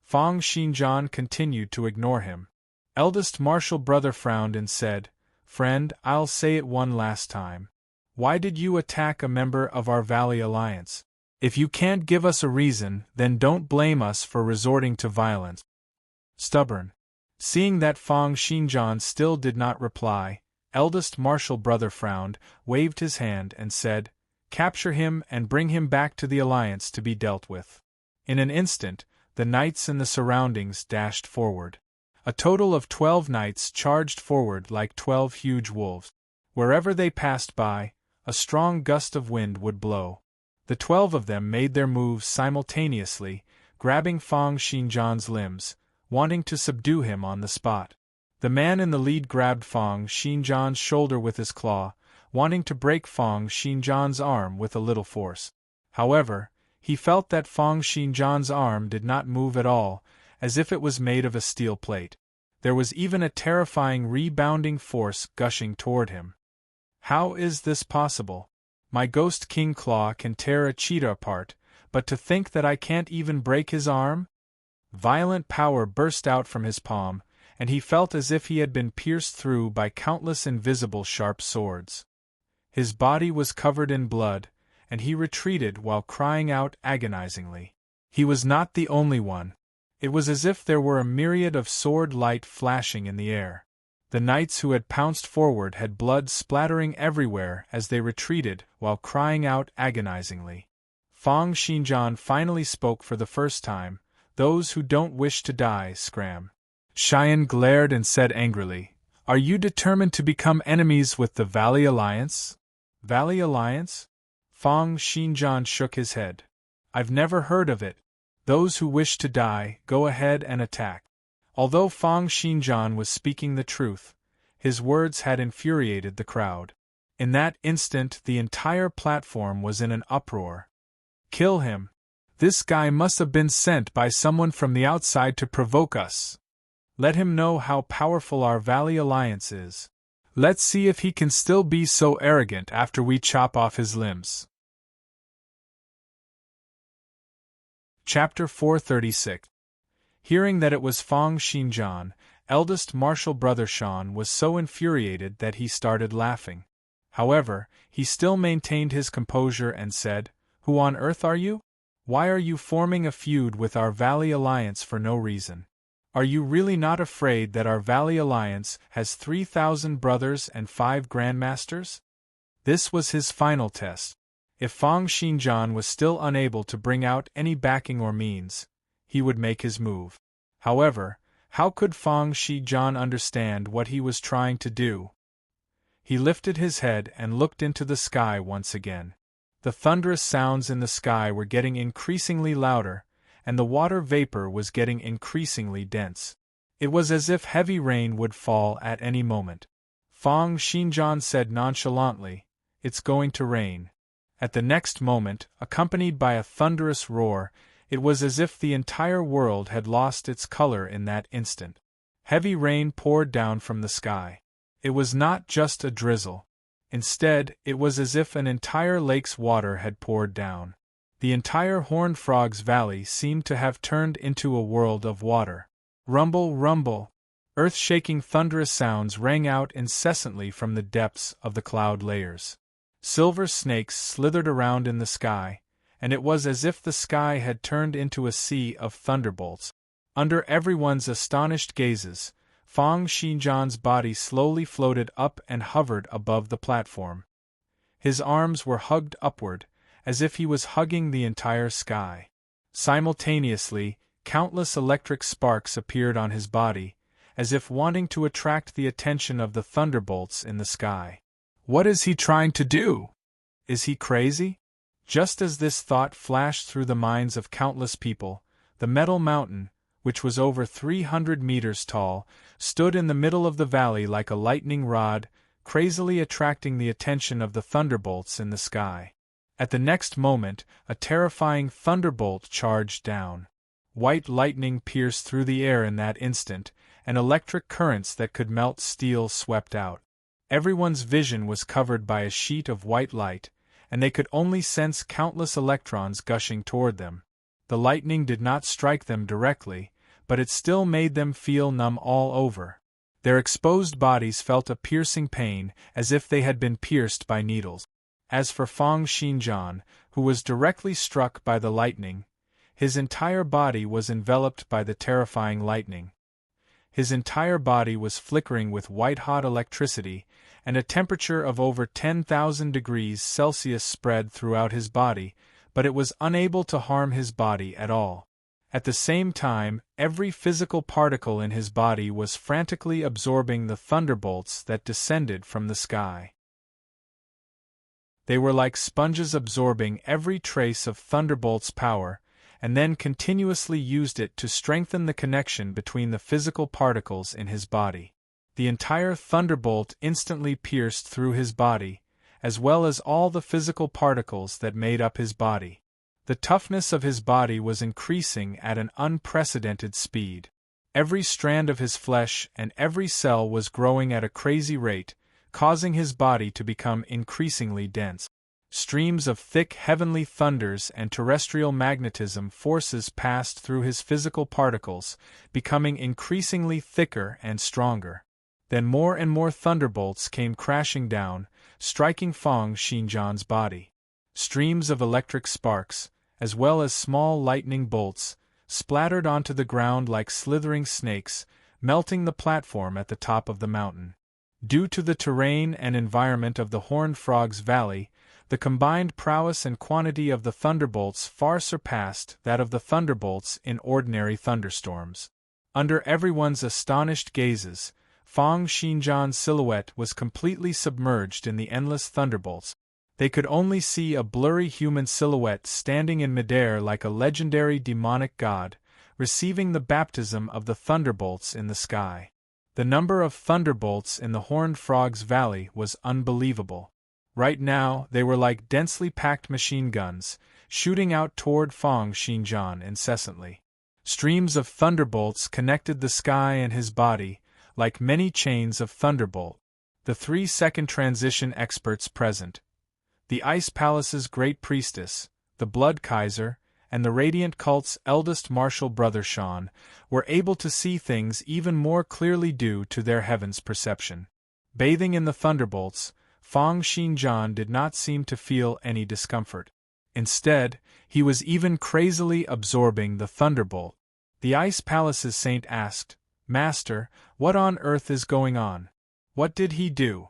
Fang Xinjian continued to ignore him. Eldest martial brother frowned and said, "Friend, I'll say it one last time. Why did you attack a member of our Valley Alliance? If you can't give us a reason, then don't blame us for resorting to violence." Stubborn. Seeing that Fang Xinjian still did not reply, eldest martial brother frowned, waved his hand, and said, "Capture him and bring him back to the Alliance to be dealt with." In an instant, the knights in the surroundings dashed forward. A total of 12 knights charged forward like 12 huge wolves. Wherever they passed by, a strong gust of wind would blow. The 12 of them made their moves simultaneously, grabbing Fang Xinjian's limbs, wanting to subdue him on the spot. The man in the lead grabbed Fang Xinjian's shoulder with his claw, wanting to break Fang Xinjian's arm with a little force. However, he felt that Fang Xinjian's arm did not move at all, as if it was made of a steel plate. There was even a terrifying rebounding force gushing toward him. How is this possible? My Ghost King Claw can tear a cheetah apart, but to think that I can't even break his arm? Violent power burst out from his palm, and he felt as if he had been pierced through by countless invisible sharp swords. His body was covered in blood, and he retreated while crying out agonizingly. He was not the only one. It was as if there were a myriad of sword light flashing in the air. The knights who had pounced forward had blood splattering everywhere as they retreated while crying out agonizingly. Fang Xinjian finally spoke for the first time. "Those who don't wish to die, scram." Xian glared and said angrily, "Are you determined to become enemies with the Valley Alliance?" "Valley Alliance?" Fang Xinjian shook his head. "I've never heard of it. Those who wish to die, go ahead and attack." Although Fang Xinjian was speaking the truth, his words had infuriated the crowd. In that instant, the entire platform was in an uproar. "Kill him! This guy must have been sent by someone from the outside to provoke us. Let him know how powerful our Valley Alliance is. Let's see if he can still be so arrogant after we chop off his limbs." Chapter 436. Hearing that it was Fang Xinjian, eldest martial brother Sean was so infuriated that he started laughing. However, he still maintained his composure and said, "Who on earth are you? Why are you forming a feud with our Valley Alliance for no reason? Are you really not afraid that our Valley Alliance has 3,000 brothers and 5 grandmasters?" This was his final test. If Fang Xinjian was still unable to bring out any backing or means, he would make his move. However, how could Fang Xinjian understand what he was trying to do? He lifted his head and looked into the sky once again. The thunderous sounds in the sky were getting increasingly louder, and the water vapor was getting increasingly dense. It was as if heavy rain would fall at any moment. Fang Xinjian said nonchalantly, "It's going to rain." At the next moment, accompanied by a thunderous roar, it was as if the entire world had lost its color in that instant. Heavy rain poured down from the sky. It was not just a drizzle. Instead, it was as if an entire lake's water had poured down. The entire Horned Frog's Valley seemed to have turned into a world of water. Rumble, rumble! Earth-shaking thunderous sounds rang out incessantly from the depths of the cloud layers. Silver snakes slithered around in the sky, and it was as if the sky had turned into a sea of thunderbolts. Under everyone's astonished gazes, Fang Xinjian's body slowly floated up and hovered above the platform. His arms were hugged upward, as if he was hugging the entire sky. Simultaneously, countless electric sparks appeared on his body, as if wanting to attract the attention of the thunderbolts in the sky. What is he trying to do? Is he crazy? Just as this thought flashed through the minds of countless people, the metal mountain, which was over 300 meters tall, stood in the middle of the valley like a lightning rod, crazily attracting the attention of the thunderbolts in the sky. At the next moment, a terrifying thunderbolt charged down. White lightning pierced through the air in that instant, and electric currents that could melt steel swept out. Everyone's vision was covered by a sheet of white light, and they could only sense countless electrons gushing toward them. The lightning did not strike them directly, but it still made them feel numb all over. Their exposed bodies felt a piercing pain, as if they had been pierced by needles. As for Fang Xinjian, who was directly struck by the lightning, his entire body was enveloped by the terrifying lightning. His entire body was flickering with white-hot electricity, and a temperature of over 10,000 degrees Celsius spread throughout his body, but it was unable to harm his body at all. At the same time, every physical particle in his body was frantically absorbing the thunderbolts that descended from the sky. They were like sponges absorbing every trace of Thunderbolt's power, and then continuously used it to strengthen the connection between the physical particles in his body. The entire Thunderbolt instantly pierced through his body, as well as all the physical particles that made up his body. The toughness of his body was increasing at an unprecedented speed. Every strand of his flesh and every cell was growing at a crazy rate, causing his body to become increasingly dense. Streams of thick heavenly thunders and terrestrial magnetism forces passed through his physical particles, becoming increasingly thicker and stronger. Then more and more thunderbolts came crashing down, striking Fang Xinjian's body. Streams of electric sparks, as well as small lightning bolts, splattered onto the ground like slithering snakes, melting the platform at the top of the mountain. Due to the terrain and environment of the Horned Frog's Valley, the combined prowess and quantity of the thunderbolts far surpassed that of the thunderbolts in ordinary thunderstorms. Under everyone's astonished gazes, Fang Xinjian's silhouette was completely submerged in the endless thunderbolts. They could only see a blurry human silhouette standing in midair like a legendary demonic god, receiving the baptism of the thunderbolts in the sky. The number of thunderbolts in the Horned Frog's Valley was unbelievable. Right now, they were like densely packed machine guns, shooting out toward Fang Xinjian incessantly. Streams of thunderbolts connected the sky and his body, like many chains of thunderbolt. The 3-second transition experts present, the Ice Palace's great priestess, the Blood Kaiser, and the Radiant Cult's eldest martial brother Shan, were able to see things even more clearly due to their heaven's perception. Bathing in the thunderbolts, Fang Xinjian did not seem to feel any discomfort. Instead, he was even crazily absorbing the thunderbolt. The Ice Palace's saint asked, "Master, what on earth is going on? What did he do?"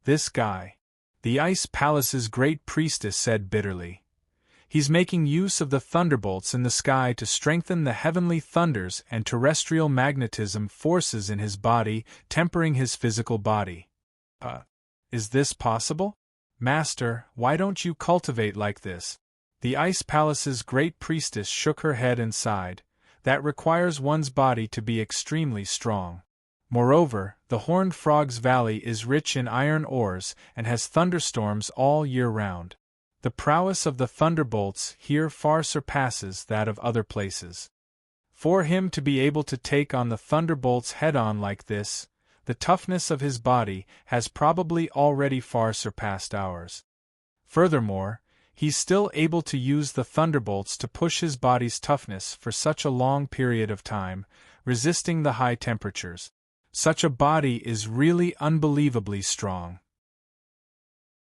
"This guy." The Ice Palace's great priestess said bitterly. "He's making use of the thunderbolts in the sky to strengthen the heavenly thunders and terrestrial magnetism forces in his body, tempering his physical body." Is this possible? Master, why don't you cultivate like this?" The Ice Palace's great priestess shook her head and sighed. "That requires one's body to be extremely strong. Moreover, the Horned Frog's Valley is rich in iron ores and has thunderstorms all year round. The prowess of the thunderbolts here far surpasses that of other places. For him to be able to take on the thunderbolts head-on like this, the toughness of his body has probably already far surpassed ours. Furthermore, he's still able to use the thunderbolts to push his body's toughness for such a long period of time, resisting the high temperatures. Such a body is really unbelievably strong.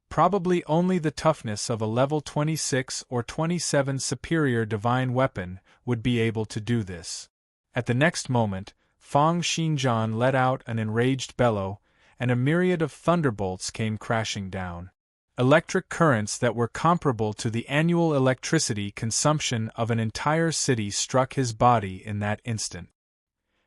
Probably only the toughness of a level 26 or 27 superior divine weapon would be able to do this. At the next moment, Fang Xinjian let out an enraged bellow, and a myriad of thunderbolts came crashing down. Electric currents that were comparable to the annual electricity consumption of an entire city struck his body in that instant.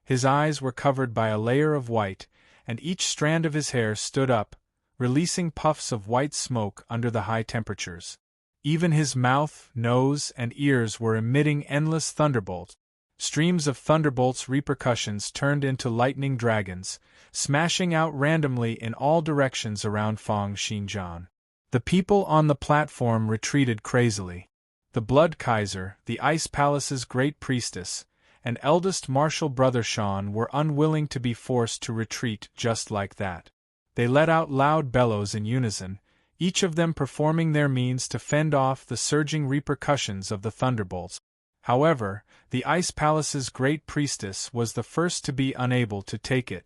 His eyes were covered by a layer of white, and each strand of his hair stood up, releasing puffs of white smoke under the high temperatures. Even his mouth, nose, and ears were emitting endless thunderbolts. Streams of thunderbolts' repercussions turned into lightning dragons, smashing out randomly in all directions around Fang Xinjian. The people on the platform retreated crazily. The Blood Kaiser, the Ice Palace's great priestess, and eldest martial brother Shan were unwilling to be forced to retreat just like that. They let out loud bellows in unison, each of them performing their means to fend off the surging repercussions of the thunderbolts. However, the Ice Palace's great priestess was the first to be unable to take it.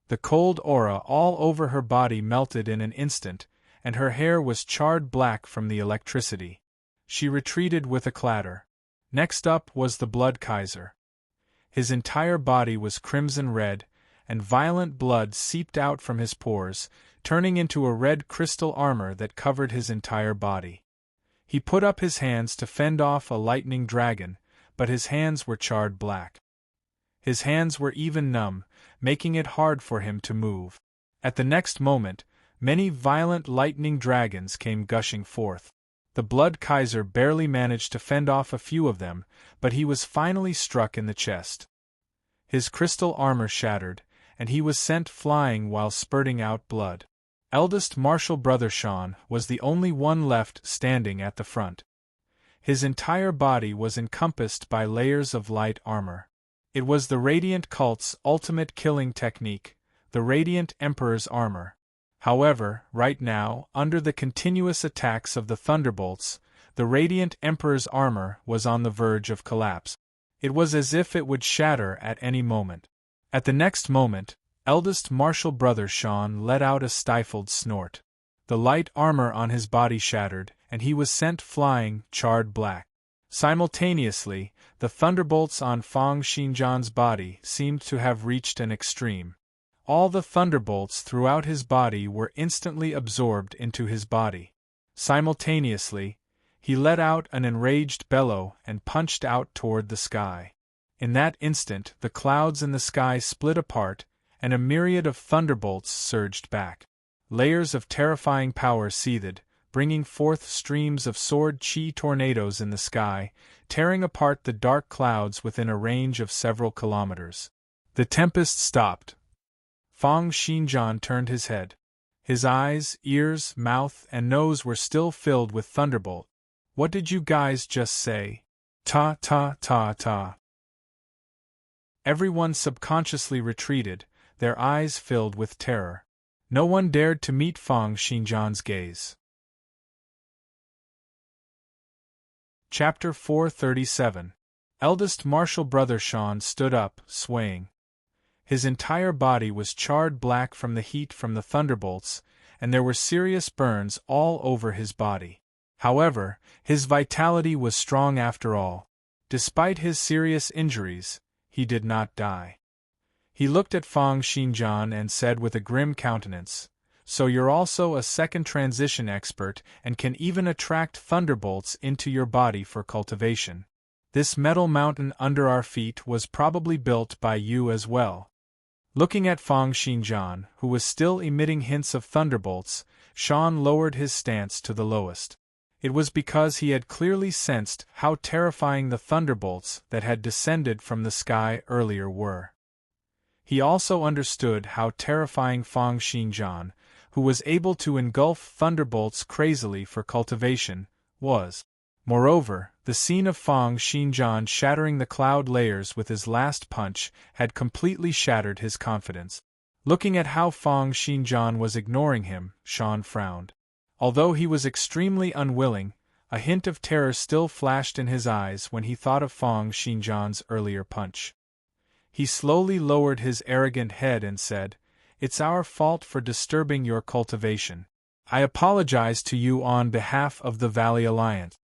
The cold aura all over her body melted in an instant, and her hair was charred black from the electricity. She retreated with a clatter. Next up was the Blood Kaiser. His entire body was crimson red, and violent blood seeped out from his pores, turning into a red crystal armor that covered his entire body. He put up his hands to fend off a lightning dragon, but his hands were charred black. His hands were even numb, making it hard for him to move. At the next moment, many violent lightning dragons came gushing forth. The Blood Kaiser barely managed to fend off a few of them, but he was finally struck in the chest. His crystal armor shattered, and he was sent flying while spurting out blood. Eldest martial brother Shan was the only one left standing at the front. His entire body was encompassed by layers of light armor. It was the Radiant Cult's ultimate killing technique, the Radiant Emperor's armor. However, right now, under the continuous attacks of the thunderbolts, the Radiant Emperor's armor was on the verge of collapse. It was as if it would shatter at any moment. At the next moment, eldest martial brother Shan let out a stifled snort. The light armor on his body shattered, and he was sent flying, charred black. Simultaneously, the thunderbolts on Fang Xinjian's body seemed to have reached an extreme. All the thunderbolts throughout his body were instantly absorbed into his body. Simultaneously, he let out an enraged bellow and punched out toward the sky. In that instant, the clouds in the sky split apart, and a myriad of thunderbolts surged back. Layers of terrifying power seethed, bringing forth streams of sword chi tornadoes in the sky, tearing apart the dark clouds within a range of several kilometers. The tempest stopped. Fang Xinjian turned his head. His eyes, ears, mouth, and nose were still filled with thunderbolt. What did you guys just say? Ta ta ta ta. Everyone subconsciously retreated, their eyes filled with terror. No one dared to meet Fang Xinjian's gaze. Chapter 437. Eldest martial brother Shan stood up, swaying. His entire body was charred black from the heat from the thunderbolts, and there were serious burns all over his body. However, his vitality was strong after all. Despite his serious injuries, he did not die. He looked at Fang Xinjian and said with a grim countenance, "So you're also a second transition expert and can even attract thunderbolts into your body for cultivation. This metal mountain under our feet was probably built by you as well." Looking at Fang Xinjian, who was still emitting hints of thunderbolts, Shan lowered his stance to the lowest. It was because he had clearly sensed how terrifying the thunderbolts that had descended from the sky earlier were. He also understood how terrifying Fang Xinjian, who was able to engulf thunderbolts crazily for cultivation, was. Moreover, the scene of Fang Xinjian shattering the cloud layers with his last punch had completely shattered his confidence. Looking at how Fang Xinjian was ignoring him, Shan frowned. Although he was extremely unwilling, a hint of terror still flashed in his eyes when he thought of Fang Xinjian's earlier punch. He slowly lowered his arrogant head and said, "It's our fault for disturbing your cultivation. I apologize to you on behalf of the Valley Alliance."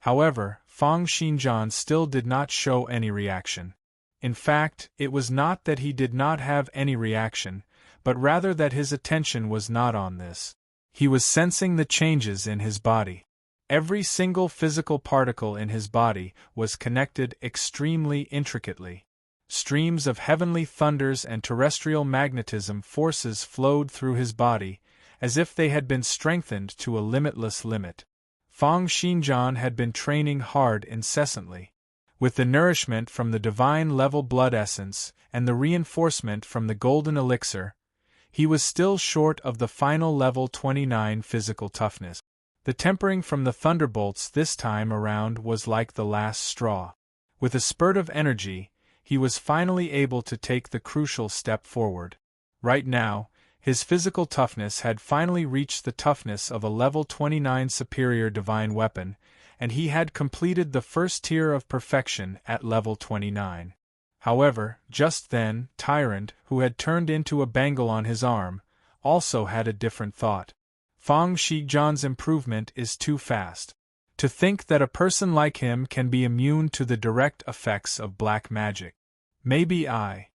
However, Fang Xinjian still did not show any reaction. In fact, it was not that he did not have any reaction, but rather that his attention was not on this. He was sensing the changes in his body. Every single physical particle in his body was connected extremely intricately. Streams of heavenly thunders and terrestrial magnetism forces flowed through his body, as if they had been strengthened to a limitless limit. Fang Xinjian had been training hard incessantly. With the nourishment from the divine level blood essence and the reinforcement from the golden elixir, he was still short of the final level 29 physical toughness. The tempering from the thunderbolts this time around was like the last straw. With a spurt of energy, he was finally able to take the crucial step forward. Right now, his physical toughness had finally reached the toughness of a level 29 superior divine weapon, and he had completed the first tier of perfection at level 29. However, just then, Tyrant, who had turned into a bangle on his arm, also had a different thought. Fang Shijian's improvement is too fast. To think that a person like him can be immune to the direct effects of black magic. Maybe I.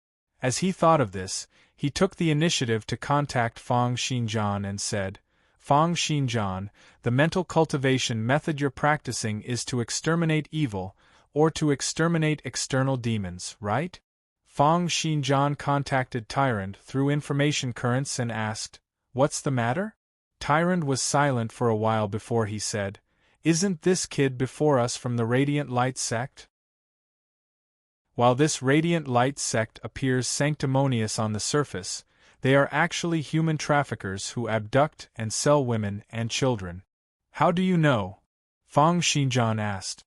As he thought of this, he took the initiative to contact Fang Shijian and said, Fang Shijian, the mental cultivation method you're practicing is to exterminate evil, or to exterminate external demons, right? Fang Shijian contacted Tyrant through information currents and asked, What's the matter? Tyrant was silent for a while before he said, Isn't this kid before us from the Radiant Light sect? While this Radiant Light sect appears sanctimonious on the surface, they are actually human traffickers who abduct and sell women and children. How do you know? Fang Shijian asked.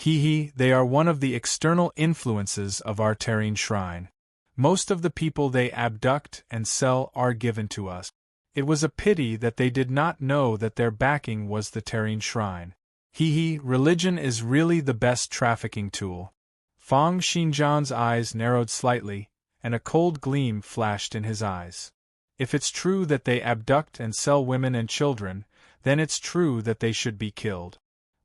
They are one of the external influences of our Terrene Shrine. Most of the people they abduct and sell are given to us. It was a pity that they did not know that their backing was the Terrene Shrine. Religion is really the best trafficking tool. Fang Shijian's eyes narrowed slightly, and a cold gleam flashed in his eyes. If it's true that they abduct and sell women and children, then it's true that they should be killed.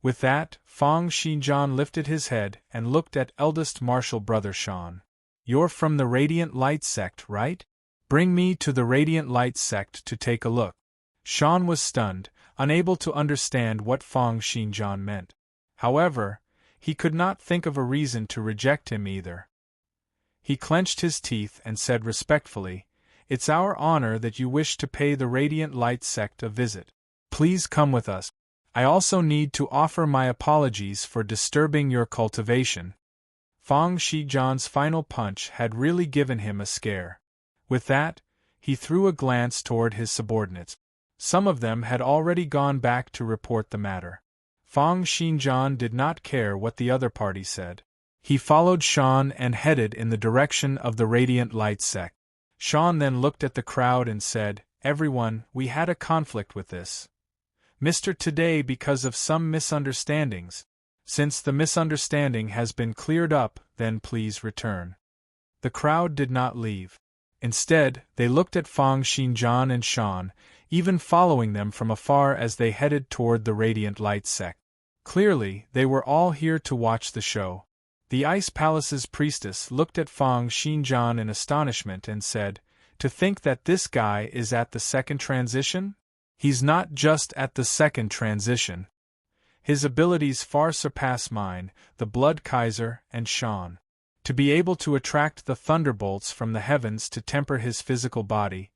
With that, Fang Shijian lifted his head and looked at eldest martial brother Shan. You're from the Radiant Light sect, right? Bring me to the Radiant Light sect to take a look. Shan was stunned, unable to understand what Fang Shijian meant. However, he could not think of a reason to reject him either. He clenched his teeth and said respectfully, It's our honor that you wish to pay the Radiant Light sect a visit. Please come with us. I also need to offer my apologies for disturbing your cultivation. Fang Shijian's final punch had really given him a scare. With that, he threw a glance toward his subordinates. Some of them had already gone back to report the matter. Fang Shijian did not care what the other party said. He followed Shan and headed in the direction of the Radiant Light sect. Shan then looked at the crowd and said, Everyone, we had a conflict with this Mr. today because of some misunderstandings. Since the misunderstanding has been cleared up, then please return. The crowd did not leave. Instead, they looked at Fang Shijian and Shan, even following them from afar as they headed toward the Radiant Light sect. Clearly, they were all here to watch the show. The Ice Palace's priestess looked at Fang Shijian in astonishment and said, To think that this guy is at the second transition? He's not just at the second transition. His abilities far surpass mine, the Blood Kaiser, and Shan. To be able to attract the thunderbolts from the heavens to temper his physical body,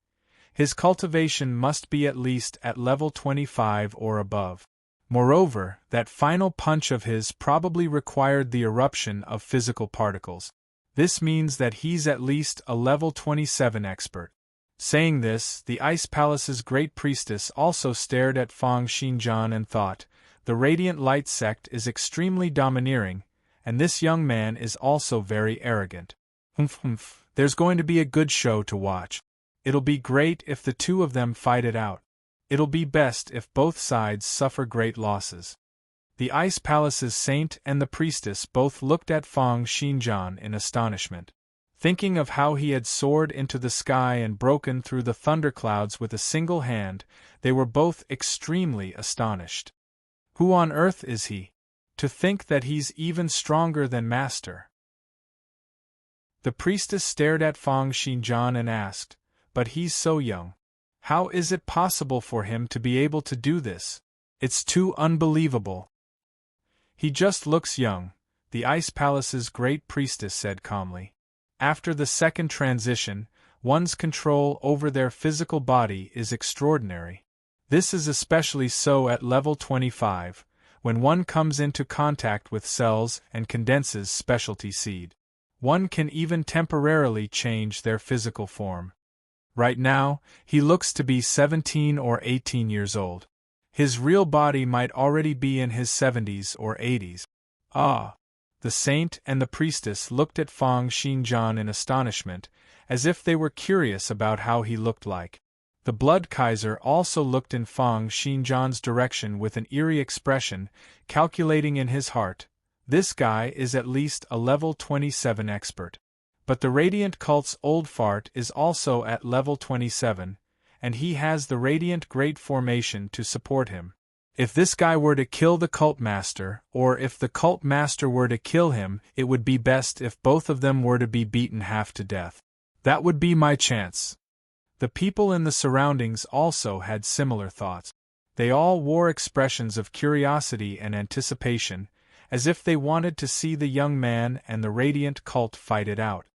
his cultivation must be at least at level 25 or above. Moreover, that final punch of his probably required the eruption of physical particles. This means that he's at least a level 27 expert. Saying this, the Ice Palace's great priestess also stared at Fang Shijian and thought, The Radiant Light sect is extremely domineering, and this young man is also very arrogant. There's going to be a good show to watch. It'll be great if the two of them fight it out. It'll be best if both sides suffer great losses. The Ice Palace's saint and the priestess both looked at Fang Shijian in astonishment. Thinking of how he had soared into the sky and broken through the thunderclouds with a single hand, they were both extremely astonished. Who on earth is he? To think that he's even stronger than Master. The priestess stared at Fang Shijian and asked, But he's so young. How is it possible for him to be able to do this? It's too unbelievable. He just looks young, the Ice Palace's great priestess said calmly. After the second transition, one's control over their physical body is extraordinary. This is especially so at level 25, when one comes into contact with cells and condenses specialty seed. One can even temporarily change their physical form. Right now, he looks to be 17 or 18 years old. His real body might already be in his 70s or 80s. Ah! The saint and the priestess looked at Fang Xinjian in astonishment, as if they were curious about how he looked like. The Blood Kaiser also looked in Fang Xinjian's direction with an eerie expression, calculating in his heart, "This guy is at least a level 27 expert." But the Radiant Cult's old fart is also at level 27, and he has the Radiant Great Formation to support him. If this guy were to kill the Cult Master, or if the Cult Master were to kill him, it would be best if both of them were to be beaten half to death. That would be my chance. The people in the surroundings also had similar thoughts. They all wore expressions of curiosity and anticipation, as if they wanted to see the young man and the Radiant Cult fight it out.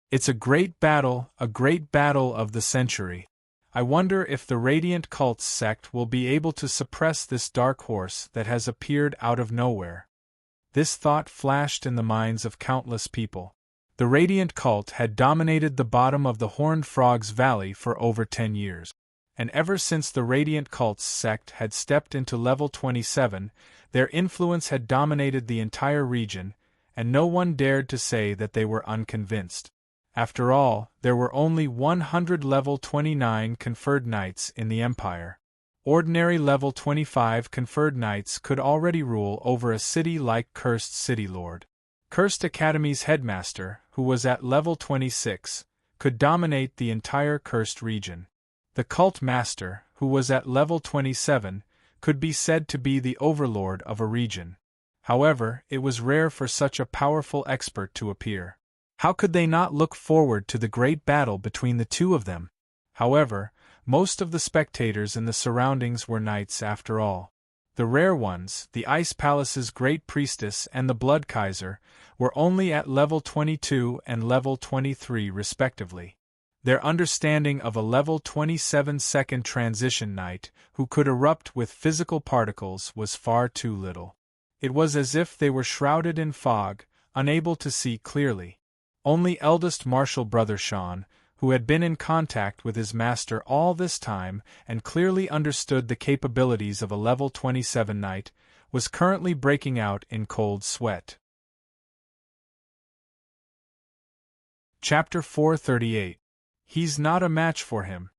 It's a great battle of the century. I wonder if the Radiant Cult's sect will be able to suppress this dark horse that has appeared out of nowhere. This thought flashed in the minds of countless people. The Radiant Cult had dominated the bottom of the Horned Frogs Valley for over 10 years. And ever since the Radiant Cult's sect had stepped into level 27, their influence had dominated the entire region, and no one dared to say that they were unconvinced. After all, there were only 100 level 29 conferred knights in the Empire. Ordinary level 25 conferred knights could already rule over a city like Cursed City Lord. Cursed Academy's headmaster, who was at level 26, could dominate the entire Cursed region. The Cult Master, who was at level 27, could be said to be the overlord of a region. However, it was rare for such a powerful expert to appear. How could they not look forward to the great battle between the two of them? However, most of the spectators in the surroundings were knights after all. The rare ones, the Ice Palace's Great Priestess and the Blood Kaiser, were only at level 22 and level 23 respectively. Their understanding of a level 27-second transition knight who could erupt with physical particles was far too little. It was as if they were shrouded in fog, unable to see clearly. Only eldest Martial Brother Sean, who had been in contact with his master all this time and clearly understood the capabilities of a level 27 knight, was currently breaking out in cold sweat. Chapter 438. He's not a match for him.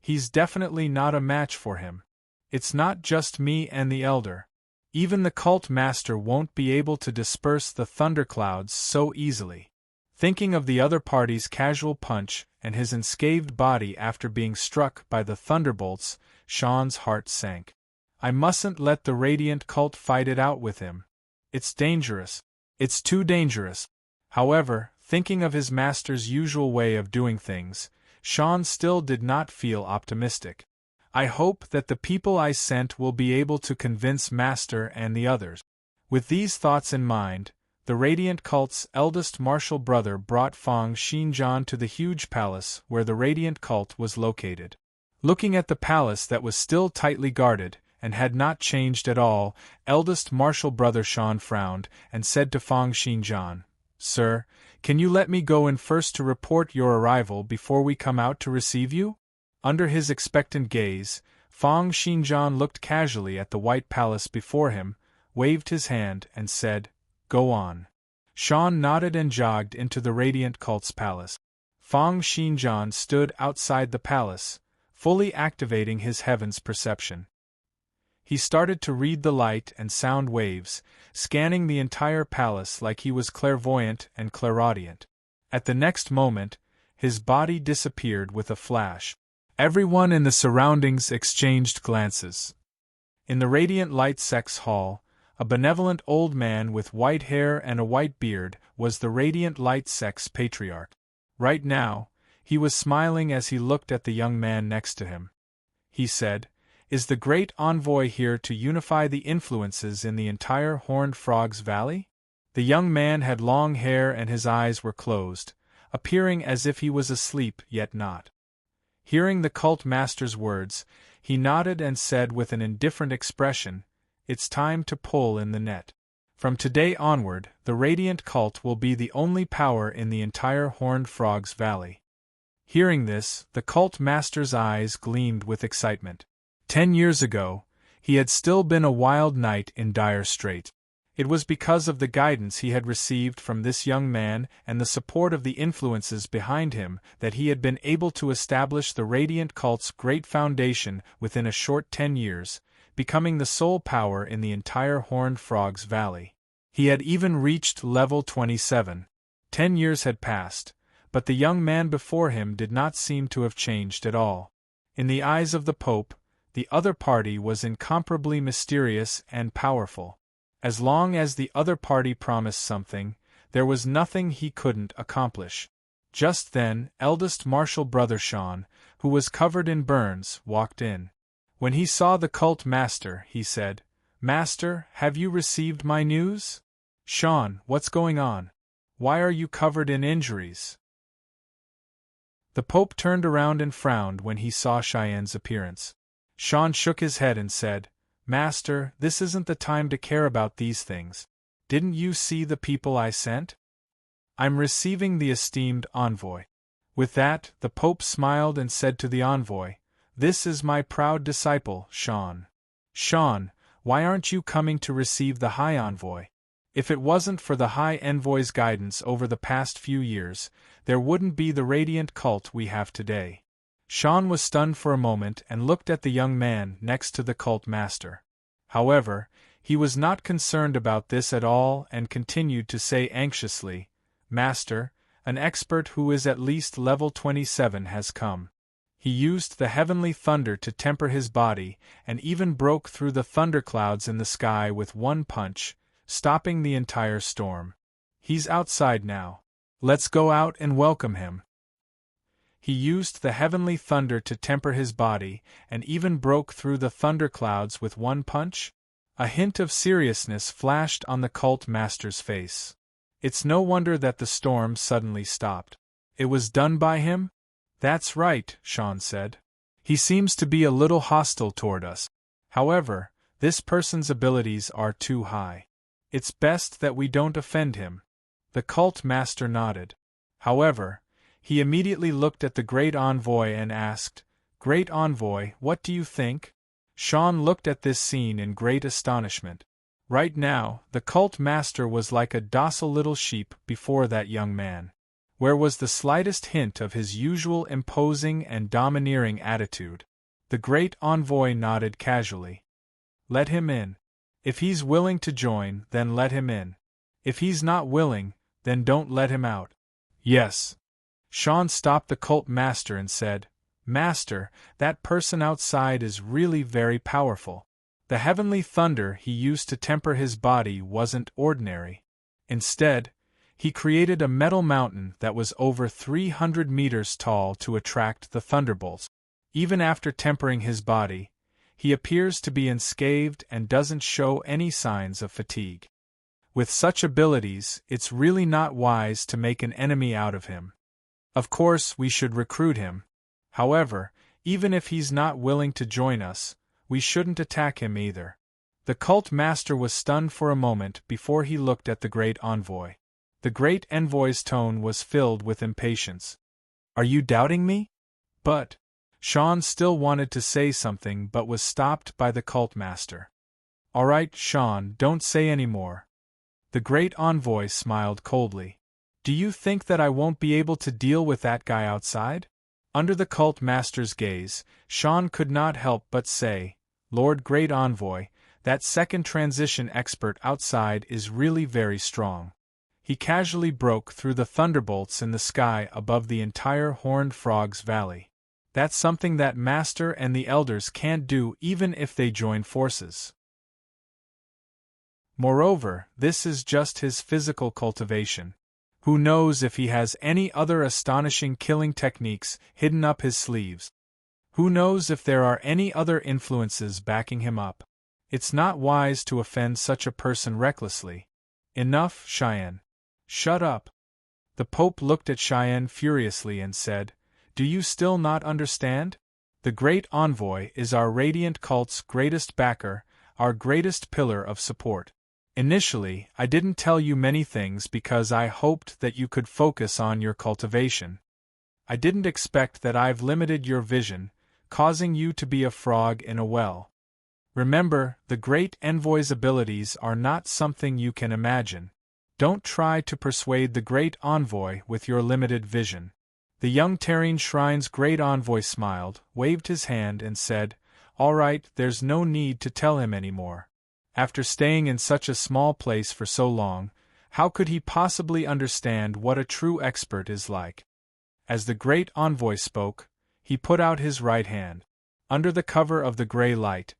He's definitely not a match for him. It's not just me and the Elder. Even the Cult Master won't be able to disperse the thunderclouds so easily. Thinking of the other party's casual punch and his enscathed body after being struck by the thunderbolts, Sean's heart sank. I mustn't let the Radiant Cult fight it out with him. It's dangerous. It's too dangerous. However, thinking of his master's usual way of doing things, Sean still did not feel optimistic. I hope that the people I sent will be able to convince Master and the others. With these thoughts in mind, the Radiant Cult's eldest martial brother brought Fang Xinjian to the huge palace where the Radiant Cult was located. Looking at the palace that was still tightly guarded, and had not changed at all, eldest martial brother Sean frowned, and said to Fang Xinjian, "Sir, can you let me go in first to report your arrival before we come out to receive you?" Under his expectant gaze, Fang Xinjian looked casually at the white palace before him, waved his hand, and said, "Go on." Sean nodded and jogged into the Radiant Cult's palace. Fang Xinjian stood outside the palace, fully activating his heaven's perception. He started to read the light and sound waves, scanning the entire palace like he was clairvoyant and clairaudient. At the next moment, his body disappeared with a flash. Everyone in the surroundings exchanged glances. In the Radiant Light Sect's hall, a benevolent old man with white hair and a white beard was the Radiant Light Sect's patriarch. Right now, he was smiling as he looked at the young man next to him. He said, "Is the great envoy here to unify the influences in the entire Horned Frogs Valley?" The young man had long hair and his eyes were closed, appearing as if he was asleep yet not. Hearing the Cult Master's words, he nodded and said with an indifferent expression, it's time to pull in the net. From today onward, the Radiant Cult will be the only power in the entire Horned Frogs Valley. Hearing this, the cult master's eyes gleamed with excitement. 10 years ago, he had still been a wild knight in dire strait. It was because of the guidance he had received from this young man and the support of the influences behind him that he had been able to establish the Radiant Cult's great foundation within a short 10 years, becoming the sole power in the entire Horned Frogs Valley. He had even reached level 27. 10 years had passed, but the young man before him did not seem to have changed at all. In the eyes of the Pope, the other party was incomparably mysterious and powerful. As long as the other party promised something, there was nothing he couldn't accomplish. Just then, eldest Marshal Brother Sean, who was covered in burns, walked in. When he saw the cult master, he said, "Master, have you received my news?" "Sean, what's going on? Why are you covered in injuries?" The Pope turned around and frowned when he saw Cheyenne's appearance. Sean shook his head and said, "Master, this isn't the time to care about these things. Didn't you see the people I sent? I'm receiving the esteemed envoy." With that, the Pope smiled and said to the envoy, "This is my proud disciple, Sean. Sean, why aren't you coming to receive the High Envoy? If it wasn't for the High Envoy's guidance over the past few years, there wouldn't be the Radiant Cult we have today." Sean was stunned for a moment and looked at the young man next to the cult master. However, he was not concerned about this at all and continued to say anxiously, "Master, an expert who is at least level 27 has come. He used the heavenly thunder to temper his body and even broke through the thunderclouds in the sky with one punch, stopping the entire storm. He's outside now. Let's go out and welcome him." He used the heavenly thunder to temper his body, and even broke through the thunderclouds with one punch? A hint of seriousness flashed on the cult master's face. It's no wonder that the storm suddenly stopped. It was done by him? "That's right," Sean said. "He seems to be a little hostile toward us. However, this person's abilities are too high. It's best that we don't offend him." The cult master nodded. However, he immediately looked at the Great Envoy and asked, "Great Envoy, what do you think?" Sean looked at this scene in great astonishment. Right now, the cult master was like a docile little sheep before that young man. Where was the slightest hint of his usual imposing and domineering attitude? The Great Envoy nodded casually. "Let him in. If he's willing to join, then let him in. If he's not willing, then don't let him out." "Yes." Sean stopped the cult master and said, "Master, that person outside is really very powerful. The heavenly thunder he used to temper his body wasn't ordinary. Instead, he created a metal mountain that was over 300 meters tall to attract the thunderbolts. Even after tempering his body, he appears to be unscathed and doesn't show any signs of fatigue. With such abilities, it's really not wise to make an enemy out of him. Of course, we should recruit him. However, even if he's not willing to join us, we shouldn't attack him either." The cult master was stunned for a moment before he looked at the Great Envoy. The Great Envoy's tone was filled with impatience. "Are you doubting me?" "But—" Sean still wanted to say something but was stopped by the cult master. "All right, Sean, don't say any more." The Great Envoy smiled coldly. "Do you think that I won't be able to deal with that guy outside?" Under the cult master's gaze, Sean could not help but say, "Lord Great Envoy, that second transition expert outside is really very strong. He casually broke through the thunderbolts in the sky above the entire Horned Frogs Valley. That's something that Master and the Elders can't do even if they join forces. Moreover, this is just his physical cultivation. Who knows if he has any other astonishing killing techniques hidden up his sleeves? Who knows if there are any other influences backing him up? It's not wise to offend such a person recklessly. Enough, Cheyenne. Shut up." The Pope looked at Cheyenne furiously and said, "Do you still not understand? The Great Envoy is our Radiant Cult's greatest backer, our greatest pillar of support. Initially, I didn't tell you many things because I hoped that you could focus on your cultivation. I didn't expect that I've limited your vision, causing you to be a frog in a well. Remember, the great envoy's abilities are not something you can imagine. Don't try to persuade the great envoy with your limited vision. The young Terrene Shrine's great envoy smiled, waved his hand and said, "All right, there's no need to tell him anymore. After staying in such a small place for so long, how could he possibly understand what a true expert is like?" As the great envoy spoke, he put out his right hand. Under the cover of the gray light,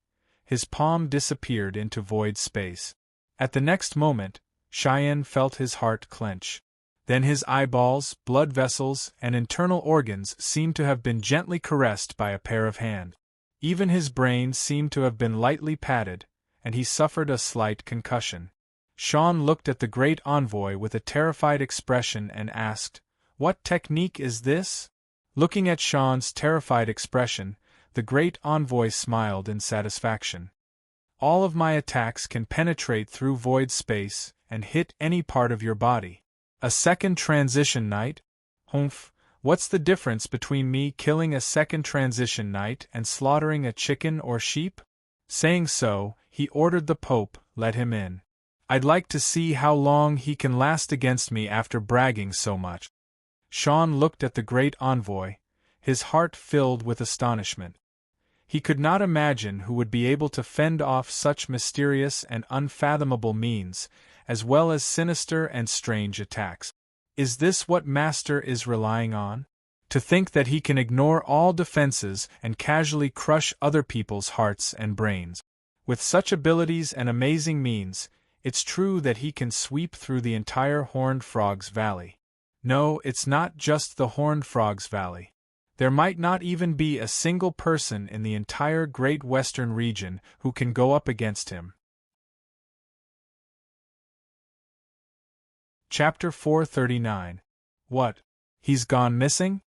his palm disappeared into void space. At the next moment, Cheyenne felt his heart clench. Then his eyeballs, blood vessels, and internal organs seemed to have been gently caressed by a pair of hands. Even his brain seemed to have been lightly patted, and he suffered a slight concussion. Sean looked at the great envoy with a terrified expression and asked, "What technique is this?" Looking at Sean's terrified expression, the great envoy smiled in satisfaction. "All of my attacks can penetrate through void space and hit any part of your body. A second transition knight? Humph, what's the difference between me killing a second transition knight and slaughtering a chicken or sheep?" Saying so, he ordered the Pope, "Let him in. I'd like to see how long he can last against me after bragging so much." Sean looked at the great envoy, his heart filled with astonishment. He could not imagine who would be able to fend off such mysterious and unfathomable means, as well as sinister and strange attacks. Is this what Master is relying on? To think that he can ignore all defenses and casually crush other people's hearts and brains. With such abilities and amazing means, it's true that he can sweep through the entire Horned Frogs Valley. No, it's not just the Horned Frogs Valley. There might not even be a single person in the entire Great Western region who can go up against him. Chapter 439. What? He's gone missing?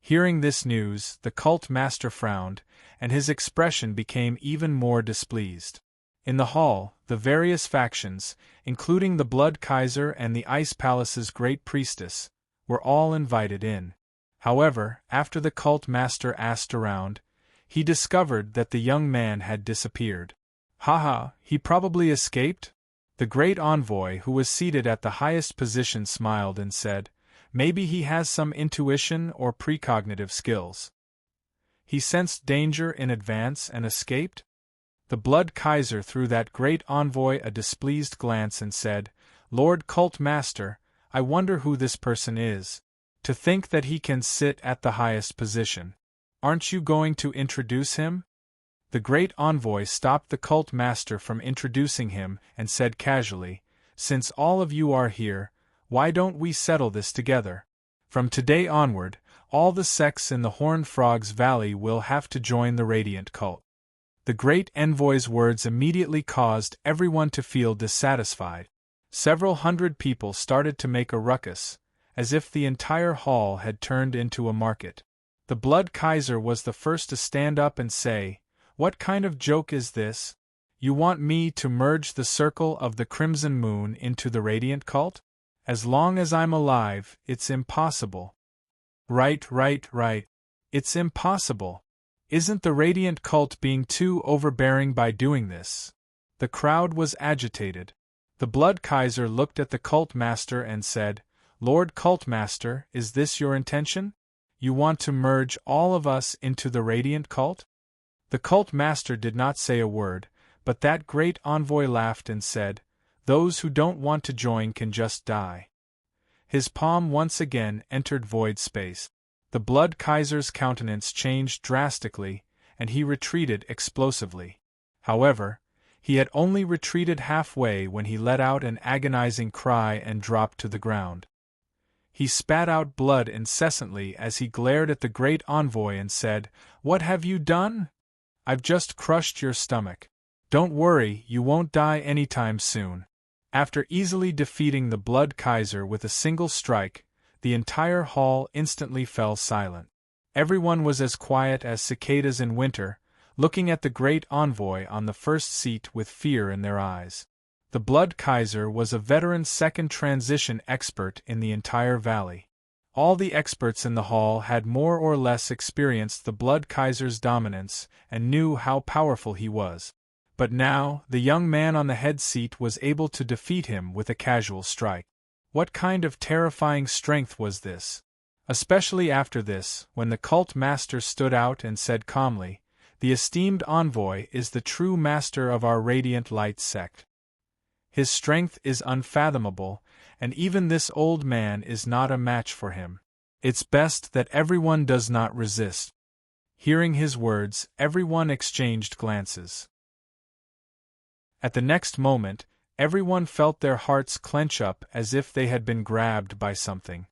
Hearing this news, the cult master frowned, and his expression became even more displeased. In the hall, the various factions, including the Blood Kaiser and the Ice Palace's great priestess, were all invited in. However, after the cult master asked around, he discovered that the young man had disappeared. Haha, he probably escaped? The great envoy, who was seated at the highest position, smiled and said, "Maybe he has some intuition or precognitive skills. He sensed danger in advance and escaped?" The Blood Kaiser threw that great envoy a displeased glance and said, "Lord Cult Master, I wonder who this person is. To think that he can sit at the highest position. Aren't you going to introduce him?" The great envoy stopped the cult master from introducing him and said casually, "Since all of you are here, why don't we settle this together? From today onward, all the sects in the Horned Frogs Valley will have to join the Radiant cult." The great envoy's words immediately caused everyone to feel dissatisfied. Several hundred people started to make a ruckus, as if the entire hall had turned into a market. The Blood Kaiser was the first to stand up and say, "What kind of joke is this? You want me to merge the circle of the Crimson Moon into the Radiant cult? As long as I'm alive, it's impossible." Right. It's impossible. Isn't the Radiant cult being too overbearing by doing this? The crowd was agitated. The Blood Kaiser looked at the cult master and said, "Lord Cult Master, is this your intention? You want to merge all of us into the Radiant cult?" The cult master did not say a word, but that great envoy laughed and said, "Those who don't want to join can just die." His palm once again entered void space. The Blood Kaiser's countenance changed drastically, and he retreated explosively. However, he had only retreated halfway when he let out an agonizing cry and dropped to the ground. He spat out blood incessantly as he glared at the great envoy and said, "What have you done? I've just crushed your stomach. Don't worry, you won't die anytime soon." After easily defeating the Blood Kaiser with a single strike, the entire hall instantly fell silent. Everyone was as quiet as cicadas in winter, looking at the great envoy on the first seat with fear in their eyes. The Blood Kaiser was a veteran second transition expert in the entire valley. All the experts in the hall had more or less experienced the Blood Kaiser's dominance and knew how powerful he was. But now, the young man on the head seat was able to defeat him with a casual strike. What kind of terrifying strength was this? Especially after this, when the cult master stood out and said calmly, "The esteemed envoy is the true master of our Radiant Light sect. His strength is unfathomable, and even this old man is not a match for him. It's best that everyone does not resist." Hearing his words, everyone exchanged glances. At the next moment, everyone felt their hearts clench up as if they had been grabbed by something.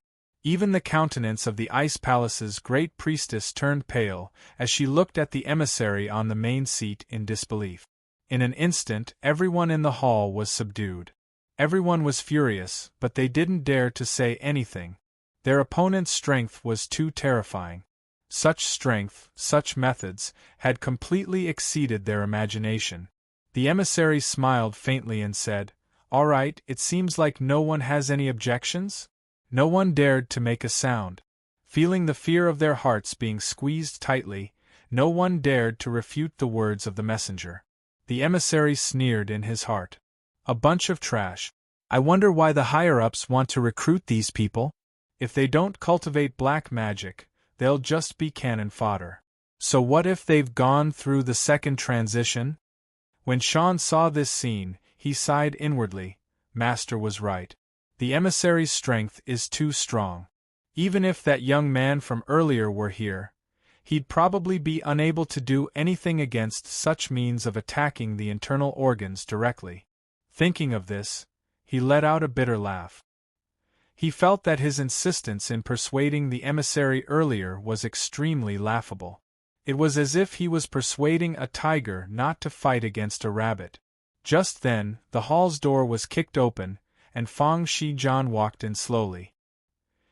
Even the countenance of the Ice Palace's great priestess turned pale as she looked at the emissary on the main seat in disbelief. In an instant, everyone in the hall was subdued. Everyone was furious, but they didn't dare to say anything. Their opponent's strength was too terrifying. Such strength, such methods, had completely exceeded their imagination. The emissary smiled faintly and said, "All right, it seems like no one has any objections?" No one dared to make a sound. Feeling the fear of their hearts being squeezed tightly, no one dared to refute the words of the messenger. The emissary sneered in his heart. A bunch of trash. I wonder why the higher-ups want to recruit these people? If they don't cultivate black magic, they'll just be cannon fodder. So what if they've gone through the second transition? When Sean saw this scene, he sighed inwardly. Master was right. The emissary's strength is too strong. Even if that young man from earlier were here, he'd probably be unable to do anything against such means of attacking the internal organs directly. Thinking of this, he let out a bitter laugh. He felt that his insistence in persuading the emissary earlier was extremely laughable. It was as if he was persuading a tiger not to fight against a rabbit. Just then, the hall's door was kicked open, and Fang Shijian walked in slowly.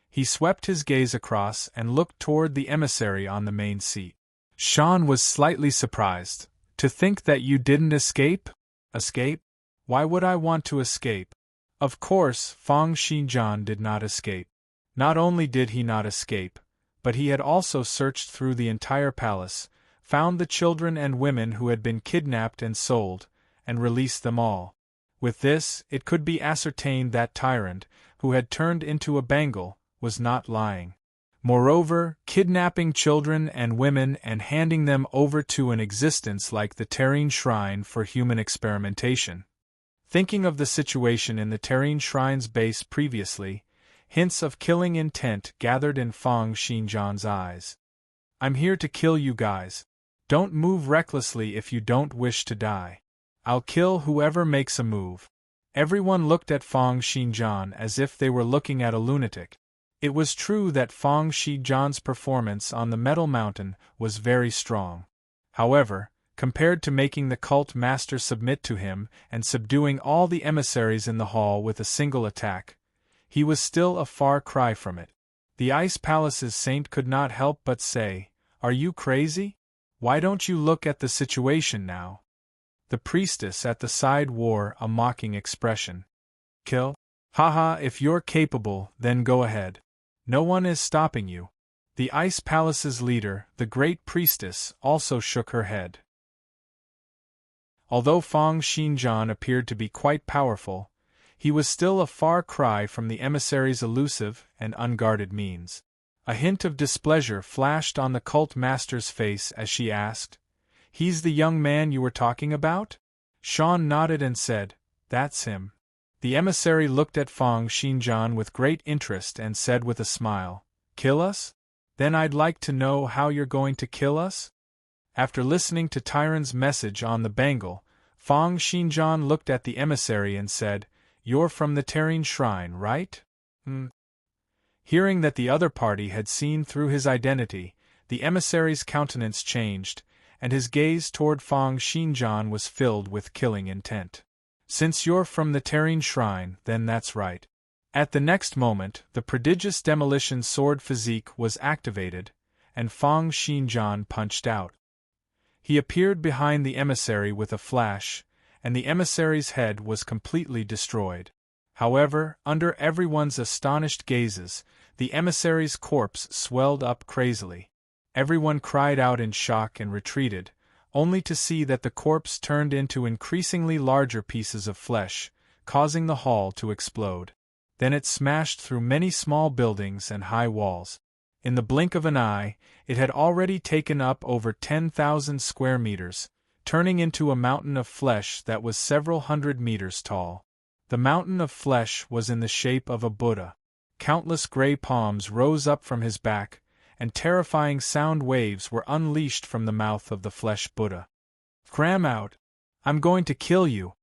He swept his gaze across and looked toward the emissary on the main seat. Sean was slightly surprised. To think that you didn't escape? Escape? Why would I want to escape? Of course, Fang Shijian did not escape. Not only did he not escape, but he had also searched through the entire palace, found the children and women who had been kidnapped and sold, and released them all. With this, it could be ascertained that tyrant, who had turned into a Bengal, was not lying. Moreover, kidnapping children and women and handing them over to an existence like the Serene Shrine for human experimentation. Thinking of the situation in the Serene Shrine's base previously, hints of killing intent gathered in Fang Shijian's eyes. I'm here to kill you guys. Don't move recklessly if you don't wish to die. I'll kill whoever makes a move. Everyone looked at Fang Shijian as if they were looking at a lunatic. It was true that Fang Shijian's performance on the Metal Mountain was very strong. However, compared to making the cult master submit to him and subduing all the emissaries in the hall with a single attack, he was still a far cry from it. The Ice Palace's saint could not help but say, "Are you crazy? Why don't you look at the situation now?" The priestess at the side wore a mocking expression. "Kill? Haha, if you're capable, then go ahead. No one is stopping you." The Ice Palace's leader, the great priestess, also shook her head. Although Fang Shijian appeared to be quite powerful, he was still a far cry from the emissary's elusive and unguarded means. A hint of displeasure flashed on the cult master's face as she asked, "He's the young man you were talking about?" Sean nodded and said, "That's him." The emissary looked at Fang Shijian with great interest and said with a smile, "Kill us? Then I'd like to know how you're going to kill us?" After listening to Tyron's message on the bangle, Fang Shijian looked at the emissary and said, "You're from the Serene Shrine, right?" Hearing that the other party had seen through his identity, the emissary's countenance changed, and his gaze toward Fang Shijian was filled with killing intent. "Since you're from the Serene Shrine, then that's right." At the next moment, the prodigious demolition sword physique was activated, and Fang Shijian punched out. He appeared behind the emissary with a flash, and the emissary's head was completely destroyed. However, under everyone's astonished gazes, the emissary's corpse swelled up crazily. Everyone cried out in shock and retreated, only to see that the corpse turned into increasingly larger pieces of flesh, causing the hall to explode. Then it smashed through many small buildings and high walls. In the blink of an eye, it had already taken up over 10,000 square meters, turning into a mountain of flesh that was several hundred meters tall. The mountain of flesh was in the shape of a Buddha. Countless gray palms rose up from his back, and terrifying sound waves were unleashed from the mouth of the flesh Buddha. "Cram out! I'm going to kill you!"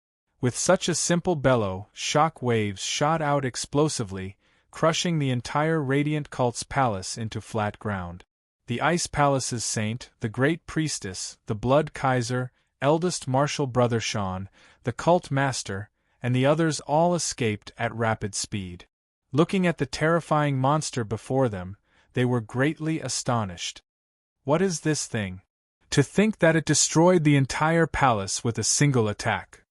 With such a simple bellow, shock waves shot out explosively, crushing the entire radiant cult's palace into flat ground. The Ice Palace's saint, the great priestess, the Blood Kaiser, eldest martial brother Sean, the cult master, and the others all escaped at rapid speed. Looking at the terrifying monster before them, they were greatly astonished. What is this thing? To think that it destroyed the entire palace with a single attack!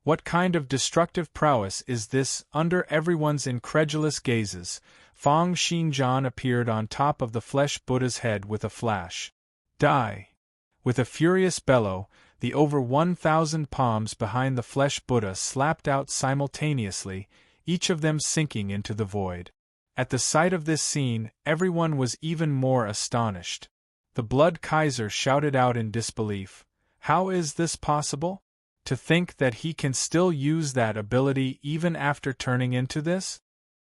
What kind of destructive prowess is this? Under everyone's incredulous gazes, Fang Xinjian appeared on top of the flesh Buddha's head with a flash. Die! With a furious bellow, the over 1,000 palms behind the flesh Buddha slapped out simultaneously, each of them sinking into the void. At the sight of this scene, everyone was even more astonished. The Blood Kaiser shouted out in disbelief, "How is this possible? To think that he can still use that ability even after turning into this?"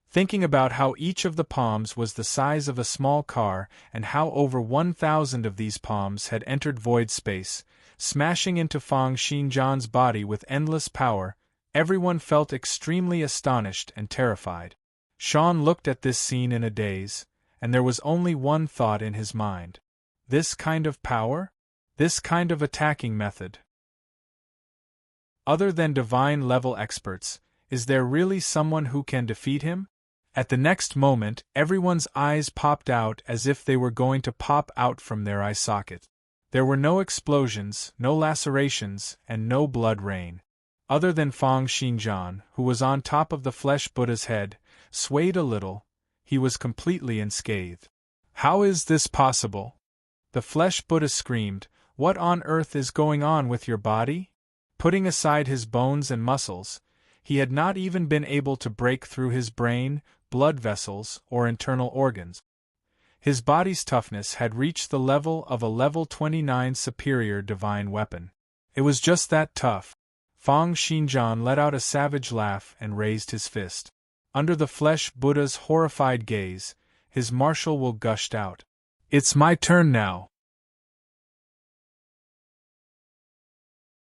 Thinking about how each of the palms was the size of a small car and how over 1,000 of these palms had entered void space, smashing into Fang Xinjian's body with endless power, everyone felt extremely astonished and terrified. Sean looked at this scene in a daze, and there was only one thought in his mind. This kind of power? This kind of attacking method? Other than divine-level experts, is there really someone who can defeat him? At the next moment, everyone's eyes popped out as if they were going to pop out from their eye socket. There were no explosions, no lacerations, and no blood rain. Other than Fang Xinjian, who was on top of the flesh Buddha's head, swayed a little, he was completely unscathed. "How is this possible?" The flesh Buddha screamed, "What on earth is going on with your body?" Putting aside his bones and muscles, he had not even been able to break through his brain, blood vessels, or internal organs. His body's toughness had reached the level of a level 29 superior divine weapon. It was just that tough. Fang Xinjian let out a savage laugh and raised his fist. Under the flesh Buddha's horrified gaze, his martial will gushed out. "It's my turn now."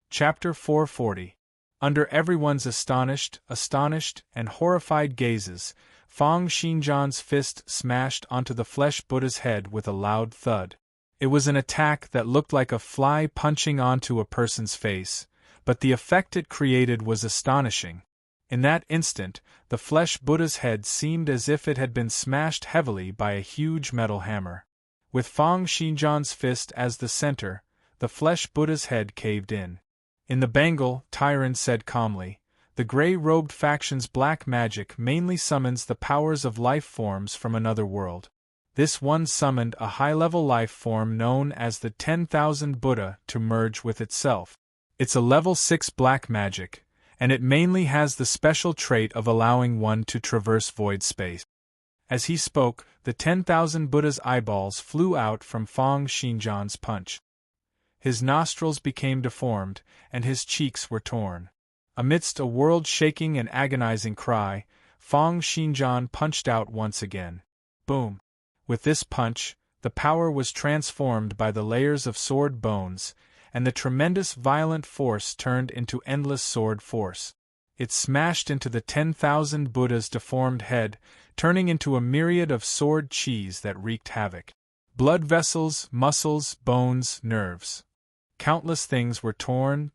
Chapter 440. Under everyone's astonished, and horrified gazes, Fang Xinjian's fist smashed onto the flesh Buddha's head with a loud thud. It was an attack that looked like a fly punching onto a person's face, but the effect it created was astonishing. In that instant, the flesh Buddha's head seemed as if it had been smashed heavily by a huge metal hammer. With Fang Xinjian's fist as the center, the flesh Buddha's head caved in. In the bangle, Tyron said calmly, "The gray-robed faction's black magic mainly summons the powers of life forms from another world. This one summoned a high-level life form known as the 10,000 Buddha to merge with itself. It's a level 6 black magic, and it mainly has the special trait of allowing one to traverse void space." As he spoke, the 10,000 Buddha's eyeballs flew out from Fang Xinjian's punch. His nostrils became deformed, and his cheeks were torn. Amidst a world-shaking and agonizing cry, Fang Xinjian punched out once again. Boom! With this punch, the power was transformed by the layers of sword bones, and the tremendous violent force turned into endless sword force. It smashed into the 10,000 Buddha's deformed head, turning into a myriad of sword cheese that wreaked havoc. Blood vessels, muscles, bones, nerves. Countless things were torn,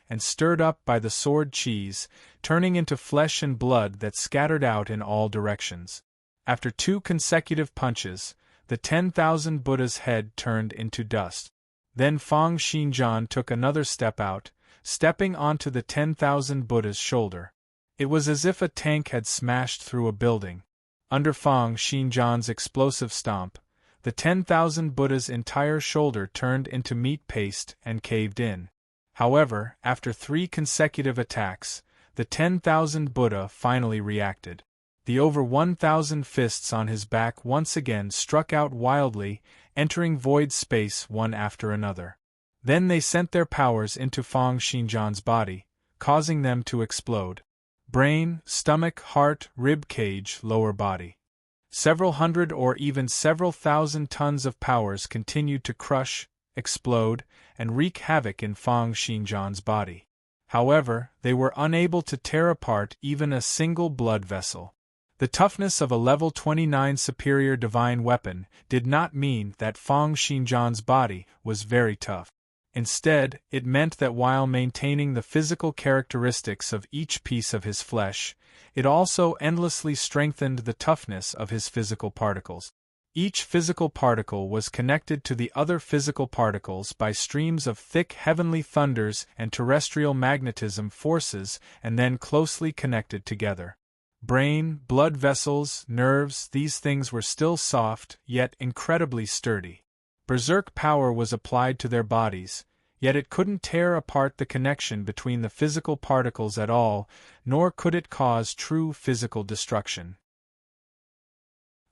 and stirred up by the sword cheese, turning into flesh and blood that scattered out in all directions. After 2 consecutive punches, the 10,000 Buddha's head turned into dust. Then Fang Xinjian took another step out, stepping onto the 10,000 Buddha's shoulder. It was as if a tank had smashed through a building. Under Fang Xinjian's explosive stomp, the 10,000 Buddha's entire shoulder turned into meat paste and caved in. However, after 3 consecutive attacks, the 10,000 Buddha finally reacted. The over 1,000 fists on his back once again struck out wildly, entering void space one after another. Then they sent their powers into Fang Xinjian's body, causing them to explode. Brain, stomach, heart, rib cage, lower body. Several hundred or even several thousand tons of powers continued to crush, explode, and wreak havoc in Fang Xinjian's body. However, they were unable to tear apart even a single blood vessel. The toughness of a level 29 superior divine weapon did not mean that Fang Xinjian's body was very tough. Instead, it meant that while maintaining the physical characteristics of each piece of his flesh, it also endlessly strengthened the toughness of his physical particles. Each physical particle was connected to the other physical particles by streams of thick heavenly thunders and terrestrial magnetism forces, and then closely connected together. Brain, blood vessels, nerves, these things were still soft, yet incredibly sturdy. Berserk power was applied to their bodies, yet it couldn't tear apart the connection between the physical particles at all, nor could it cause true physical destruction.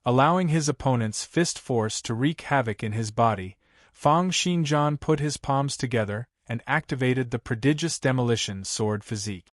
Allowing his opponent's fist force to wreak havoc in his body, Fang Xinjian put his palms together and activated the prodigious demolition sword physique.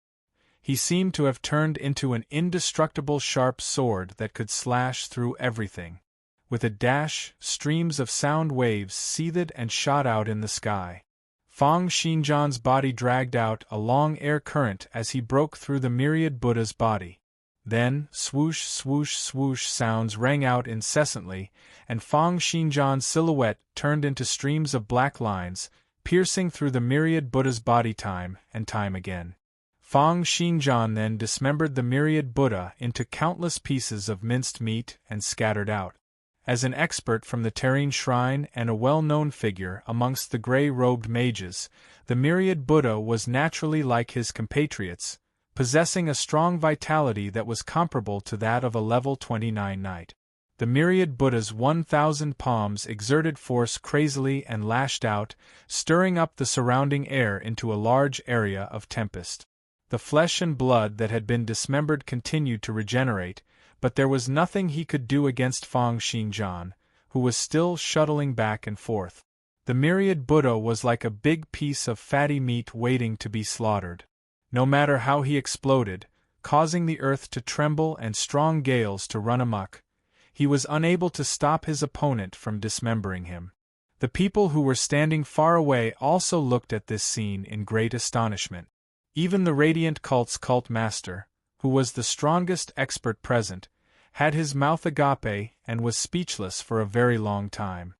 He seemed to have turned into an indestructible sharp sword that could slash through everything. With a dash, streams of sound waves seethed and shot out in the sky. Fang Xinjian's body dragged out a long air current as he broke through the myriad Buddha's body. Then, swoosh, swoosh, swoosh sounds rang out incessantly, and Fang Xinjian's silhouette turned into streams of black lines, piercing through the myriad Buddha's body time and time again. Fang Xinjian then dismembered the myriad Buddha into countless pieces of minced meat and scattered out. As an expert from the Serene Shrine and a well-known figure amongst the grey-robed mages, the myriad Buddha was naturally like his compatriots, possessing a strong vitality that was comparable to that of a level 29 knight. The myriad Buddha's 1,000 palms exerted force crazily and lashed out, stirring up the surrounding air into a large area of tempest. The flesh and blood that had been dismembered continued to regenerate, but there was nothing he could do against Fang Xinjian, who was still shuttling back and forth. The myriad Buddha was like a big piece of fatty meat waiting to be slaughtered. No matter how he exploded, causing the earth to tremble and strong gales to run amok, he was unable to stop his opponent from dismembering him. The people who were standing far away also looked at this scene in great astonishment. Even the Radiant Cult's cult master, who was the strongest expert present, had his mouth agape and was speechless for a very long time.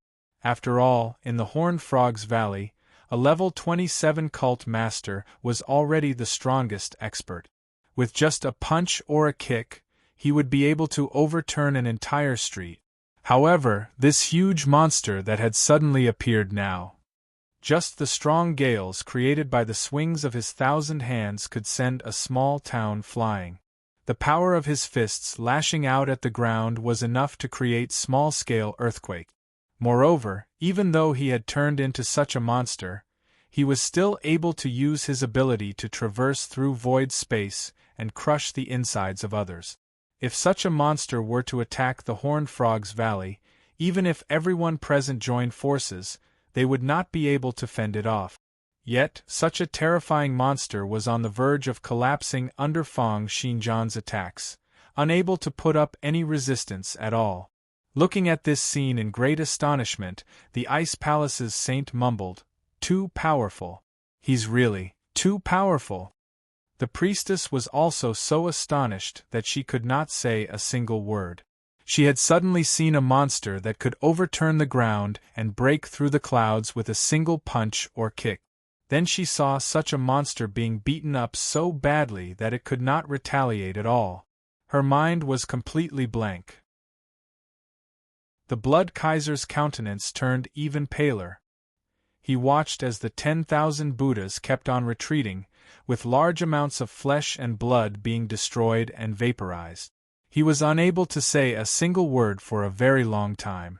After all, in the Horned Frog's Valley, a level 27 cult master was already the strongest expert. With just a punch or a kick, he would be able to overturn an entire street. However, this huge monster that had suddenly appeared now, just the strong gales created by the swings of his 1,000 hands could send a small town flying. The power of his fists lashing out at the ground was enough to create small-scale earthquake. Moreover, even though he had turned into such a monster, he was still able to use his ability to traverse through void space and crush the insides of others. If such a monster were to attack the Horned Frog's Valley, even if everyone present joined forces, they would not be able to fend it off. Yet, such a terrifying monster was on the verge of collapsing under Fang Xinjian's attacks, unable to put up any resistance at all. Looking at this scene in great astonishment, the Ice Palace's saint mumbled, "Too powerful. He's really too powerful." The priestess was also so astonished that she could not say a single word. She had suddenly seen a monster that could overturn the ground and break through the clouds with a single punch or kick. Then she saw such a monster being beaten up so badly that it could not retaliate at all. Her mind was completely blank. The Blood Kaiser's countenance turned even paler. He watched as the 10,000 Buddhas kept on retreating, with large amounts of flesh and blood being destroyed and vaporized. He was unable to say a single word for a very long time.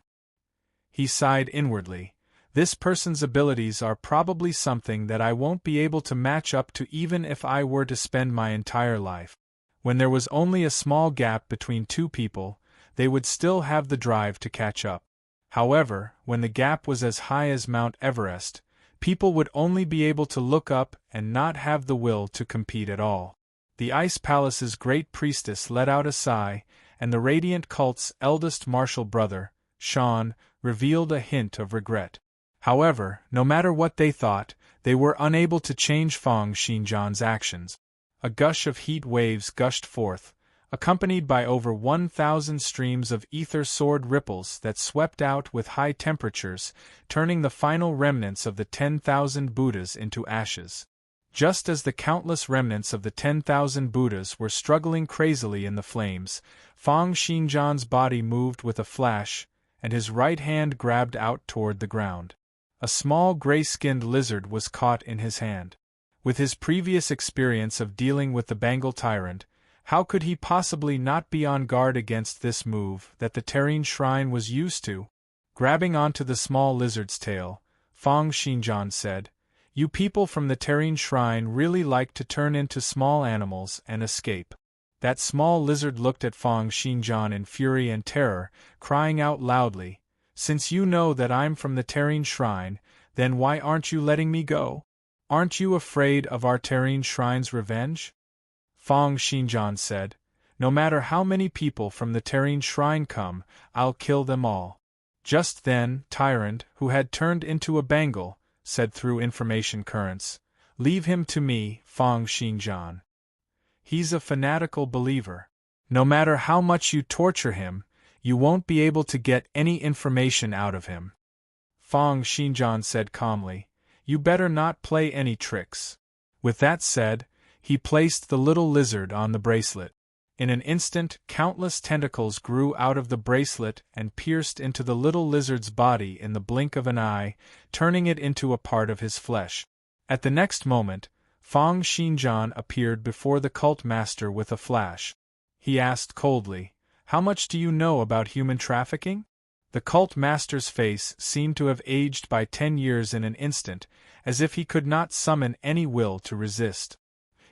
He sighed inwardly. This person's abilities are probably something that I won't be able to match up to even if I were to spend my entire life. When there was only a small gap between two people, they would still have the drive to catch up. However, when the gap was as high as Mount Everest, people would only be able to look up and not have the will to compete at all. The Ice Palace's great priestess let out a sigh, and the Radiant Cult's eldest martial brother, Sean, revealed a hint of regret. However, no matter what they thought, they were unable to change Fang Xinjian's actions. A gush of heat waves gushed forth, accompanied by over 1,000 streams of ether sword ripples that swept out with high temperatures, turning the final remnants of the 10,000 Buddhas into ashes. Just as the countless remnants of the 10,000 Buddhas were struggling crazily in the flames, Fang Xinjian's body moved with a flash, and his right hand grabbed out toward the ground. A small gray-skinned lizard was caught in his hand. With his previous experience of dealing with the Bengal tyrant, how could he possibly not be on guard against this move that the Serene Shrine was used to? Grabbing onto the small lizard's tail, Fang Xinjian said, "You people from the Serene Shrine really like to turn into small animals and escape." That small lizard looked at Fang Xinjian in fury and terror, crying out loudly, "Since you know that I'm from the Serene Shrine, then why aren't you letting me go? Aren't you afraid of our Serene Shrine's revenge?" Fang Xinjian said, "No matter how many people from the Serene Shrine come, I'll kill them all." Just then, Tyrant, who had turned into a Bengal, said through information currents, "Leave him to me, Fang Xinjian. He's a fanatical believer. No matter how much you torture him, you won't be able to get any information out of him." Fang Xinjian said calmly, "You better not play any tricks." With that said, he placed the little lizard on the bracelet. In an instant, countless tentacles grew out of the bracelet and pierced into the little lizard's body in the blink of an eye, turning it into a part of his flesh. At the next moment, Fang Xinjian appeared before the cult master with a flash. He asked coldly, "How much do you know about human trafficking?" The cult master's face seemed to have aged by 10 years in an instant, as if he could not summon any will to resist.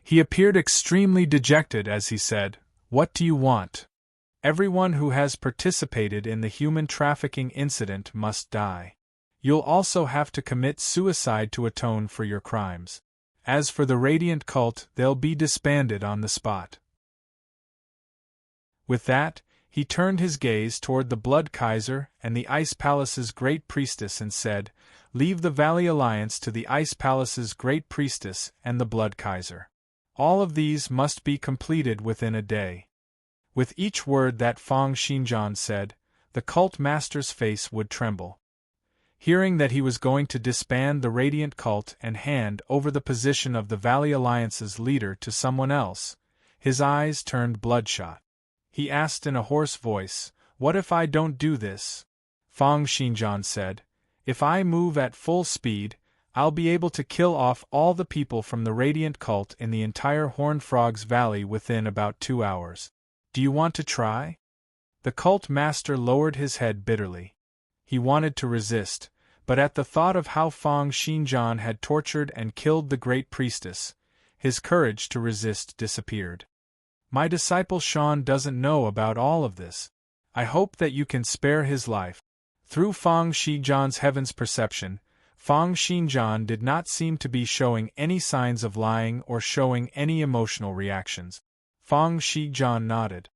He appeared extremely dejected as he said, "What do you want?" "Everyone who has participated in the human trafficking incident must die. You'll also have to commit suicide to atone for your crimes. As for the Radiant Cult, they'll be disbanded on the spot." With that, he turned his gaze toward the Blood Kaiser and the Ice Palace's Great Priestess and said, "Leave the Valley Alliance to the Ice Palace's Great Priestess and the Blood Kaiser. All of these must be completed within a day." With each word that Fang Xinjian said, the cult master's face would tremble. Hearing that he was going to disband the Radiant Cult and hand over the position of the Valley Alliance's leader to someone else, his eyes turned bloodshot. He asked in a hoarse voice, "What if I don't do this?" Fang Xinjian said, "If I move at full speed, I'll be able to kill off all the people from the Radiant Cult in the entire Horned Frogs Valley within about 2 hours. Do you want to try?" The cult master lowered his head bitterly. He wanted to resist, but at the thought of how Fang Xinjian had tortured and killed the Great Priestess, his courage to resist disappeared. "My disciple Sean doesn't know about all of this. I hope that you can spare his life." Through Fang Xinjian's heaven's perception, Fang Xinjian did not seem to be showing any signs of lying or showing any emotional reactions. Fang Xinjian nodded.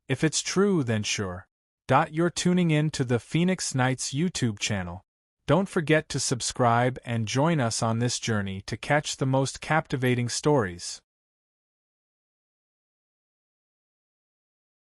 "If it's true, then sure. You're tuning in to the Phoenix Knights YouTube channel. Don't forget to subscribe and join us on this journey to catch the most captivating stories.